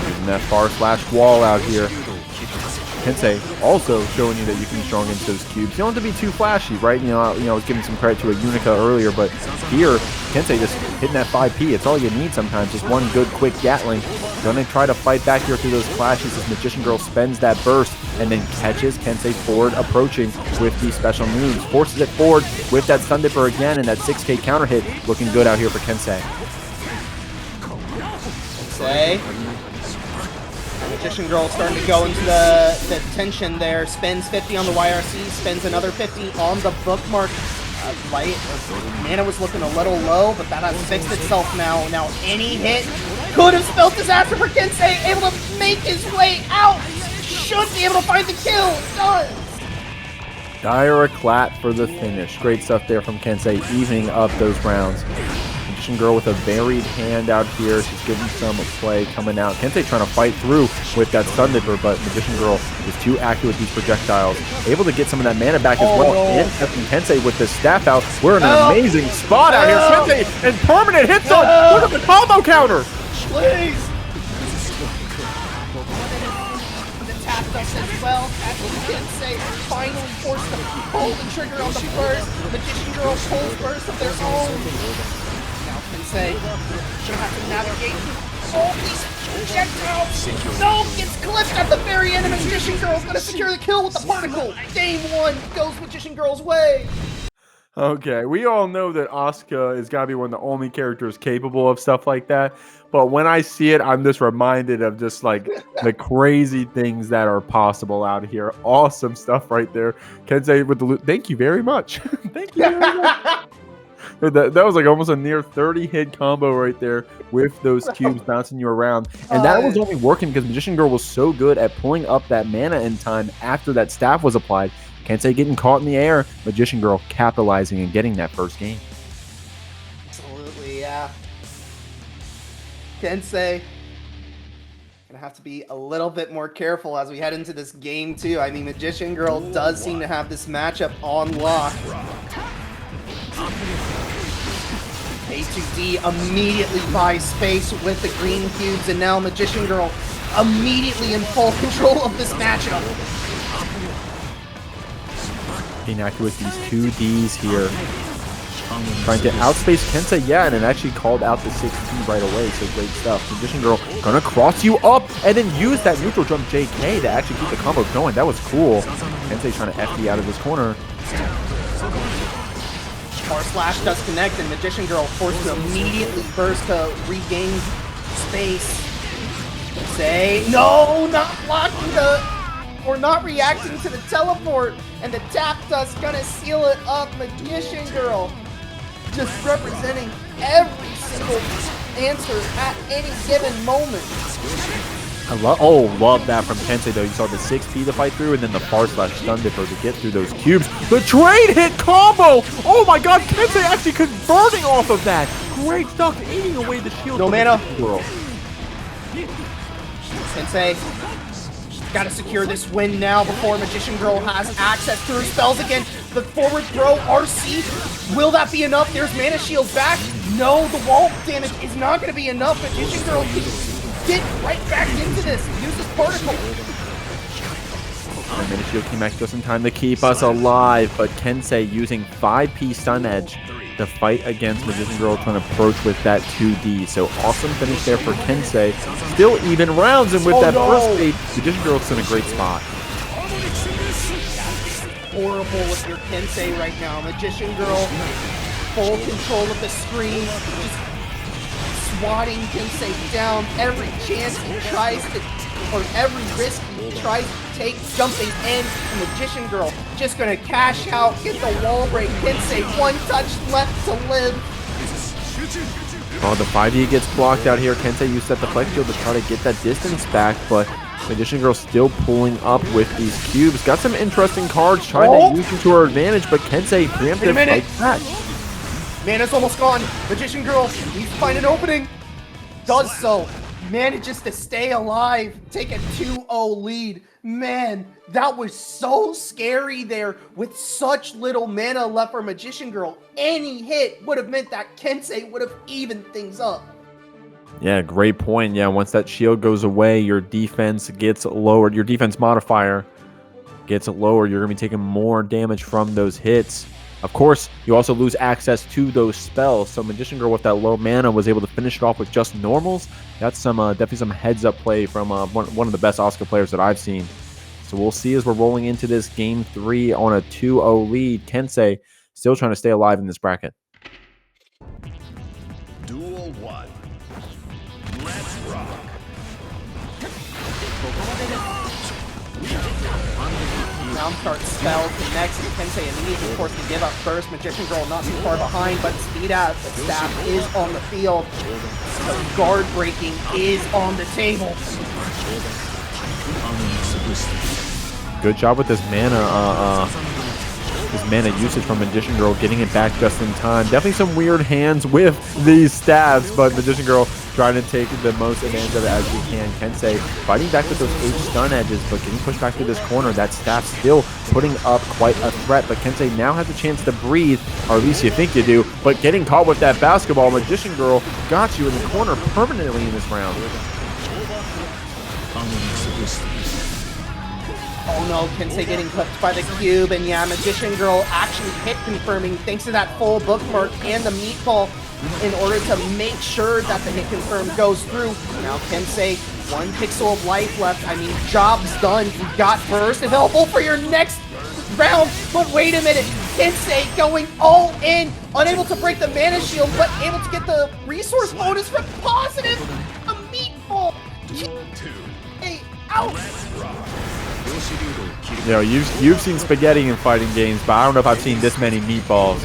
Using that far slash wall out here. Kensei also showing you that you can be strong into those cubes. You don't have to be too flashy, right? You know, I was giving some credit to a Unika earlier, but here, Kensei just hitting that 5P. It's all you need sometimes. Just one good, quick Gatling. Gonna try to fight back here through those flashes as Magician Girl spends that burst and then catches Kensei forward approaching with these special moves. Forces it forward with that Stun Dipper again and that 6K counter hit. Looking good out here for Kensei. Magician Girl starting to go into the tension there. Spends 50 on the YRC, spends another 50 on the bookmark. Light mana was looking a little low, but that has fixed itself now. Now any hit could have spelled disaster for Kensei, able to make his way out. Should be able to find the kill. Does. Dire clap for the finish. Great stuff there from Kensei, evening up those rounds. Magician Girl with a varied hand out here. She's getting some play coming out. Kensei trying to fight through with that Stun Dipper, but Magician Girl is too active with these projectiles. Able to get some of that mana back as well. And Kensei with the staff out. We're in an amazing spot out here. Kensei and permanent hits on. Look at the combo counter. Please. The tap us as well. Kensei finally forced to pull the trigger on the burst. Magician Girl pulls burst of their own. Kensei should have to navigate all these projectiles. No, gets clipped at the very end, and Magician Girl's gonna secure the kill with the particle. Game 1 goes Magician Girl's way. Okay, we all know that Asuka is gotta be one of the only characters capable of stuff like that. But when I see it, I'm just reminded of just like the crazy things that are possible out here. Awesome stuff right there. Kensei with the loot. Thank you very much. Thank you very much. That was like almost a near 30 hit combo right there with those cubes bouncing you around. And that was only working because Magician Girl was so good at pulling up that mana in time after that staff was applied. Kensei getting caught in the air. Magician Girl capitalizing and getting that first game. Absolutely, yeah. Kensei gonna have to be a little bit more careful as we head into this game too. I mean, Magician Girl does seem to have this matchup on lock. A2D immediately buys space with the green cubes, and now Magician Girl immediately in full control of this matchup. Being accurate with these 2Ds here. Trying to outspace Kensei, yeah, and it actually called out the 6P right away, so great stuff. Magician Girl gonna cross you up and then use that neutral jump JK to actually keep the combo going. That was cool. Kensei trying to FD out of this corner. Power Slash does connect, and Magician Girl forced to immediately burst to regain space. Say no, not blocking or not reacting to the teleport, and the tap dust gonna seal it up. Magician Girl just representing every single answer at any given moment. I love that from Kensei though. You saw the 6P to fight through and then the far slash Stun Dipper to get through those cubes. The trade hit combo! Oh my god, Kensei actually converting off of that. Great stuff, eating away the shield. No mana. Kensei gotta secure this win now before Magician Girl has access to her spells again. The forward throw, RC, will that be enough? There's mana shield back. No, the wall damage is not gonna be enough. Magician Girl can get right back into this. Use this particle. And Mana Shield came back just in time to keep us alive, but Kensei using 5P Stun Edge to fight against Magician Girl trying to approach with that 2D. So awesome finish there for Kensei. Still even rounds, and with that first fade, Magician Girl's in a great spot. Horrible with your Kensei right now. Magician Girl, full control of the screen. Just swatting Kensei down every chance he tries to, or every risk he tries to take, jumping in. The Magician Girl just gonna cash out, get the wall break. Kensei, one touch left to live. Oh, the 5D gets blocked out here. Kensei used that deflect shield to try to get that distance back, but Magician Girl still pulling up with these cubes. Got some interesting cards, trying to use them to her advantage, but Kensei preemptive fights back. Mana's almost gone. Magician Girl needs to find an opening. Does so. Manages to stay alive. Take a 2-0 lead. Man, that was so scary there with such little mana left for Magician Girl. Any hit would have meant that Kensei would have evened things up. Yeah, great point. Yeah, once that shield goes away, your defense gets lowered. Your defense modifier gets lowered. You're going to be taking more damage from those hits. Of course, you also lose access to those spells. So Magician Girl with that low mana was able to finish it off with just normals. That's some definitely some heads-up play from one of the best Asuka players that I've seen. So we'll see as we're rolling into this Game 3 on a 2-0 lead. Kensei still trying to stay alive in this bracket. Duel 1. Let's rock. Round start spell connects, and Kensei immediately forced to give up first. Magician Girl not too far behind, but speed out. The staff is on the field. The guard breaking is on the table. Good job with this mana usage from Magician Girl, getting it back just in time. Definitely some weird hands with these stabs, but Magician Girl trying to take the most advantage of it as we can. Kensei fighting back with those H stun edges, but getting pushed back to this corner. That staff still putting up quite a threat, but Kensei now has a chance to breathe, or at least you think you do, but getting caught with that basketball. Magician Girl got you in the corner permanently in this round. Oh no, Kensei getting clipped by the cube, and yeah, Magician Girl actually hit confirming thanks to that full bookmark and the meatball in order to make sure that the hit confirm goes through. Now Kensei, 1 pixel of life left. I mean, job's done. You got burst available for your next round, but wait a minute. Kensei going all in, unable to break the mana shield, but able to get the resource bonus from positive. A meatball. Hey, out. You know, you've seen spaghetti in fighting games, but I don't know if I've seen this many meatballs.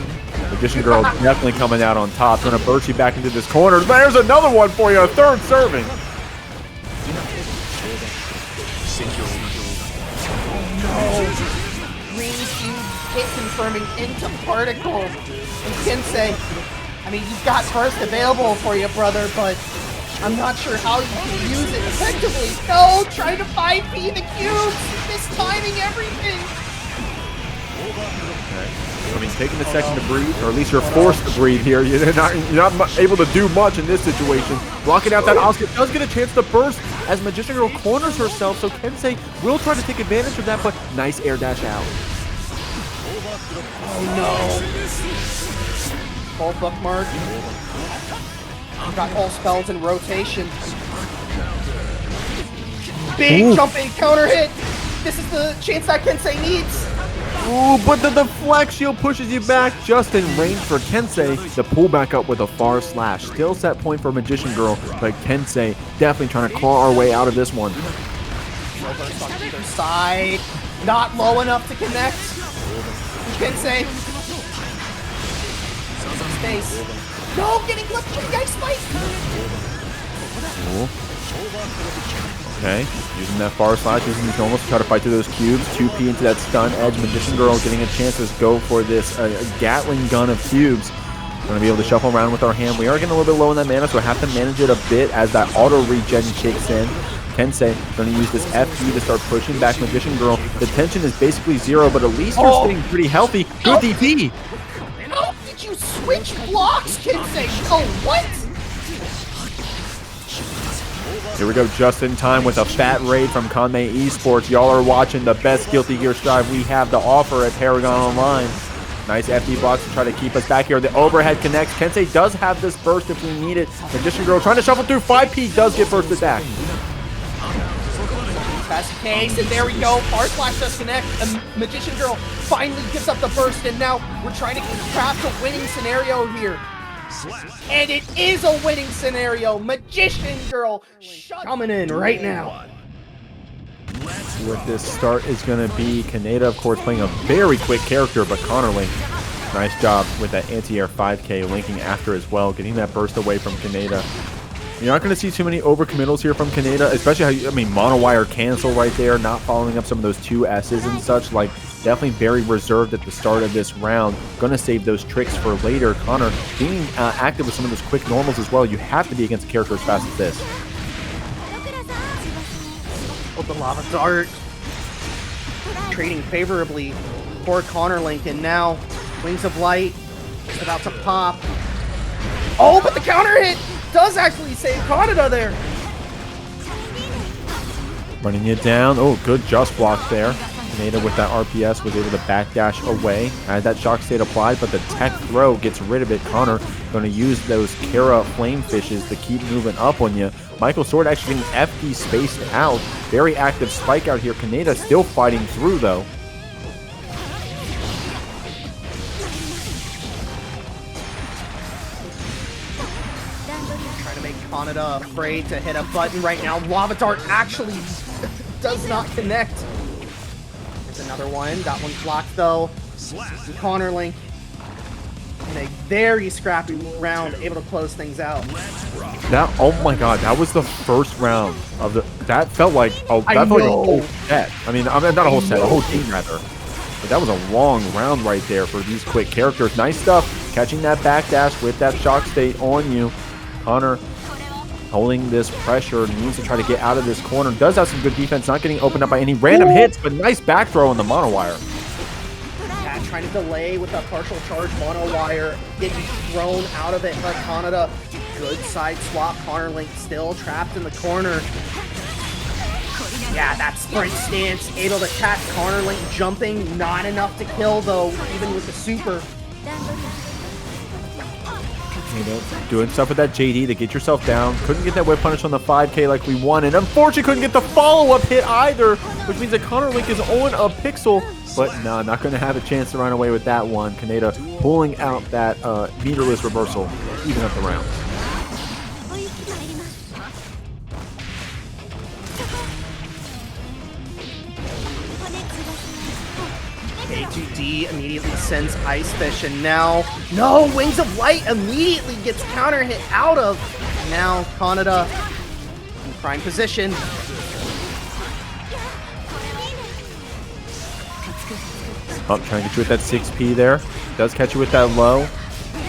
Magician Girl definitely coming out on top. Gonna burst you back into this corner. There's another one for you, a third serving. No. Green cube hit confirming into particle. And Kensei, I mean, you've got burst available for you, brother, but I'm not sure how you can use it effectively. No, trying to 5P the cubes, mistiming everything. Okay. I mean, taking a second to breathe, or at least you're forced to breathe here. You're not able to do much in this situation. Blocking out that Asuka does get a chance to burst as Magician Girl corners herself, so Kensei will try to take advantage of that, but nice air dash out. Oh no. Full bookmark. Got all spells in rotation. Big jumping counter hit. This is the chance that Kensei needs. Ooh, but the deflect shield pushes you back just in range for Kensei. The pull back up with a far slash. Still set point for Magician Girl, but Kensei definitely trying to claw our way out of this one. No burst on either side. Not low enough to connect. Kensei. Space. No, getting clipped. Guys, spike. Cool. Okay, using that far slash, using these normals to try to fight through those cubes. 2P into that stun edge. Magician Girl getting a chance to go for this Gatling gun of cubes. Going to be able to shuffle around with our hand. We are getting a little bit low on that mana, so I have to manage it a bit as that auto regen kicks in. Kensei going to use this FP to start pushing back Magician Girl. The tension is basically 0, but at least you're staying pretty healthy. Good DP. How did you switch blocks, Kensei? Oh, what? Here we go, just in time with a fat raid from Conmay Esports. Y'all are watching the best Guilty Gear Strive we have to offer at ParagOnline. Nice FD blocks to try to keep us back here. The overhead connects. Kensei does have this burst if we need it. Magician Girl trying to shuffle through. 5P does get bursted back. That's the case, and there we go. Far slash does connect. Magician Girl finally gives up the burst, and now we're trying to craft a winning scenario here. And it is a winning scenario. Magician Girl coming in right now. What this start is going to be, Kaneda, of course, playing a very quick character, but Connorlink, nice job with that anti-air 5K, linking after as well, getting that burst away from Kaneda. You're not going to see too many overcommittals here from Kaneda, especially how, mono wire cancel right there, not following up some of those 2 S's and such. Like, definitely very reserved at the start of this round. Going to save those tricks for later. Connor being active with some of those quick normals as well. You have to be against a character as fast as this. Oh, the lava dart. Trading favorably for Connorlink, and now Wings of Light is about to pop. Oh, but the counter hit does actually save Kaneda there. Running it down. Oh, good just block there. Kaneda with that RPS was able to backdash away. Had that shock state applied, but the tech throw gets rid of it. Connor going to use those Kara flame fishes to keep moving up on you. Michael Sword actually getting FD spaced out. Very active spike out here. Kaneda still fighting through though. Trying to make Kaneda afraid to hit a button right now. Lava Dart actually does not connect. There's another one. That one's blocked though. And Connorlink in a very scrappy round, able to close things out. That, oh my god, that was the first round of the, that felt like, oh, that felt like a whole set. I mean, not a whole set, a whole team rather. But that was a long round right there for these quick characters. Nice stuff, catching that backdash with that shock state on you. Connor holding this pressure, needs to try to get out of this corner. Does have some good defense, not getting opened up by any random hits, but nice back throw on the mono wire. Yeah, trying to delay with that partial charge mono wire, getting thrown out of it by Kaneda. Good side swap. Connorlink still trapped in the corner. Yeah, that sprint stance, able to catch Connorlink jumping. Not enough to kill though, even with the super. Doing stuff with that JD to get yourself down. Couldn't get that whip punish on the 5K like we wanted. Unfortunately, couldn't get the follow-up hit either, which means that Connorlink is on a pixel. But no, not going to have a chance to run away with that one. Kaneda pulling out that meterless reversal, even up the round. K2D immediately sends Ice Fish, and now, no, Wings of Light immediately gets counter hit out of. Now Kaneda in prime position. Up, trying to get you with that 6P there. Does catch you with that low.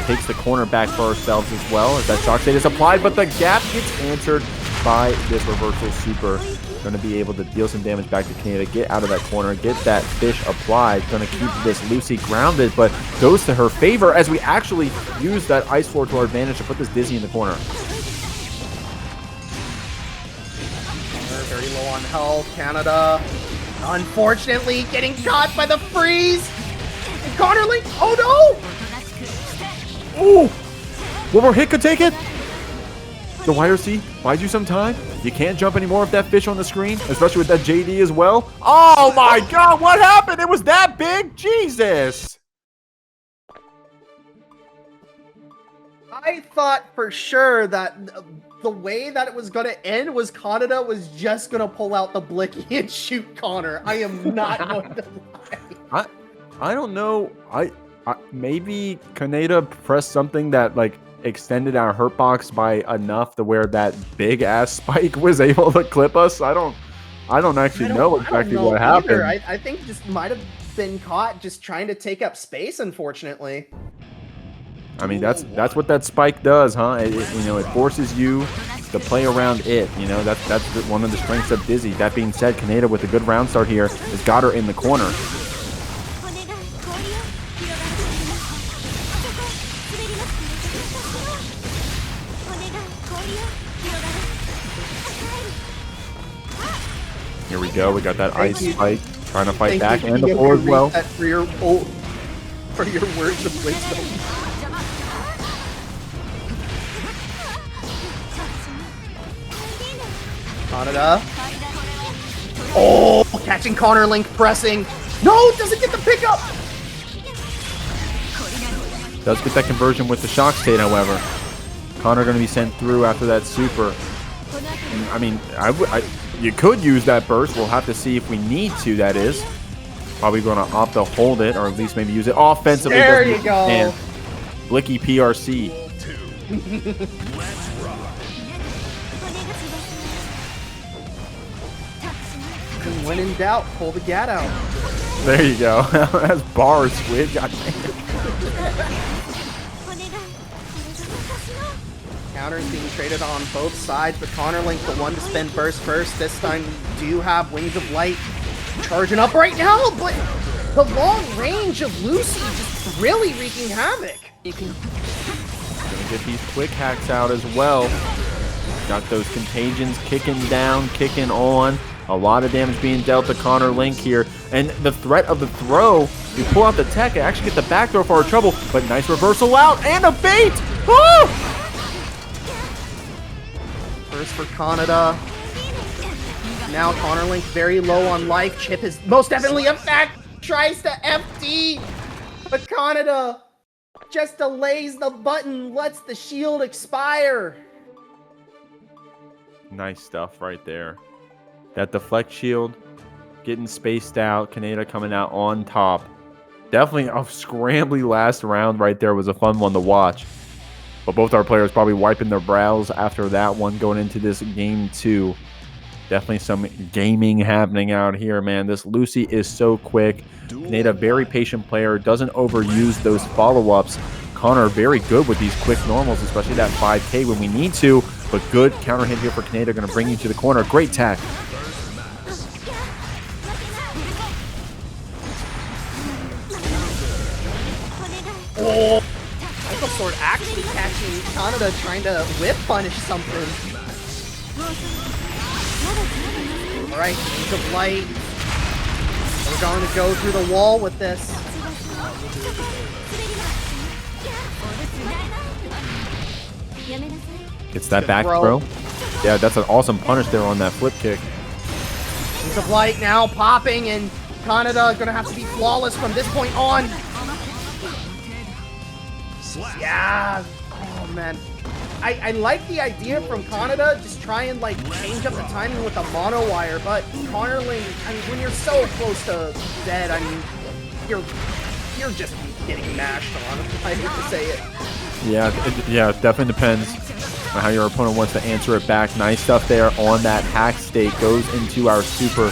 Takes the corner back for ourselves as well as that shock state is applied, but the gap gets answered by this reversal super. Going to be able to deal some damage back to Kaneda, get out of that corner, get that fish applied. Going to keep this Lucy grounded, but goes to her favor as we actually use that ice floor to our advantage to put this Dizzy in the corner. Very low on health. Kaneda, unfortunately, getting caught by the freeze. And Connorlink, oh no! Ooh! One more hit could take it. The YRC buys you some time. You can't jump anymore with that fish on the screen, especially with that JD as well. Oh my god, what happened? It was that big? Jesus! I thought for sure that the way that it was going to end was Kaneda was just going to pull out the blicky and shoot Connor. I am not going to lie. I don't know. I maybe Kaneda pressed something that like extended our hurt box by enough to where that big ass spike was able to clip us. I don't actually know exactly what happened. I think just might have been caught just trying to take up space, unfortunately. I mean, that's what that spike does, huh? It forces you to play around it. You know, that's one of the strengths of Dizzy. That being said, Kaneda with a good round start here has got her in the corner. Here we go. We got that ice spike. Trying to fight back and the floor as well. For your words of wisdom. Kaneda. Oh, catching Connorlink pressing. No, doesn't get the pickup. Does get that conversion with the shock state, however. Connor going to be sent through after that super. And, I mean, you could use that burst. We'll have to see if we need to, that is. Probably going to opt to hold it, or at least maybe use it offensively. There you go. And Blicky PRC. Let's rock. And when in doubt, pull the gat out. There you go. That's bars, Squid. God damn. Counters being traded on both sides, but Connorlink, the one to spend burst first. This time we do have Wings of Light charging up right now, but the long range of Lucy just really wreaking havoc. Gonna get these quick hacks out as well. Got those contagions kicking down, kicking on. A lot of damage being dealt to Connorlink here. And the threat of the throw, you pull out the tech and actually get the back throw for our trouble, but nice reversal out and a bait! Woo! First for Kaneda. Now Connorlink very low on life. Chip is most definitely a fact. Tries to FD, but Kaneda just delays the button, lets the shield expire. Nice stuff right there. That deflect shield getting spaced out. Kaneda coming out on top. Definitely a scrambly last round right there. Was a fun one to watch. But both our players probably wiping their brows after that one going into this game 2. Definitely some gaming happening out here, man. This Lucy is so quick. Kaneda, very patient player, doesn't overuse those follow-ups. Connor, very good with these quick normals, especially that 5K when we need to. But good counter hit here for Kaneda, going to bring you to the corner. Great tack. Oh! Michael Sword actually catching Kaneda trying to whip punish something. Alright, Wings of Light. We're going to go through the wall with this. Gets that back throw. Yeah, that's an awesome punish there on that flip kick. Wings of Light now popping, and Kaneda gonna have to be flawless from this point on. Yeah. Oh man. I like the idea from Kaneda, just try and like change up the timing with the mono wire, but Connorlink, I mean, when you're so close to dead, I mean, you're just getting mashed on. I hate to say it. Yeah, it definitely depends on how your opponent wants to answer it back. Nice stuff there on that hack state. Goes into our super.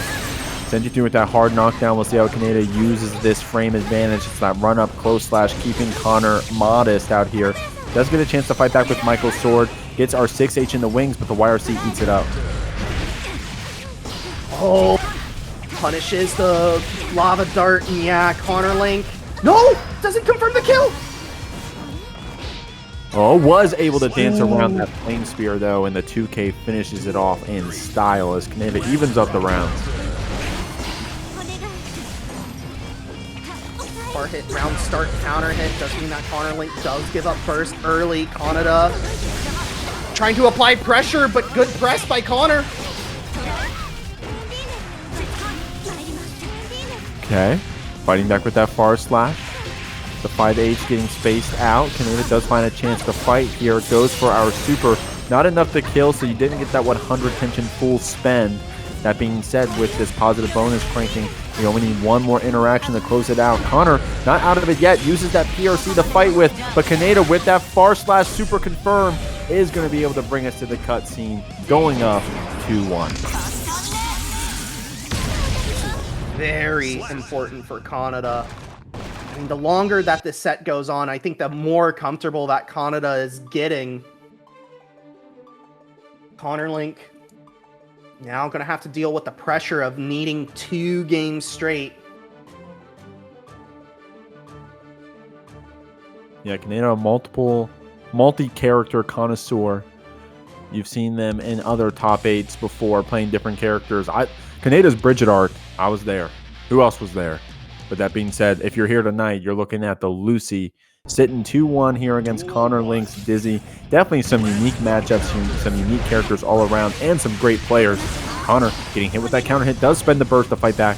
Sends you through with that hard knockdown. We'll see how Kaneda uses this frame advantage. It's that run up close slash, keeping Connor modest out here. Does get a chance to fight back with Michael's sword. Gets our 6H in the wings, but the YRC eats it up. Oh, punishes the lava dart, and yeah, Connorlink. No, doesn't confirm the kill. Oh, was able to dance around that flame spear though, and the 2K finishes it off in style as Kaneda evens up the rounds. Bar hit, round start, counter hit. Does mean that Connorlink does give up burst early. Kaneda trying to apply pressure, but good press by Connor. Okay, fighting back with that far slash. The 5H getting spaced out. Kaneda does find a chance to fight here. It goes for our super. Not enough to kill, so you didn't get that 100 tension full spend. That being said, with this positive bonus cranking, we only need one more interaction to close it out. Connor, not out of it yet, uses that PRC to fight with, but Kaneda with that far slash super confirm is going to be able to bring us to the cutscene, going up 2-1. Very important for Kaneda. I mean, the longer that this set goes on, I think the more comfortable that Kaneda is getting. Connorlink now going to have to deal with the pressure of needing 2 games straight. Yeah, Kaneda, multi-character connoisseur. You've seen them in other top 8s before, playing different characters. Kaneda's Bridget arc, I was there. Who else was there? But that being said, if you're here tonight, you're looking at the Lucy sitting 2-1 here against Connorlink's Dizzy. Definitely some unique matchups, some unique characters all around, and some great players. Connor getting hit with that counter hit, does spend the burst to fight back.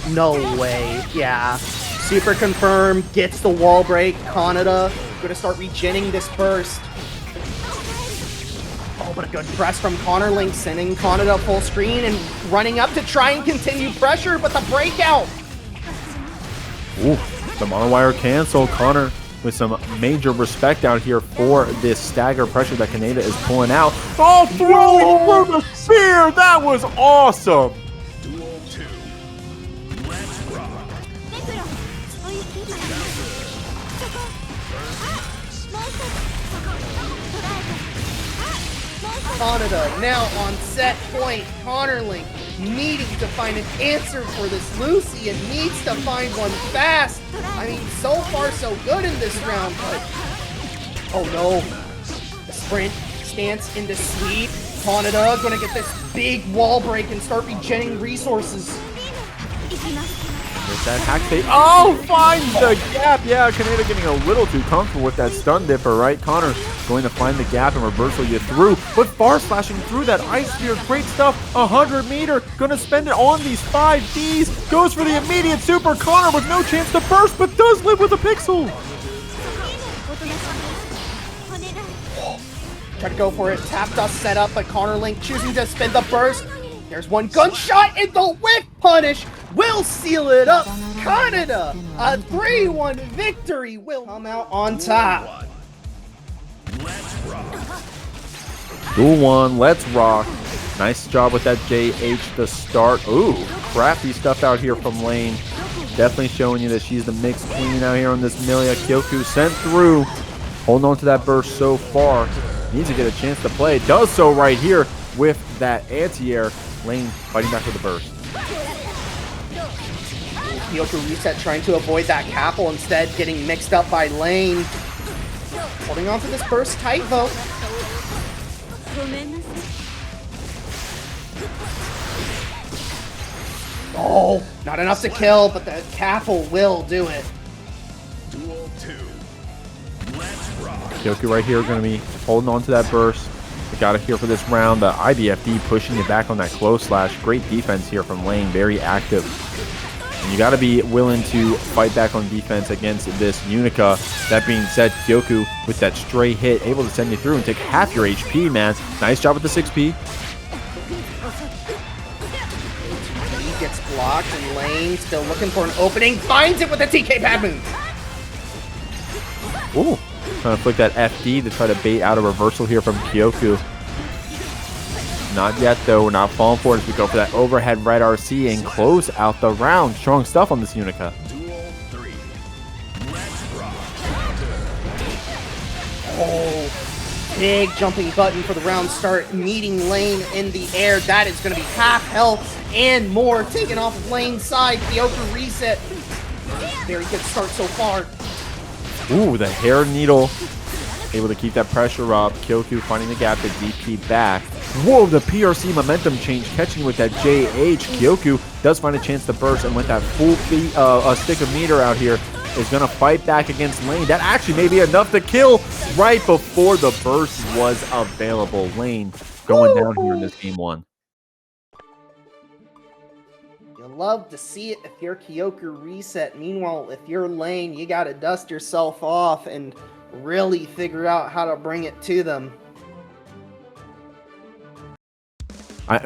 No way. Yeah. Super confirmed. Gets the wall break. Kaneda gonna start regenning this burst. Oh, but a good press from Connorlink, sending Kaneda full screen and running up to try and continue pressure, but the breakout. Ooh, the monowire cancel. Connor with some major respect out here for this stagger pressure that Kaneda is pulling out. Oh, throwing through the spear! That was awesome! Duel 2. Let's rock. Kaneda now on set point. Connorlink needing to find an answer for this Lucy and needs to find one fast. I mean, so far so good in this round, but oh no. The sprint stance into sweep. Kaneda gonna get this big wall break and start regenning resources. With that hack fake. Oh, finds the gap. Yeah, Kaneda getting a little too comfortable with that stun dipper, right? Connor going to find the gap and reversal you through, but far slashing through that ice spear. Great stuff. 100 meter. Gonna spend it on these 5Ds. Goes for the immediate super. Connor with no chance to burst, but does live with a pixel. Try to go for it. Tap dust set up, but Connorlink choosing to spend the burst. There's one gunshot, and the whiff punish will seal it up. Kaneda, a 3-1 victory, will come out on top. Let's rock. Duel 1, let's rock. Nice job with that JH to start. Ooh, crafty stuff out here from layne. Definitely showing you that she's the mixed queen out here on this Millia. Kyoku sent through. Holding on to that burst so far. Needs to get a chance to play. Does so right here with that anti-air. layne fighting back with the burst. KyokuReset trying to avoid that Capel, instead getting mixed up by layne. Holding on to this burst tight though. Oh, not enough to kill, but the Capel will do it. Duel 2. Let's rock. Kyoku right here going to be holding on to that burst. We got it here for this round. The IBFD pushing it back on that close slash. Great defense here from layne, very active. And you got to be willing to fight back on defense against this Unika. That being said, Kyoku with that stray hit, able to send you through and take half your HP, man. Nice job with the 6P. He gets blocked, and layne still looking for an opening. Finds it with a TK pad move. Ooh, trying to flick that FD to try to bait out a reversal here from Kyoku. Not yet, though. We're not falling for it as we go for that overhead right RC and close out the round. Strong stuff on this Unika. Duel 3. Let's rock. Oh, big jumping button for the round start, meeting layne in the air. That is going to be half health and more taken off of layne's side. KyokuReset. Very good start so far. Ooh, the hair needle. Able to keep that pressure up. Kyoku finding the gap to DP back. Whoa, the PRC momentum change catching with that JH. Kyoku does find a chance to burst, and with that full stick of meter out here, is going to fight back against layne. That actually may be enough to kill right before the burst was available. layne going down here in this game 1. You'll love to see it if you're KyokuReset. Meanwhile, if you're layne, you got to dust yourself off and really figure out how to bring it to them.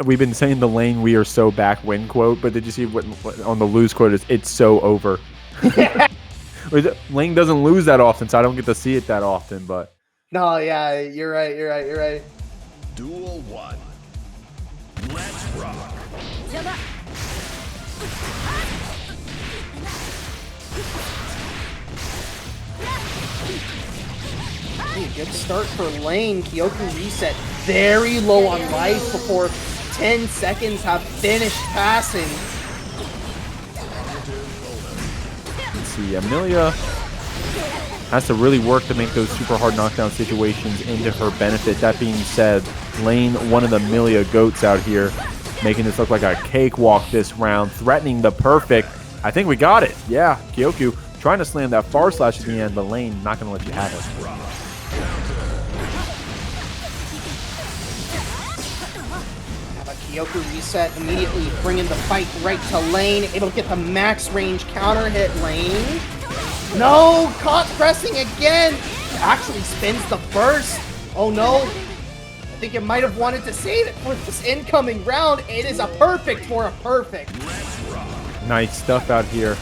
We've been saying the layne "we are so back" win quote, but did you see what on the lose quote is? It's so over. layne doesn't lose that often, so I don't get to see it that often. But no, yeah, you're right. Duel 1. Let's rock. Good start for layne. KyokuReset very low on life before 10 seconds have finished passing. let's see, Millia has to really work to make those super hard knockdown situations into her benefit. That being said, layne, one of the Millia goats out here, making this look like a cakewalk this round, threatening the perfect. I think we got it. Yeah, Kyoku trying to slam that far slash at the end, but layne not going to let you have it. KyokuReset immediately bringing the fight right to layne, able to get the max range counter hit layne. No, caught pressing again. Actually spins the burst. Oh no, I think it might have wanted to save it for this incoming round. It is a perfect for a perfect. Nice stuff out here.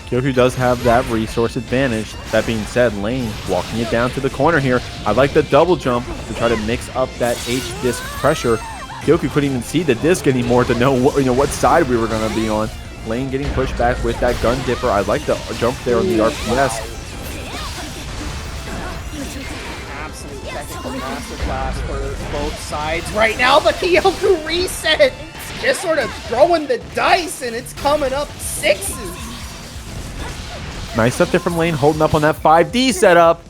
Kyoku does have that resource advantage. That being said, layne walking it down to the corner here. I like the double jump to try to mix up that H-disc pressure. Kyoku couldn't even see the disc anymore to know what side we were going to be on. Layne getting pushed back with that gun dipper. I like the jump there on the RPS. Absolute technical masterclass for both sides right now. The KyokuReset just sort of throwing the dice, and it's coming up 6s. Nice stuff there from layne, holding up on that 5D setup.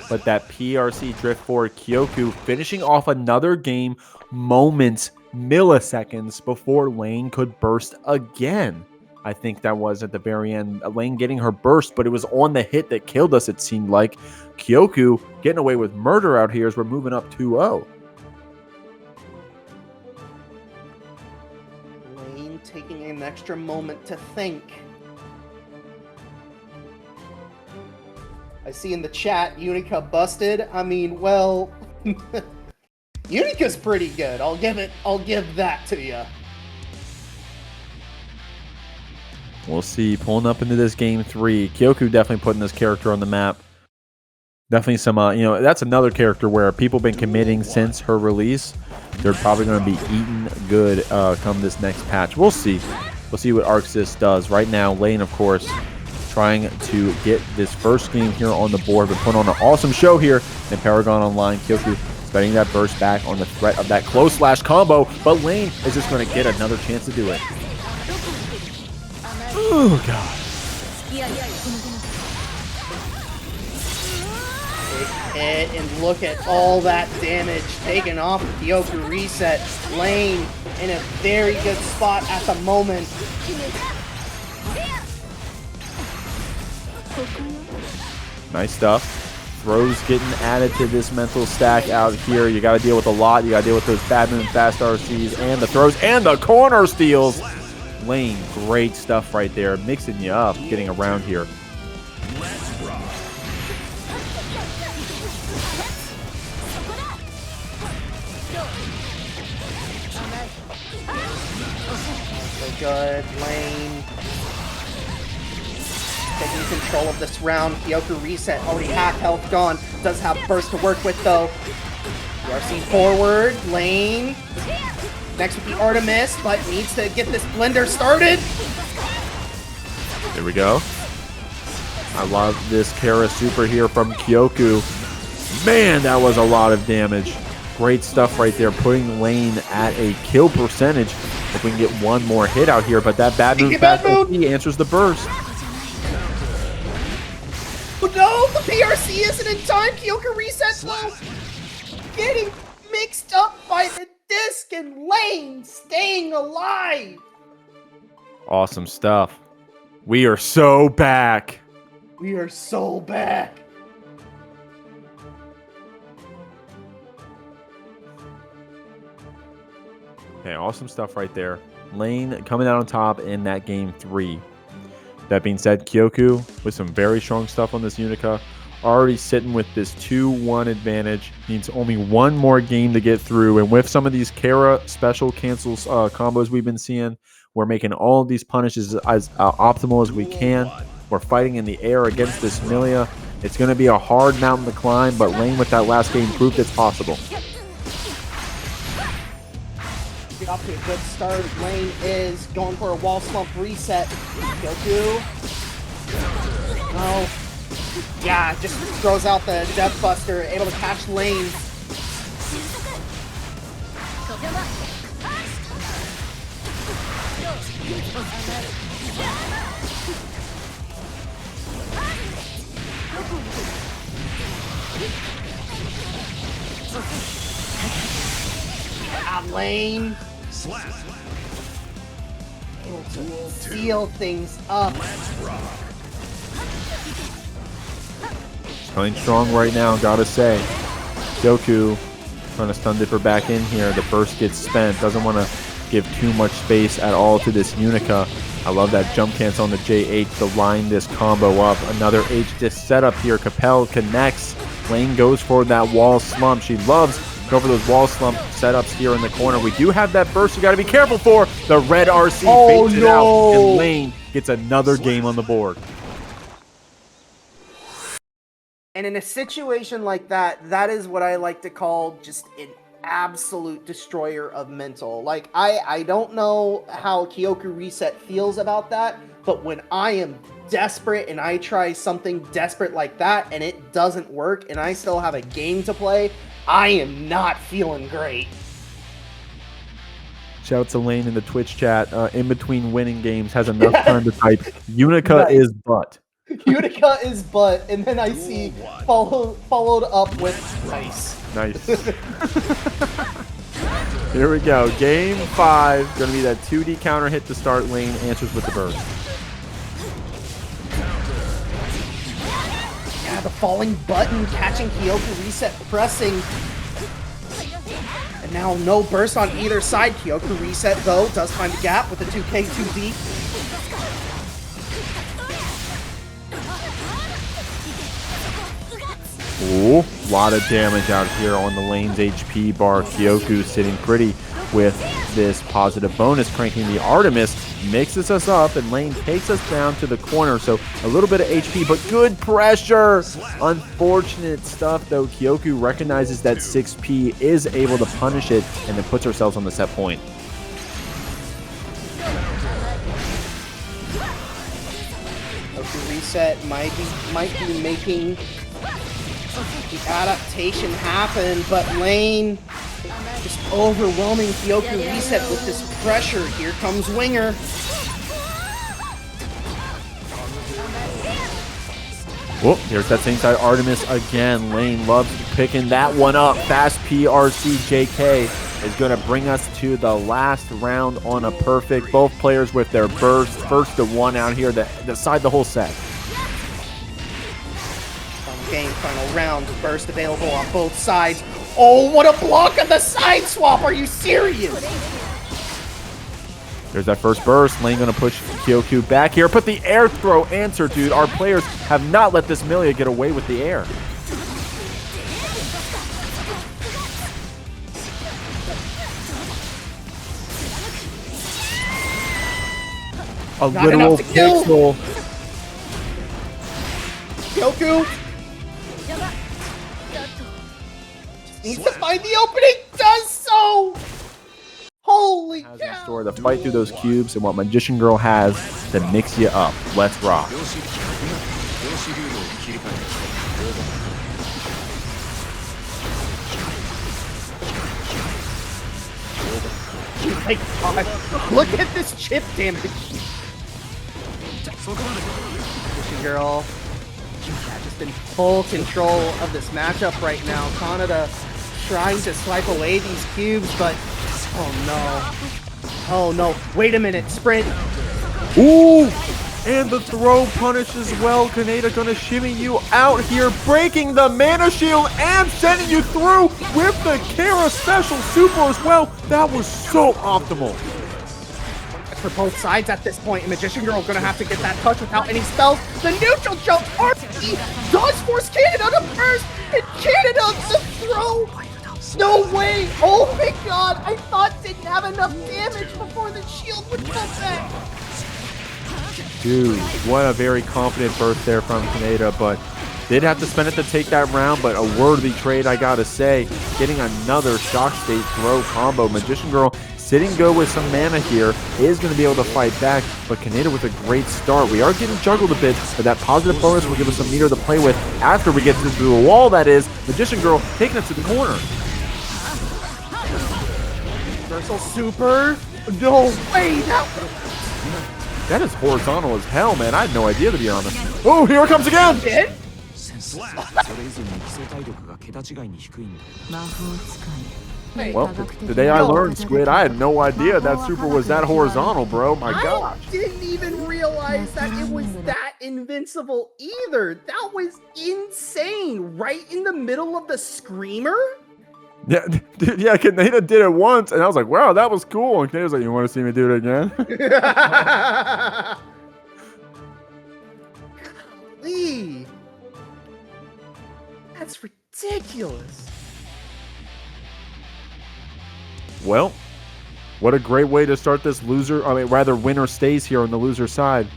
But that PRC drift forward, Kyoku finishing off another game moments, milliseconds before layne could burst again. I think that was at the very end. Layne getting her burst, but it was on the hit that killed us, it seemed like. Kyoku getting away with murder out here as we're moving up 2-0. Layne taking an extra moment to think. I see in the chat, Unika busted. I mean, well, Unika's pretty good. I'll give that to you. We'll see. Pulling up into this game 3. Kyoku definitely putting this character on the map. Definitely some, that's another character where people have been committing since her release. They're probably going to be eating good come this next patch. We'll see. We'll see what ArcSys does. Right now, layne, of course, trying to get this first game here on the board, but put on an awesome show here in ParagOnline. Kyoku spending that burst back on the threat of that close slash combo, but layne is just going to get another chance to do it. Oh, God. Big hit, and look at all that damage taken off of KyokuReset. Layne in a very good spot at the moment. Nice stuff. Throws getting added to this mental stack out here. You got to deal with a lot. You got to deal with those bad moon fast RCs and the throws and the corner steals. Layne, great stuff right there. Mixing you up, getting around here. So good, Layne. Taking control of this round. KyokuReset already half health gone. Does have burst to work with though. RC forward. Layne. Next with the Artemis, but needs to get this blender started. There we go. I love this Kara super here from Kyoku. Man, that was a lot of damage. Great stuff right there, putting layne at a kill percentage. If we can get one more hit out here, but that bad move answers the burst. Oh no, the PRC isn't in time. KyokuReset though getting mixed up by the disc, and layne staying alive. Awesome stuff. We are so back. We are so back. Okay, awesome stuff right there. Layne coming out on top in that game 3. That being said, Kyoku with some very strong stuff on this Unika. Already sitting with this 2-1 advantage. Needs only one more game to get through. And with some of these Kara special cancels combos we've been seeing, we're making all of these punishes as optimal as we can. We're fighting in the air against this Millia. It's going to be a hard mountain to climb, but Layne with that last game proved it's possible. Get off to a good start. Layne is going for a wall slump reset. Kyoku. No. Yeah, just throws out the Death Buster, able to catch Layne. Layne. Able to steal things up. Playing strong right now, gotta say. Kyoku Trying to stun dipper back in here. The burst gets spent. Doesn't want to give too much space at all to this Unika. I love that jump cancel on the J8 to line this combo up. Another H-disc setup here. Capel connects. Layne goes for that wall slump. She loves go for those wall slump setups here in the corner. We do have that burst you got to be careful for. The red RC baits it out, and Layne gets another game on the board. And in a situation like that, that is what I like to call just an absolute destroyer of mental. Like, I don't know how KyokuReset feels about that, but when I am desperate and I try something desperate like that and it doesn't work and I still have a game to play, I am not feeling great. Shout out to Layne in the Twitch chat. In between winning games, has enough time to type Unika is butt. Unika is butt, and then I see followed up with nice. Nice. Here we go. Game 5. Going to be that 2D counter hit to start. Layne answers with the burst. Yeah, the falling button, catching KyokuReset, pressing. And now no burst on either side. KyokuReset, though, does find a gap with the 2K 2D. Ooh, a lot of damage out here on the Layne's HP bar. Kyoku sitting pretty with this positive bonus, cranking the Artemis, mixes us up, and Layne takes us down to the corner. So a little bit of HP, but good pressure. Unfortunate stuff, though. Kyoku recognizes that 6P is able to punish it, and then puts ourselves on the set point. KyokuReset might be making the adaptation happen, but Layne just overwhelming KyokuReset with this pressure. Here comes Winger. Whoop, here's that same side Artemis again. Layne loves picking that one up. Fast PRC JK is going to bring us to the last round on a perfect. Both players with their burst. First to one out here that decide the whole set. Game final round, burst available on both sides. Oh, what a block on the side swap! Are you serious? There's that first burst. Layne gonna push Kyoku back here. Put the air throw answer, dude. Our players have not let this Millia get away with the air. A literal pixel. Kyoku needs to find the opening, does so! Holy Has in cow! store to fight through those cubes and what Magician Girl has to mix you up. Let's rock. My God, look at this chip damage. Magician Girl, just in full control of this matchup right now. Kaneda trying to swipe away these cubes, but oh no, wait a minute, sprint. Ooh, and the throw punish as well. Kaneda gonna shimmy you out here, breaking the mana shield and sending you through with the Kara special super as well. That was so optimal. For both sides at this point, and Magician Girl gonna have to get that touch without any spells. The neutral jump RP does force Kaneda to burst, and Kaneda the throw. No way! Oh my God! I thought didn't have enough damage before the shield would come back. Dude, what a very confident burst there from Kaneda, but did have to spend it to take that round, but a worthy trade, I gotta say. Getting another shock state throw combo. Magician Girl sitting good with some mana here, is going to be able to fight back, but Kaneda with a great start. We are getting juggled a bit, but that positive bonus will give us some meter to play with after we get to the wall, that is. Magician Girl taking it to the corner. Universal super. No way! That is horizontal as hell, man. I had no idea, to be honest. Oh, here it comes again! Again? Well, today I learned, Squid. I had no idea that super was that horizontal, bro. My gosh. I didn't even realize that it was that invincible either. That was insane. Right in the middle of the screamer? Yeah, dude, yeah, Kaneda did it once, and I was like, wow, that was cool. And Kaneda's like, you want to see me do it again? Lee, that's ridiculous. Well, what a great way to start this loser. I mean, rather, winner stays here on the loser side.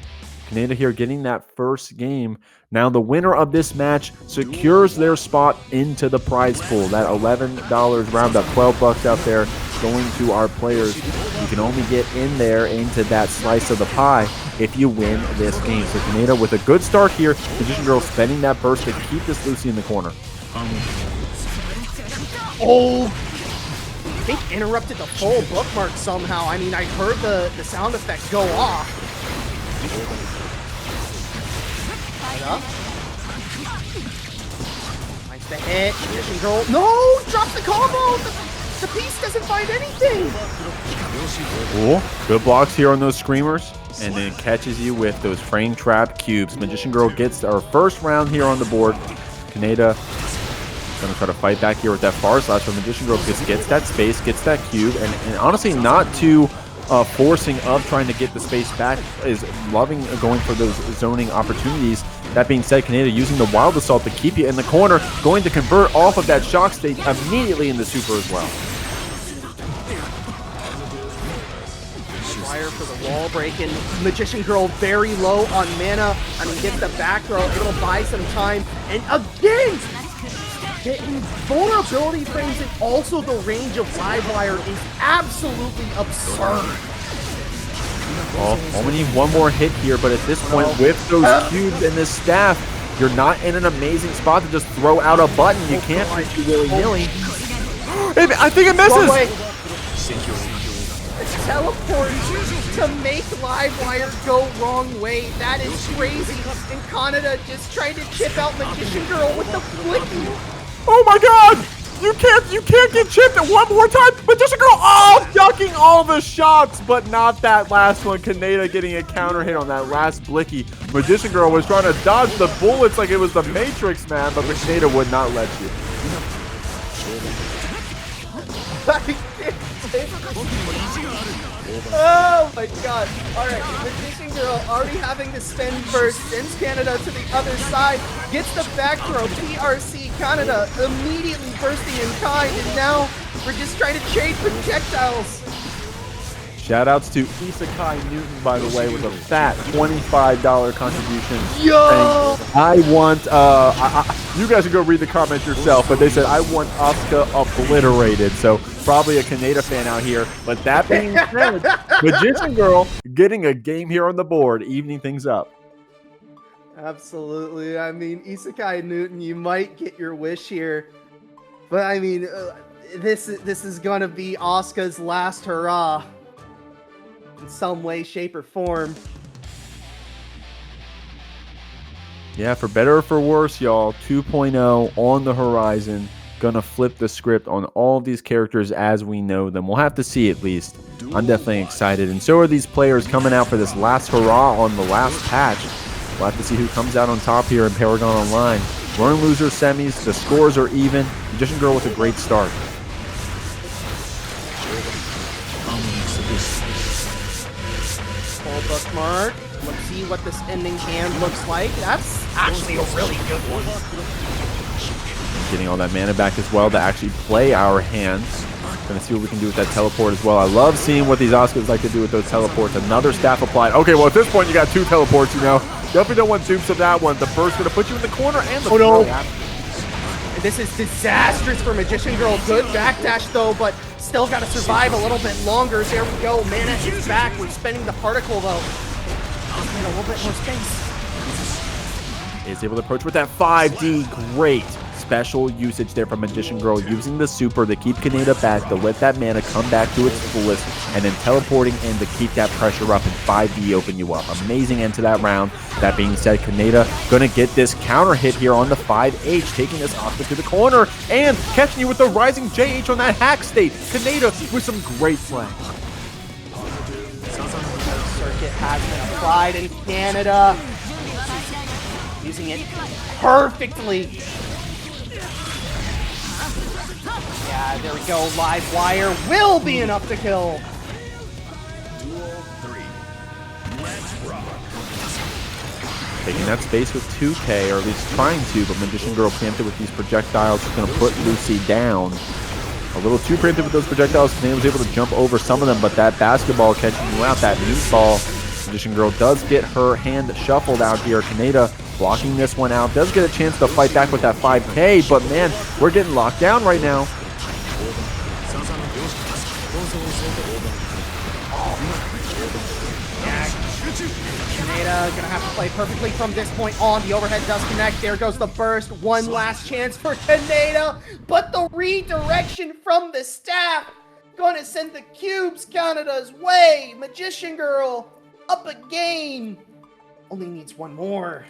Kaneda here getting that first game. Now the winner of this match secures their spot into the prize pool. That $11 roundup, $12 out there going to our players. You can only get in there into that slice of the pie if you win this game. So Kaneda with a good start here. Magician Girl spending that burst to keep this Lucy in the corner. Oh! I think interrupted the full bookmark somehow. I mean, I heard the sound effect go off. Right up. Finds the hit. Magician Girl. No! Drops the combo! The piece doesn't find anything! Cool. Good blocks here on those screamers. And then catches you with those frame trap cubes. Magician Girl gets our first round here on the board. Kaneda gonna try to fight back here with that far slash, but Magician Girl just gets that space, gets that cube, and honestly not too forcing of trying to get the space back, is loving going for those zoning opportunities. That being said, Kaneda using the Wild Assault to keep you in the corner, going to convert off of that shock state immediately in the super as well. Fire for the wall break, and Magician Girl very low on mana. I mean, gets the back throw, it'll buy some time, and again, getting vulnerability frames and also the range of Livewire is absolutely absurd. Well, only need one more hit here, but at this point, with those cubes and this staff, you're not in an amazing spot to just throw out a button. You can't just do willy-nilly. I think it misses! Teleport to make Livewire go wrong way. That is crazy. And Kaneda just trying to chip out Magician Girl with the flicky. Oh my god! You can't get chipped at one more time! Magician Girl, ducking all the shots, but not that last one. Kaneda getting a counter hit on that last blicky. Magician Girl was trying to dodge the bullets like it was the Matrix, man, but Kaneda would not let you. Oh my god. Alright, Magician Girl already having to spend first, sends Kaneda to the other side, gets the back throw, PRC, Kaneda immediately bursting in kind, and now we're just trying to trade projectiles. Shoutouts to Isekai Newton, by the way, with a fat $25 contribution. Yo! I want, you guys can go read the comments yourself, but they said, I want Asuka obliterated. So probably a Kaneda fan out here. But that being said, Magician Girl getting a game here on the board, evening things up. Absolutely. I mean, Isekai Newton, you might get your wish here. But I mean, this is going to be Asuka's last hurrah. In some way, shape, or form. Yeah, for better or for worse, y'all, 2.0 on the horizon. Gonna flip the script on all of these characters as we know them. We'll have to see at least. I'm definitely excited. And so are these players coming out for this last hurrah on the last patch. We'll have to see who comes out on top here in ParagOnline. We're in loser semis. The scores are even. Magician Girl with a great start. Bookmark. Let's see what this ending hand looks like. That's actually a really good one. Getting all that mana back as well to actually play our hands. Gonna see what we can do with that teleport as well. I love seeing what these Asukas like to do with those teleports. Another staff applied. Okay, well at this point you got two teleports, you know. Definitely don't want dupes of that one. The first gonna put you in the corner and the no. This is disastrous for Magician Girl. Good backdash though, but still got to survive a little bit longer. There we go. Mana is back. We're spending the particle though. Just need a little bit more space. Is able to approach with that 5D. Great special usage there from Magician Girl, using the super to keep Kaneda back, to let that mana come back to its fullest, and then teleporting in to keep that pressure up and 5D open you up. Amazing end to that round. That being said, Kaneda gonna get this counter hit here on the 5H, taking this Asuka to the corner and catching you with the rising JH on that hack state. Kaneda with some great play. Circuit has been applied in Canada. Using it perfectly. Yeah, there we go. Live wire will be enough to kill. Duel 3. Let's rock. Taking that space with 2K, or at least trying to, but Magician Girl preempted with these projectiles. She's going to put Lucy down. A little too preemptive with those projectiles. Kaneda was able to jump over some of them, but that basketball catching you out, that meatball. Magician Girl does get her hand shuffled out here. Kaneda blocking this one out. Does get a chance to fight back with that 5K, but man, we're getting locked down right now. Kaneda gonna have to play perfectly from this point on. The overhead does connect. There goes the burst. One last chance for Kaneda, but the redirection from the staff gonna send the cubes Canada's way. Magician Girl up a game. Only needs one more.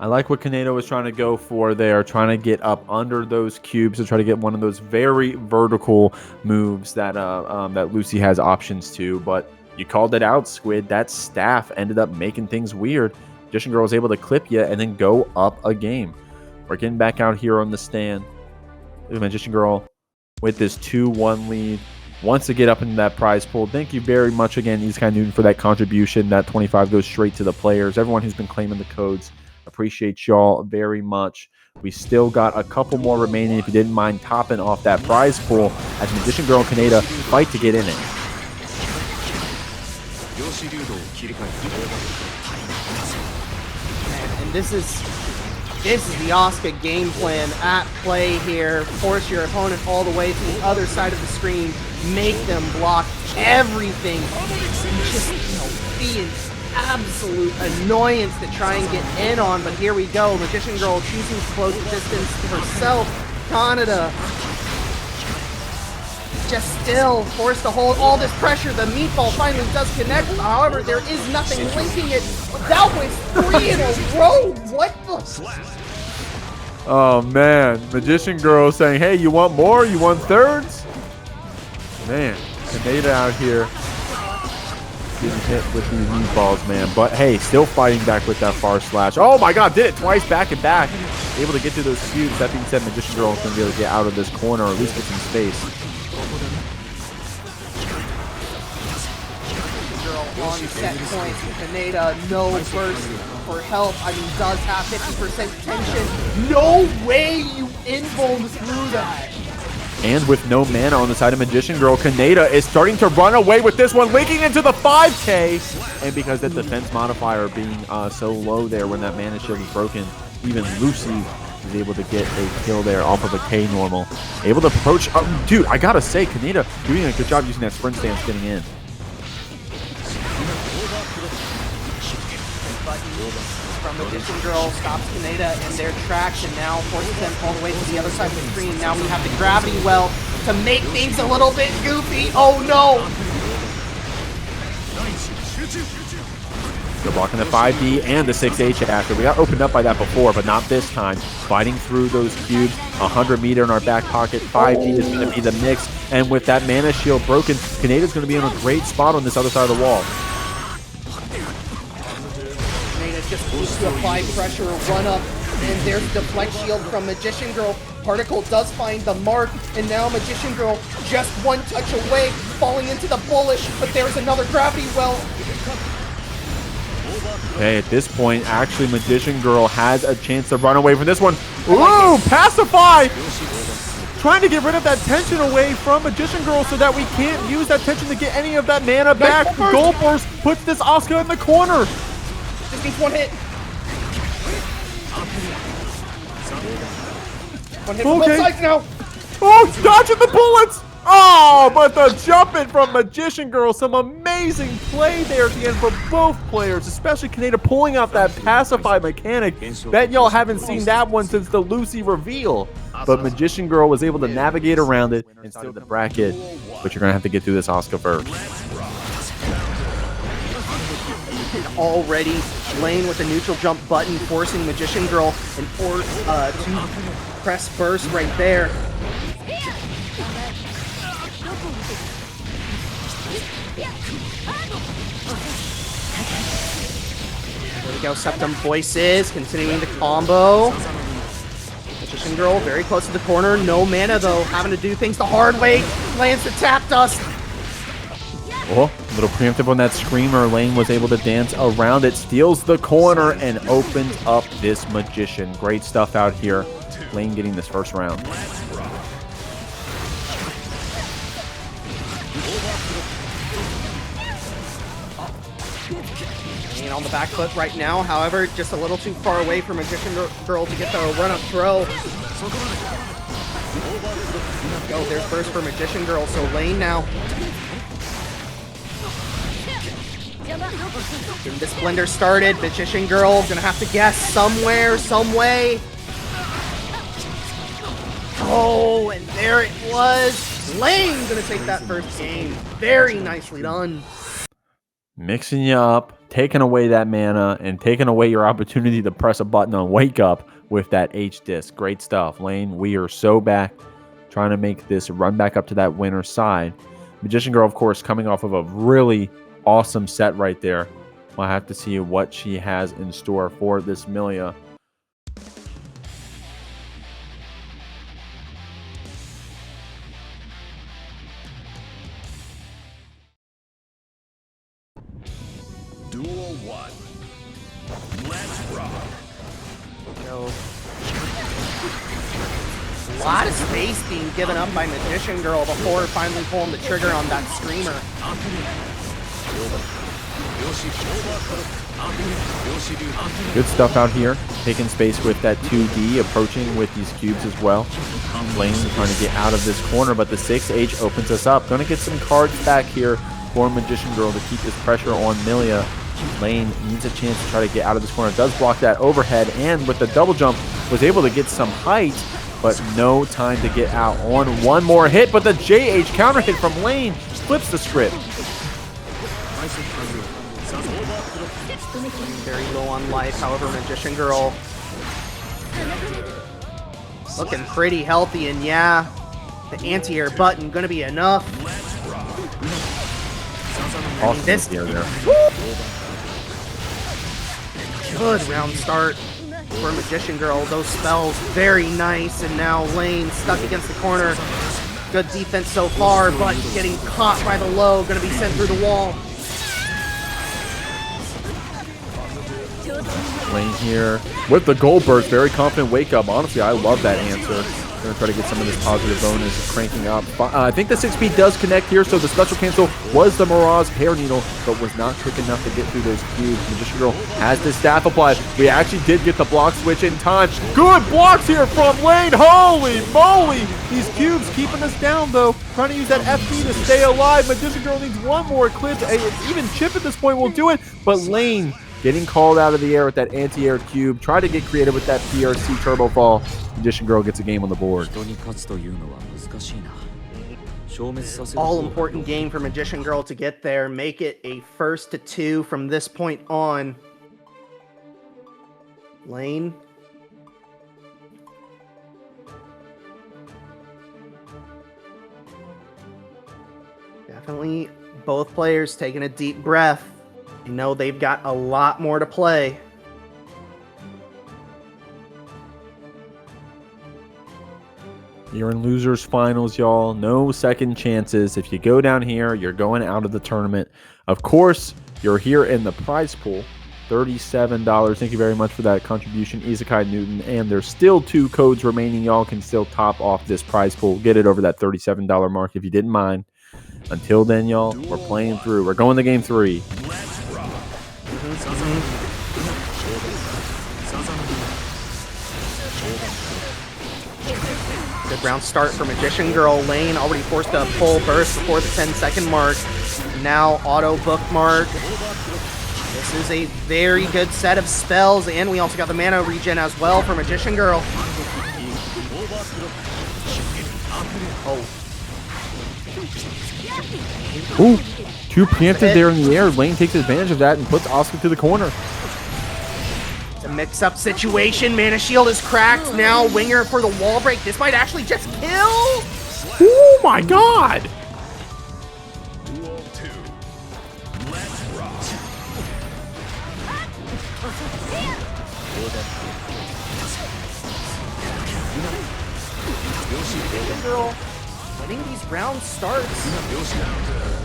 I like what Kaneda was trying to go for there, trying to get up under those cubes to try to get one of those very vertical moves that that Lucy has options to, but you called it out, Squid. That staff ended up making things weird. Magician Girl was able to clip you and then go up a game. We're getting back out here on the stand. Magician Girl with this 2-1 lead. Wants to get up into that prize pool. Thank you very much again, Isekai Newton, for that contribution. That 25 goes straight to the players. Everyone who's been claiming the codes. Appreciate y'all very much. We still got a couple more remaining if you didn't mind topping off that prize pool as Magician Girl and Kaneda fight to get in it. And this is the Asuka game plan at play here. Force your opponent all the way to the other side of the screen. Make them block everything. Just, be an absolute annoyance to try and get in on. But here we go. Magician Girl choosing to close the distance herself. Kaneda just still forced to hold all this pressure. The meatball finally does connect. However, there is nothing linking it. That was 3 in a row. What the? Oh man, Magician Girl saying, hey, you want more? You want thirds? Man, Kaneda out here getting hit with these meatballs, man. But hey, still fighting back with that far slash. Oh my god, did it twice back and back. Able to get through those cubes. That being said, Magician Girl is going to be able to get out of this corner, or at least get some space. On set point, Kaneda, no burst for help. I mean, does have 50% tension. No way you invuln through that. And with no mana on the side of Magician Girl, Kaneda is starting to run away with this one, linking into the 5K. And because that defense modifier being so low there when that mana shield is broken, even Lucy is able to get a kill there off of a K normal. Able to approach. Dude, I gotta say, Kaneda doing a good job using that sprint stance getting in. From Magician Girl stops Kaneda in their tracks and now forces them all the way to the other side of the screen. Now we have the gravity well to make things a little bit goofy. Oh no! They're blocking the 5D and the 6H after. We got opened up by that before, but not this time. Fighting through those cubes, 100 meter in our back pocket. 5D is going to be the mix. And with that mana shield broken, Kaneda's going to be in a great spot on this other side of the wall. Just needs to apply pressure, run up, and there's deflect shield from Magician Girl. Particle does find the mark, and now Magician Girl just one touch away, falling into the bullish, but there's another gravity well. Okay, at this point, actually, Magician Girl has a chance to run away from this one. Ooh, pacify! Trying to get rid of that tension away from Magician Girl so that we can't use that tension to get any of that mana back. Goldlewis puts this Asuka in the corner. Just needs one hit. One hit from both sides now. Oh, dodging the bullets. Oh, but the jumping from Magician Girl. Some amazing play there at the end for both players, especially Kaneda pulling out that pacify mechanic. Bet y'all haven't seen that one since the Lucy reveal. But Magician Girl was able to navigate around it and still the bracket. But you're going to have to get through this Asuka first. Already layne with the neutral jump button, forcing Magician Girl and to press burst right there. There we go, Septum Voices, continuing the combo. Magician Magician Girl very close to the corner. No mana though, having to do things the hard way. Lands the tap dust. Oh, a little preemptive on that screamer. Layne was able to dance around it, steals the corner, and opens up this Magician. Great stuff out here. Layne getting this first round. Layne on the back foot right now, however, just a little too far away for Magician Girl to get the run-up throw. Go, there's first for Magician Girl, so Layne now. Getting this blender started, Magician Girl gonna have to guess somewhere, some way. Oh, and there it was. Layne gonna take that first game. Very nicely done. Mixing you up, taking away that mana, and taking away your opportunity to press a button on Wake Up with that H-Disc. Great stuff. Layne, we are so back, trying to make this run back up to that winner's side. Magician Girl, of course, coming off of a really awesome set right there. We'll have to see what she has in store for this Millia. Duel 1. Let's rock. A lot of space being given up by Magician Girl before finally pulling the trigger on that screamer. Good stuff out here. Taking space with that 2D, approaching with these cubes as well. Layne trying to get out of this corner, but the 6H opens us up. Going to get some cards back here for Magician Girl to keep this pressure on Millia. Layne needs a chance to try to get out of this corner. Does block that overhead, and with the double jump, was able to get some height, but no time to get out on one more hit. But the JH counter hit from Layne flips the script. Very low on life, however, Magician Girl looking pretty healthy, and yeah, the anti-air button gonna be enough. Awesome this here there. Good round start for Magician Girl. Those spells very nice, and now Layne stuck against the corner. Good defense so far, but getting caught by the low, gonna be sent through the wall. Layne here with the gold burst. Very confident Wake Up. Honestly, I love that answer. Going to try to get some of this positive bonus cranking up. I think the 6P does connect here, so the special cancel was the Mirage Hair Needle, but was not quick enough to get through those cubes. Magician Girl has this staff applied. We actually did get the block switch in time. Good blocks here from Layne. Holy moly! These cubes keeping us down, though. Trying to use that FP to stay alive. Magician Girl needs one more clip. Even Chip at this point will do it, but Layne getting called out of the air with that anti-air cube. Try to get creative with that PRC turbo fall. Magician Girl gets a game on the board. All important game for Magician Girl to get there. Make it a 1st to 2 from this point on. Layne. Definitely both players taking a deep breath. You know they've got a lot more to play. You're in losers finals, y'all. No second chances. If you go down here, you're going out of the tournament. Of course, you're here in the prize pool. $37. Thank you very much for that contribution, Isekai Newton. And there's still 2 codes remaining. Y'all can still top off this prize pool. Get it over that $37 mark if you didn't mind. Until then, y'all, we're playing through. We're going to game 3. Good round start for Magician Girl. Layne already forced a full burst before the 10-second mark. Now auto bookmark. This is a very good set of spells, and we also got the mana regen as well for Magician Girl. Oh. Ooh, 2 preempted there in the air. Layne takes advantage of that and puts Asuka to the corner. It's a mix-up situation. Mana Shield is cracked. Now Winger for the wall break. This might actually just kill. Oh my god! Duel 2. Let's rock. Girl letting these round starts.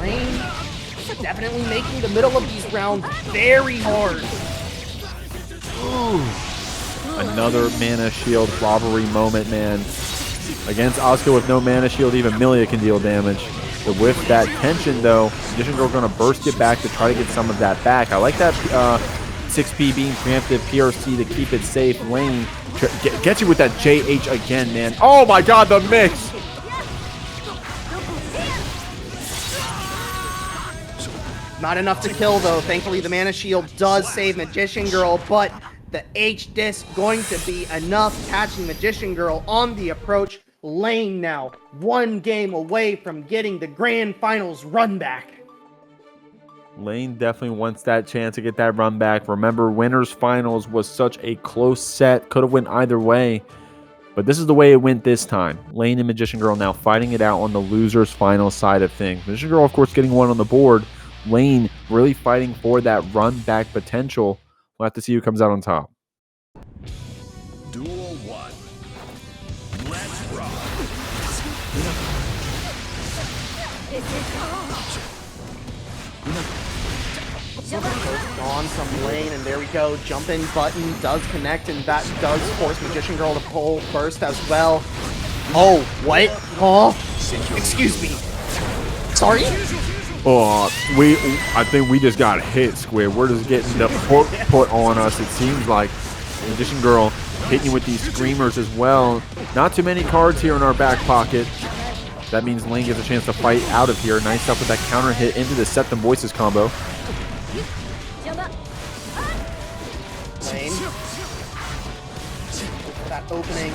Layne definitely making the middle of these rounds very hard. Ooh. Another mana shield robbery moment, man. Against Asuka with no mana shield, even Millia can deal damage. But with that tension, though, Magician Girl going to burst it back to try to get some of that back. I like that 6P being preemptive, PRC to keep it safe. Layne gets you with that JH again, man. Oh my god, the mix! Not enough to kill, though. Thankfully, the mana shield does save Magician Girl, but the H-Disc going to be enough, catching Magician Girl on the approach. Layne now one game away from getting the grand finals run back. Layne definitely wants that chance to get that run back. Remember, winners finals was such a close set. Could have went either way. But this is the way it went this time. Layne and Magician Girl now fighting it out on the losers final side of things. Magician Girl, of course, getting one on the board. Layne really fighting for that run back potential. We'll have to see who comes out on top. Duel 1. Let's rock. Gone from Layne, and there we go. Jumping button does connect, and that does force Magician Girl to pull first as well. Oh, what? Oh, excuse me. Sorry? Oh, I think we just got hit, Squid. We're just getting the hook put on us, it seems like. Magician Girl hitting you with these screamers as well. Not too many cards here in our back pocket. That means Layne gets a chance to fight out of here. Nice stuff with that counter hit into the Set Them Voices combo. Layne. That opening.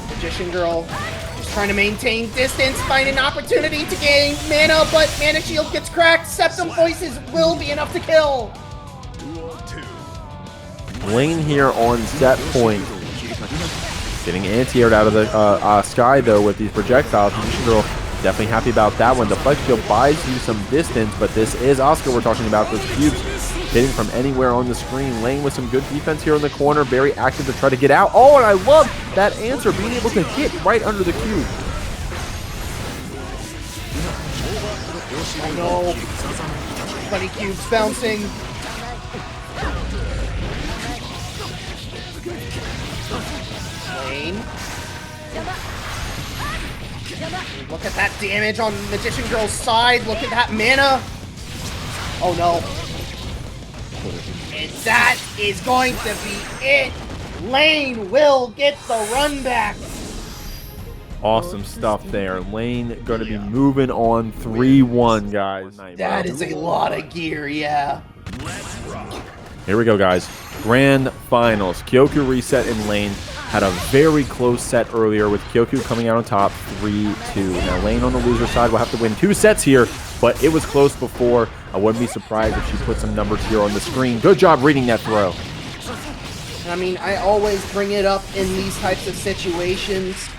Magician Girl just trying to maintain distance, find an opportunity to gain mana, but mana shield gets cracked. Septum Voices will be enough to kill. Duel 2. Layne here on set point. Getting anti-aired out of the sky, though, with these projectiles. Magician Girl definitely happy about that one. The Flex Shield buys you some distance, but this is Asuka we're talking about. Those cubes hitting from anywhere on the screen. Layne with some good defense here in the corner. Very active to try to get out. Oh, and I love that answer, being able to hit right under the cube. Oh no. Bunny cubes bouncing. Layne. Look at that damage on Magician Girl's side. Look at that mana. Oh no. And that is going to be it. Layne will get the run back. Awesome stuff there. Layne going to be moving on 3-1, guys. That is a lot of gear, yeah. Let's rock. Here we go, guys. Grand finals. KyokuReset and Layne had a very close set earlier with Kyoku coming out on top 3-2. Now Layne on the loser side will have to win 2 sets here, but it was close before. I wouldn't be surprised if she put some numbers here on the screen. Good job reading that throw. I mean, I always bring it up in these types of situations.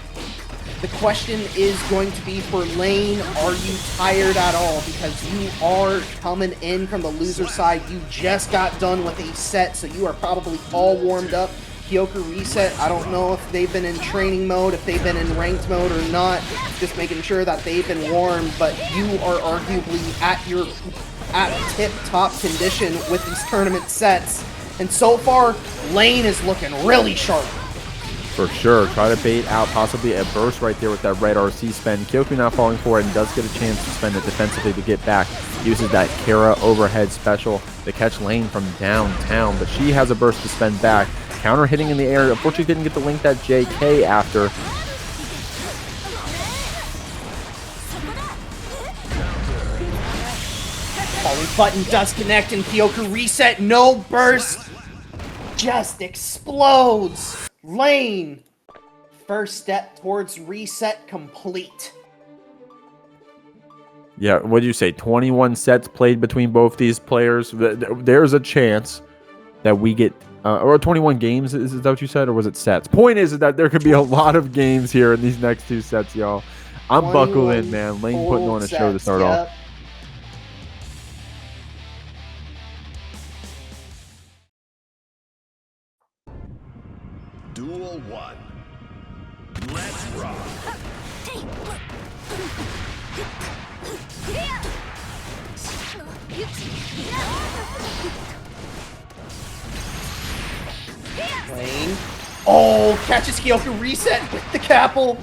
The question is going to be for Layne, are you tired at all? Because you are coming in from the loser side. You just got done with a set, so you are probably all warmed up. KyokuReset, I don't know if they've been in training mode, if they've been in ranked mode or not. Just making sure that they've been warmed, but you are arguably at tip-top condition with these tournament sets. And so far, Layne is looking really sharp. For sure. Try to bait out possibly a burst right there with that red RC spend. Kyoku not falling for it and does get a chance to spend it defensively to get back. Uses that Kara overhead special to catch Layne from downtown, but she has a burst to spend back. Counter hitting in the air. Unfortunately, didn't get to link that JK after. Falling button does connect and KyokuReset. No burst. Just explodes. Layne, first step towards reset complete. Yeah, what did you say? 21 sets played between both these players. There's a chance that we get, or 21 games, is that what you said, or was it sets? Point is that there could be a lot of games here in these next 2 sets, y'all. I'm buckled in, man. Layne putting on a show to start off. Duel Duel 1. Let's rock. Layne. Oh, catches KyokuReset with the Capel.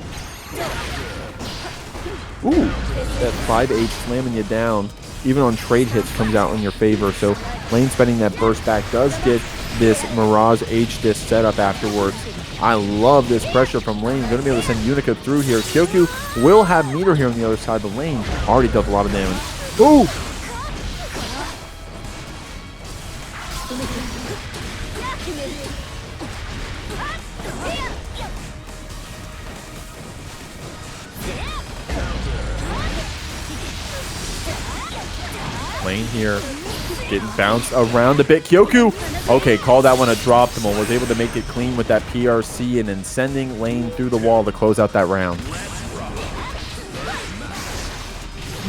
Ooh, that 5H slamming you down, even on trade hits, comes out in your favor. So Layne spending that burst back does get this Mirage H disc setup afterwards. I love this pressure from Layne. Going to be able to send Unika through here. Kyoku will have meter here on the other side, but Layne already dealt a lot of damage. Ooh! Layne here getting bounced around a bit. Kyoku, okay, called that one a drop-table. Was able to make it clean with that PRC and then sending Layne through the wall to close out that round.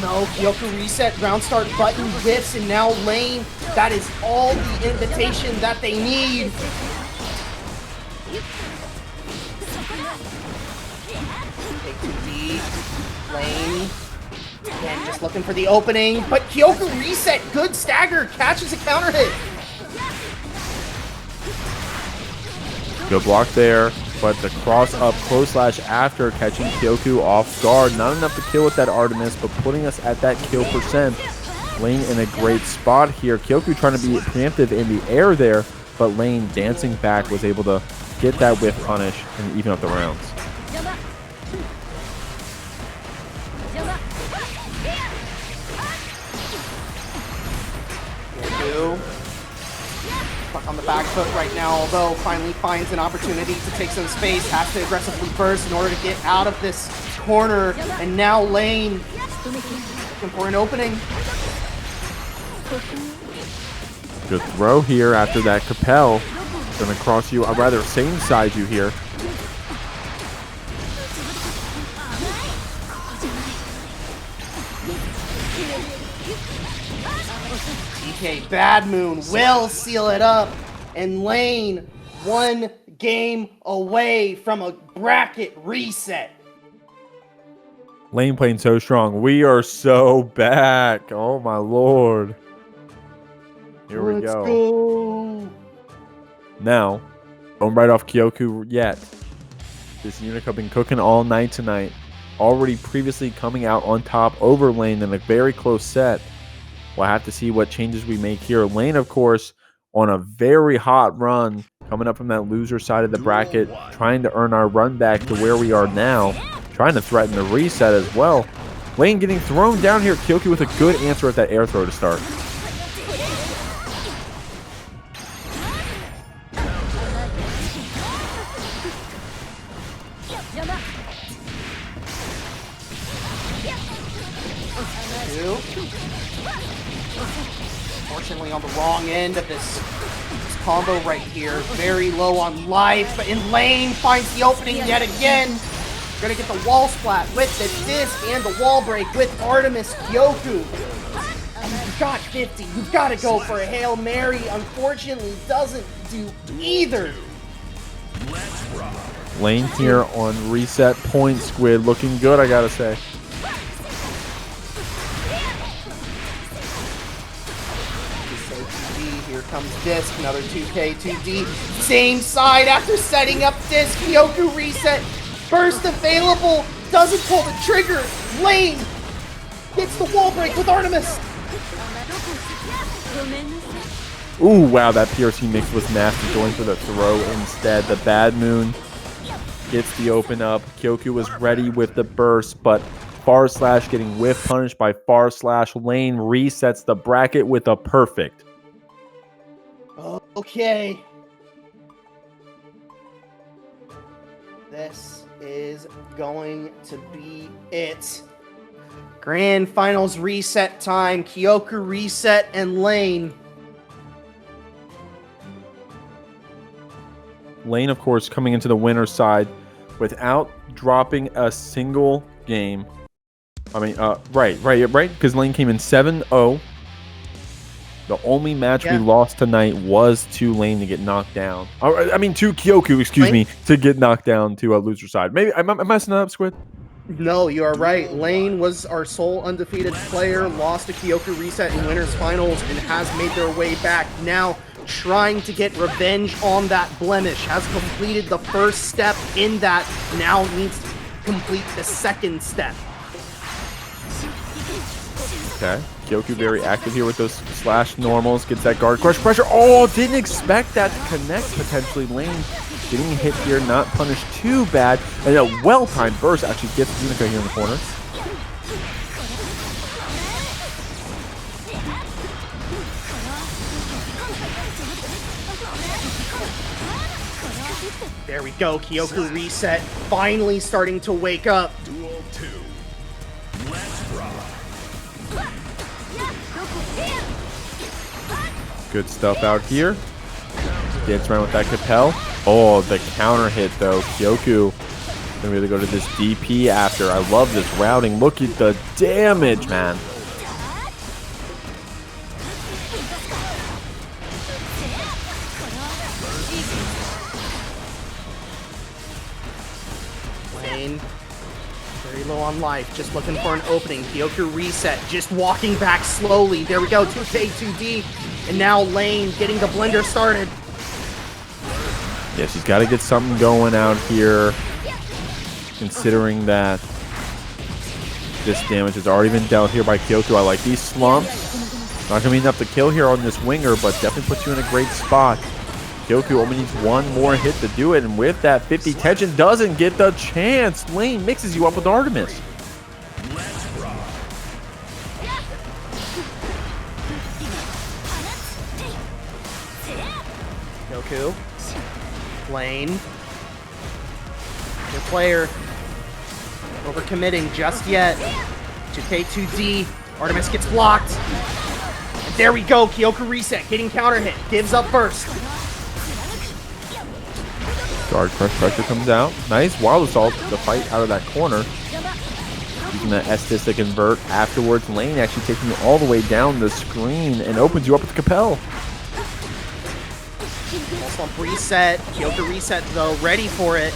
No, KyokuReset, round start button whiffs, and now Layne, that is all the invitation that they need. Take 2D, Layne. Again, just looking for the opening, but KyokuReset, good stagger, catches a counter hit. Good block there, but the cross up close slash after catching Kyoku off guard. Not enough to kill with that Artemis, but putting us at that kill percent. Layne in a great spot here. Kyoku trying to be preemptive in the air there, but Layne dancing back was able to get that whiff punish and even up the rounds. Stuck on the back foot right now, although finally finds an opportunity to take some space, has to aggressively burst in order to get out of this corner, and now Layne looking for an opening. Good throw here after that Capel. Gonna cross you, I'd rather same side you here. DK Bad Moon will seal it up, and Layne 1 game away from a bracket reset. Layne playing so strong. We are so back. Oh my lord. Here we Let's go. go. Now, don't write off Kyoku yet. This Unika been cooking all night tonight. Already previously coming out on top over Layne in a very close set. We'll have to see what changes we make here. Layne, of course, on a very hot run, coming up from that loser side of the bracket, trying to earn our run back to where we are now, trying to threaten the reset as well. Layne getting thrown down here. Kyoku with a good answer at that air throw to start. Unfortunately on the wrong end of this combo right here. Very low on life, but in Layne finds the opening yet again. Gonna get the wall splat with the disc and the wall break with Artemis Kyoku. And you've got 50. You've got to go for a Hail Mary. Unfortunately, doesn't do either. Layne here on reset point. Squid looking good, I gotta say. Here comes Disc, another 2K, 2D. Same side after setting up Disc. KyokuReset. First available. Doesn't pull the trigger. Layne gets the wall break with Artemis. Ooh, wow, that PRC mix was nasty. Going for the throw instead. The Bad Moon gets the open up. Kyoku was ready with the burst, but Far Slash getting whiff punished by Far Slash. Layne resets the bracket with a perfect. Okay. This is going to be it. Grand Finals reset time. KyokuReset and Layne. Layne, of course, coming into the winner's side without dropping a single game. I mean, right, because Layne came in 7-0. The only match we Yeah. lost tonight was to layne to get knocked down. I mean, to Kyoku, excuse Layne? me, to get knocked down to a loser side. Maybe I'm messing that up, Squid. No, you are right. Layne was our sole undefeated player, lost to KyokuReset in winners finals, and has made their way back. Now, trying to get revenge on that blemish, has completed the first step in that, now needs to complete the second step. Okay. Kyoku very active here with those slash normals. Gets that guard crush pressure. Oh, didn't expect that to connect potentially. Layne getting hit here, not punished too bad. And a well-timed burst actually gets Unika here in the corner. There we go, KyokuReset finally starting to wake up. Duel 2. Let's rock. Good stuff out here. Dance around with that Capel. Oh, the counter hit though. Kyoku gonna really go to this DP after. I love this routing. Look at the damage, man. Layne, very low on life, just looking for an opening. KyokuReset just walking back slowly. There we go, 2K, 2D. And now Layne getting the blender started. Yeah, she's got to get something going out here, considering that this damage has already been dealt here by Kyoku. I like these slumps. Not going to be enough to kill here on this winger, but definitely puts you in a great spot. Kyoku only needs one more hit to do it, and with that 50, tension doesn't get the chance. Layne mixes you up with Artemis. Kyoku, Layne, good player, overcommitting just yet. 2K, 2D, Artemis gets blocked. And there we go, KyokuReset getting counter hit, gives up first. Guard crush pressure comes out. Nice wild assault to fight out of that corner. Using that Estes to convert afterwards. Layne actually taking you all the way down the screen and opens you up with Capel. Slump reset, KyokuReset though, ready for it.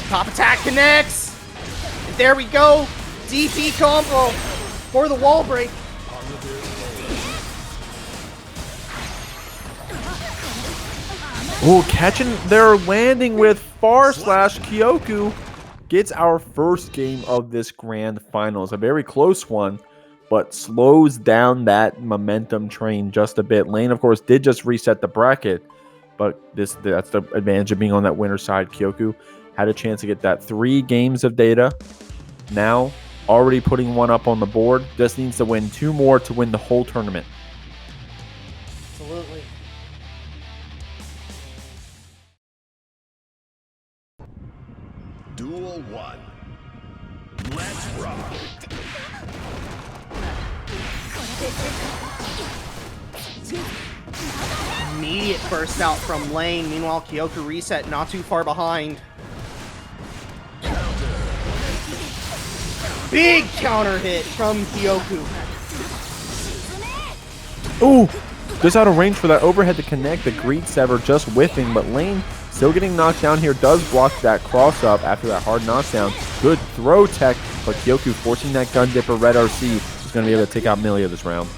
Top attack connects! And there we go! DP combo for the wall break. Oh, catching their landing with far slash. Kyoku gets our first game of this grand finals. A very close one, but slows down that momentum train just a bit. Layne, of course, did just reset the bracket, but that's the advantage of being on that winner side. Kyoku had a chance to get that 3 games of data. Now, already putting one up on the board. Just needs to win 2 more to win the whole tournament. Absolutely. Duel 1. Let's rock. Immediate burst out from Layne. Meanwhile, KyokuReset not too far behind. Big counter hit from Kyoku. Ooh, just out of range for that overhead to connect. The greed sever just whiffing, but Layne still getting knocked down here. Does block that cross up after that hard knockdown. Good throw tech, but Kyoku forcing that gun dipper red RC is going to be able to take out Millia this round.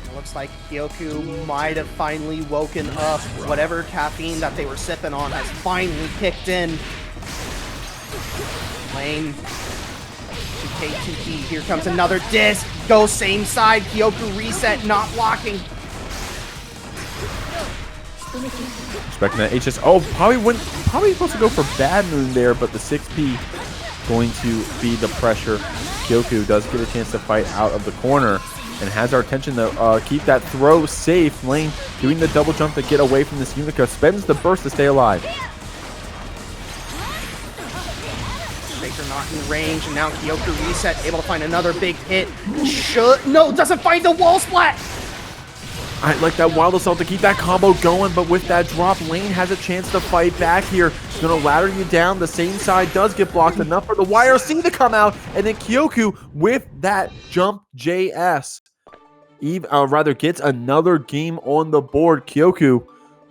It looks like Kyoku might have finally woken up. Whatever caffeine that they were sipping on has finally kicked in. Layne, 2K2D, here comes another disc. Go same side, KyokuReset not blocking. Expecting that HS. Oh, probably supposed to go for Bad Moon there, but the 6P going to feed the pressure. Kyoku does get a chance to fight out of the corner and has our attention to keep that throw safe. Layne doing the double jump to get away from this Unika. Spends the burst to stay alive. Baker not in range, and now KyokuReset able to find another big hit. No, doesn't find the wall splat! I like that wild assault to keep that combo going, but with that drop, layne has a chance to fight back here. He's going to ladder you down. The same side does get blocked enough for the YRC to come out, and then Kyoku with that jump JS. Rather gets another game on the board. Kyoku,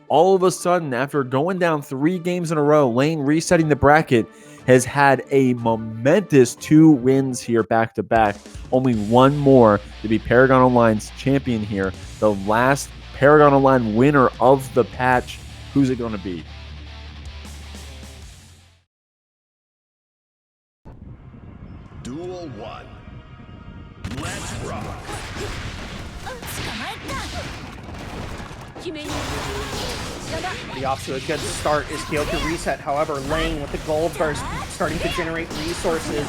all of a sudden, after going down 3 games in a row, layne resetting the bracket, has had a momentous 2 wins here back-to-back. Only one more to be ParagOnline's champion here. The last ParagOnline winner of the patch. Who's it going to be? Duel 1. Let's rock. The off to a good start is KyokuReset. However, layne with the gold burst starting to generate resources.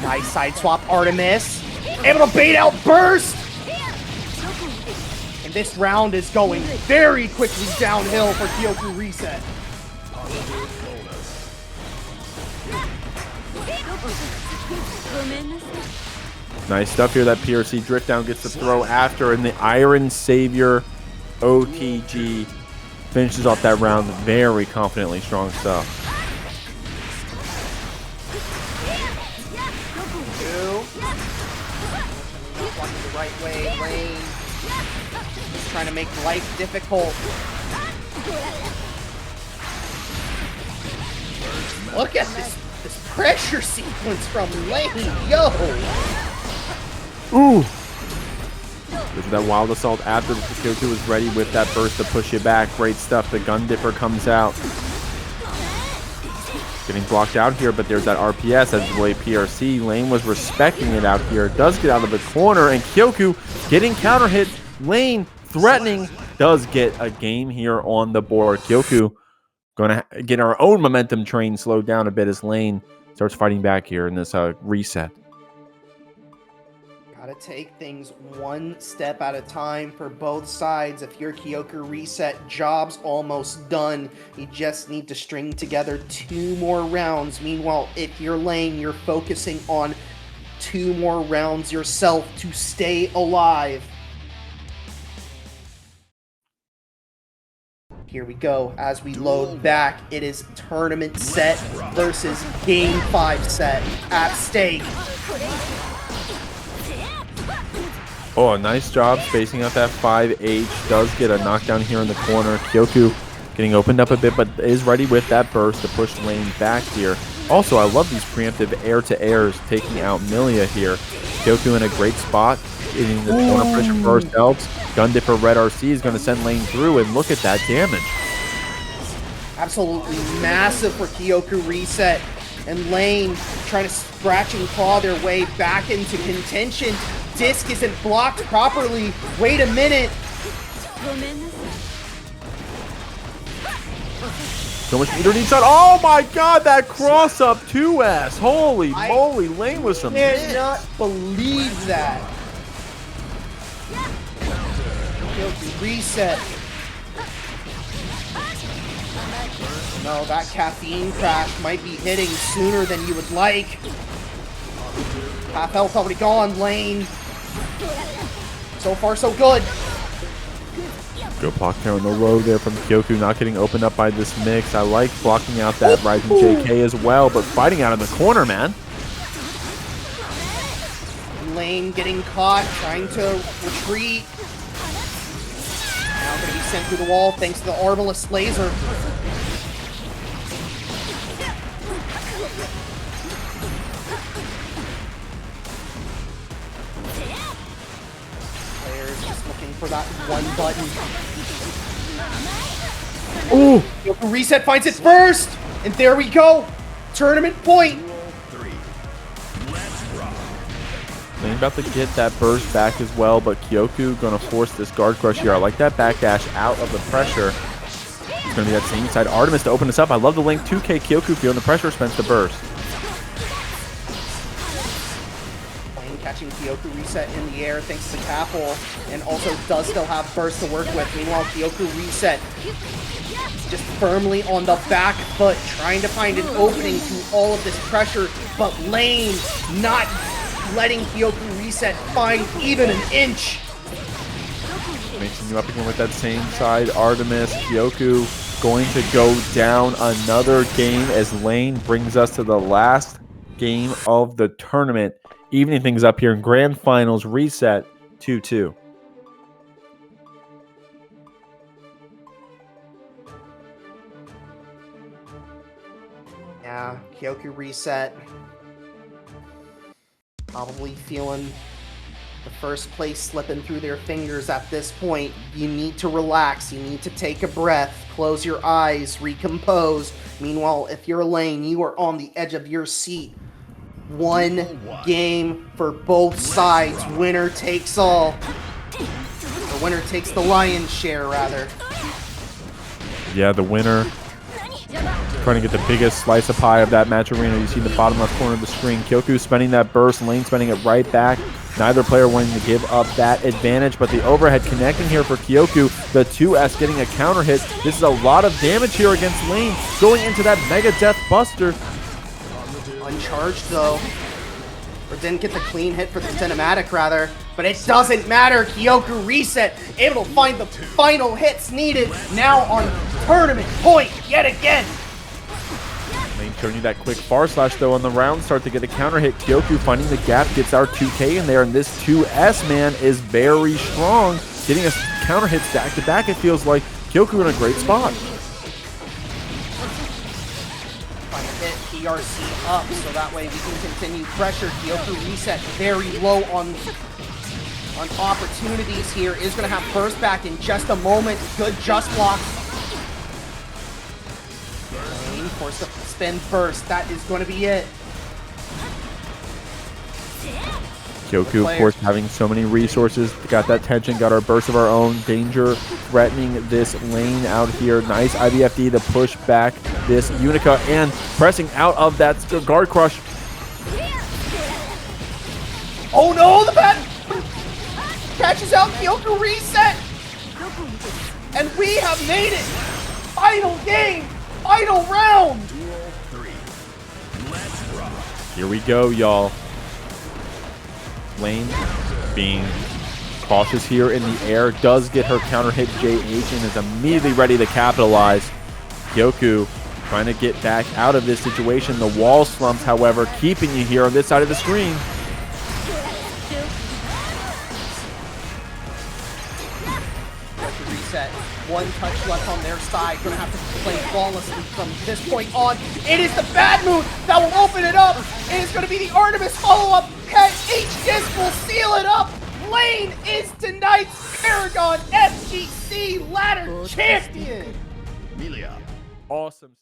Nice side swap, Artemis. Able to bait out burst! And this round is going very quickly downhill for KyokuReset. Nice stuff here. That PRC drift down gets the throw after, and the Iron Savior OTG finishes off that round very confidently. Strong stuff. Walking the right way, layne. Just trying to make life difficult. Look at this pressure sequence from layne, yo! Ooh! There's that wild assault after the Kyoku was ready with that burst to push you back. Great stuff. The gun dipper comes out. Getting blocked out here, but there's that RPS as the way PRC. layne was respecting it out here. Does get out of the corner, and Kyoku getting counter hit. layne threatening, does get a game here on the board. Kyoku going to get our own momentum train slowed down a bit as layne starts fighting back here in this reset. Gotta take things one step at a time for both sides. If you're KyokuReset, job's almost done. You just need to string together 2 more rounds. Meanwhile, if you're layne, you're focusing on 2 more rounds yourself to stay alive. Here we go. As we load back, it is tournament set versus game 5 set at stake. Oh, nice job spacing out that 5H. Does get a knockdown here in the corner. Kyoku getting opened up a bit, but is ready with that burst to push layne back here. Also, I love these preemptive air-to-airs taking out Millia here. Kyoku in a great spot, getting the corner pressure burst helps. Gun dipper red RC is going to send layne through, and look at that damage. Absolutely massive for KyokuReset. And layne trying to scratch and claw their way back into contention. Disc isn't blocked properly. Wait a minute. So much meter needs on. Oh my god, that cross up 2S. Holy moly, layne was some I cannot believe that. KyokuReset. No, that caffeine crash might be hitting sooner than you would like. Half health already gone, layne. So far, so good. Good block there on the low there from Kyoku, not getting opened up by this mix. I like blocking out that rising JK as well, but fighting out in the corner, man. Layne getting caught, trying to retreat. Now going to be sent through the wall thanks to the Arbalest laser. Players just looking for that one button. Ooh! KyokuReset finds it first! And there we go! Tournament point! layne about to get that burst back as well, but Kyoku going to force this guard crush here. I like that backdash out of the pressure. It's going to be that same side. Artemis to open this up. I love the link. 2K Kyoku feeling the pressure, spends the burst. layne catching KyokuReset in the air thanks to the Capel, and also does still have burst to work with. Meanwhile, KyokuReset just firmly on the back foot, trying to find an opening through all of this pressure, but layne not letting KyokuReset KyokuReset find even an inch. Mixing you up again with that same side. Artemis, Kyoku going to go down another game as layne brings us to the last game of the tournament. Evening things up here in grand finals reset 2-2. Yeah, KyokuReset probably feeling the first place slipping through their fingers at this point. You need to relax. You need to take a breath. Close your eyes. Recompose. Meanwhile, if you're layne, you are on the edge of your seat. One game for both sides. Winner takes all. The winner takes the lion's share, rather. Yeah, the winner trying to get the biggest slice of pie of that match arena. You see in the bottom left corner of the screen. Kyoku spending that burst, layne spending it right back. Neither player wanting to give up that advantage, but the overhead connecting here for Kyoku. The 2S getting a counter hit. This is a lot of damage here against layne. Going into that Mega Death Buster. Uncharged, though. Or didn't get the clean hit for the cinematic, rather. But it doesn't matter. KyokuReset able to find the final hits needed. Now on tournament point yet again. layne showing you that quick far slash though on the round start to get a counter hit. Kyoku finding the gap, gets our 2K in there, and this 2S man is very strong. Getting us counter hits back to back, it feels like. Kyoku in a great spot. Trying to hit PRC up so that way we can continue pressure. KyokuReset very low on opportunities here. Is going to have burst back in just a moment. Good just block. layne forced to spin burst. That is going to be it. Kyoku, of course, having so many resources. Got that tension, got our burst of our own. Danger threatening this layne out here. Nice IBFD to push back this Unika and pressing out of that guard crush. Oh no, the bat catches out KyokuReset! And we have made it! Final game! Final round! Duel 3. Let's rock. Here we go, y'all. layne being cautious here in the air. Does get her counter hit JH and is immediately ready to capitalize. Kyoku trying to get back out of this situation. The wall slumps, however, keeping you here on this side of the screen. Reset. One touch left on their side. Gonna have to play flawlessly from this point on. It is the bad move that will open it up. It is gonna be the Artemis follow-up. H-Disc will seal it up. layne is tonight's Paragon FGC ladder champion. Millia. Awesome.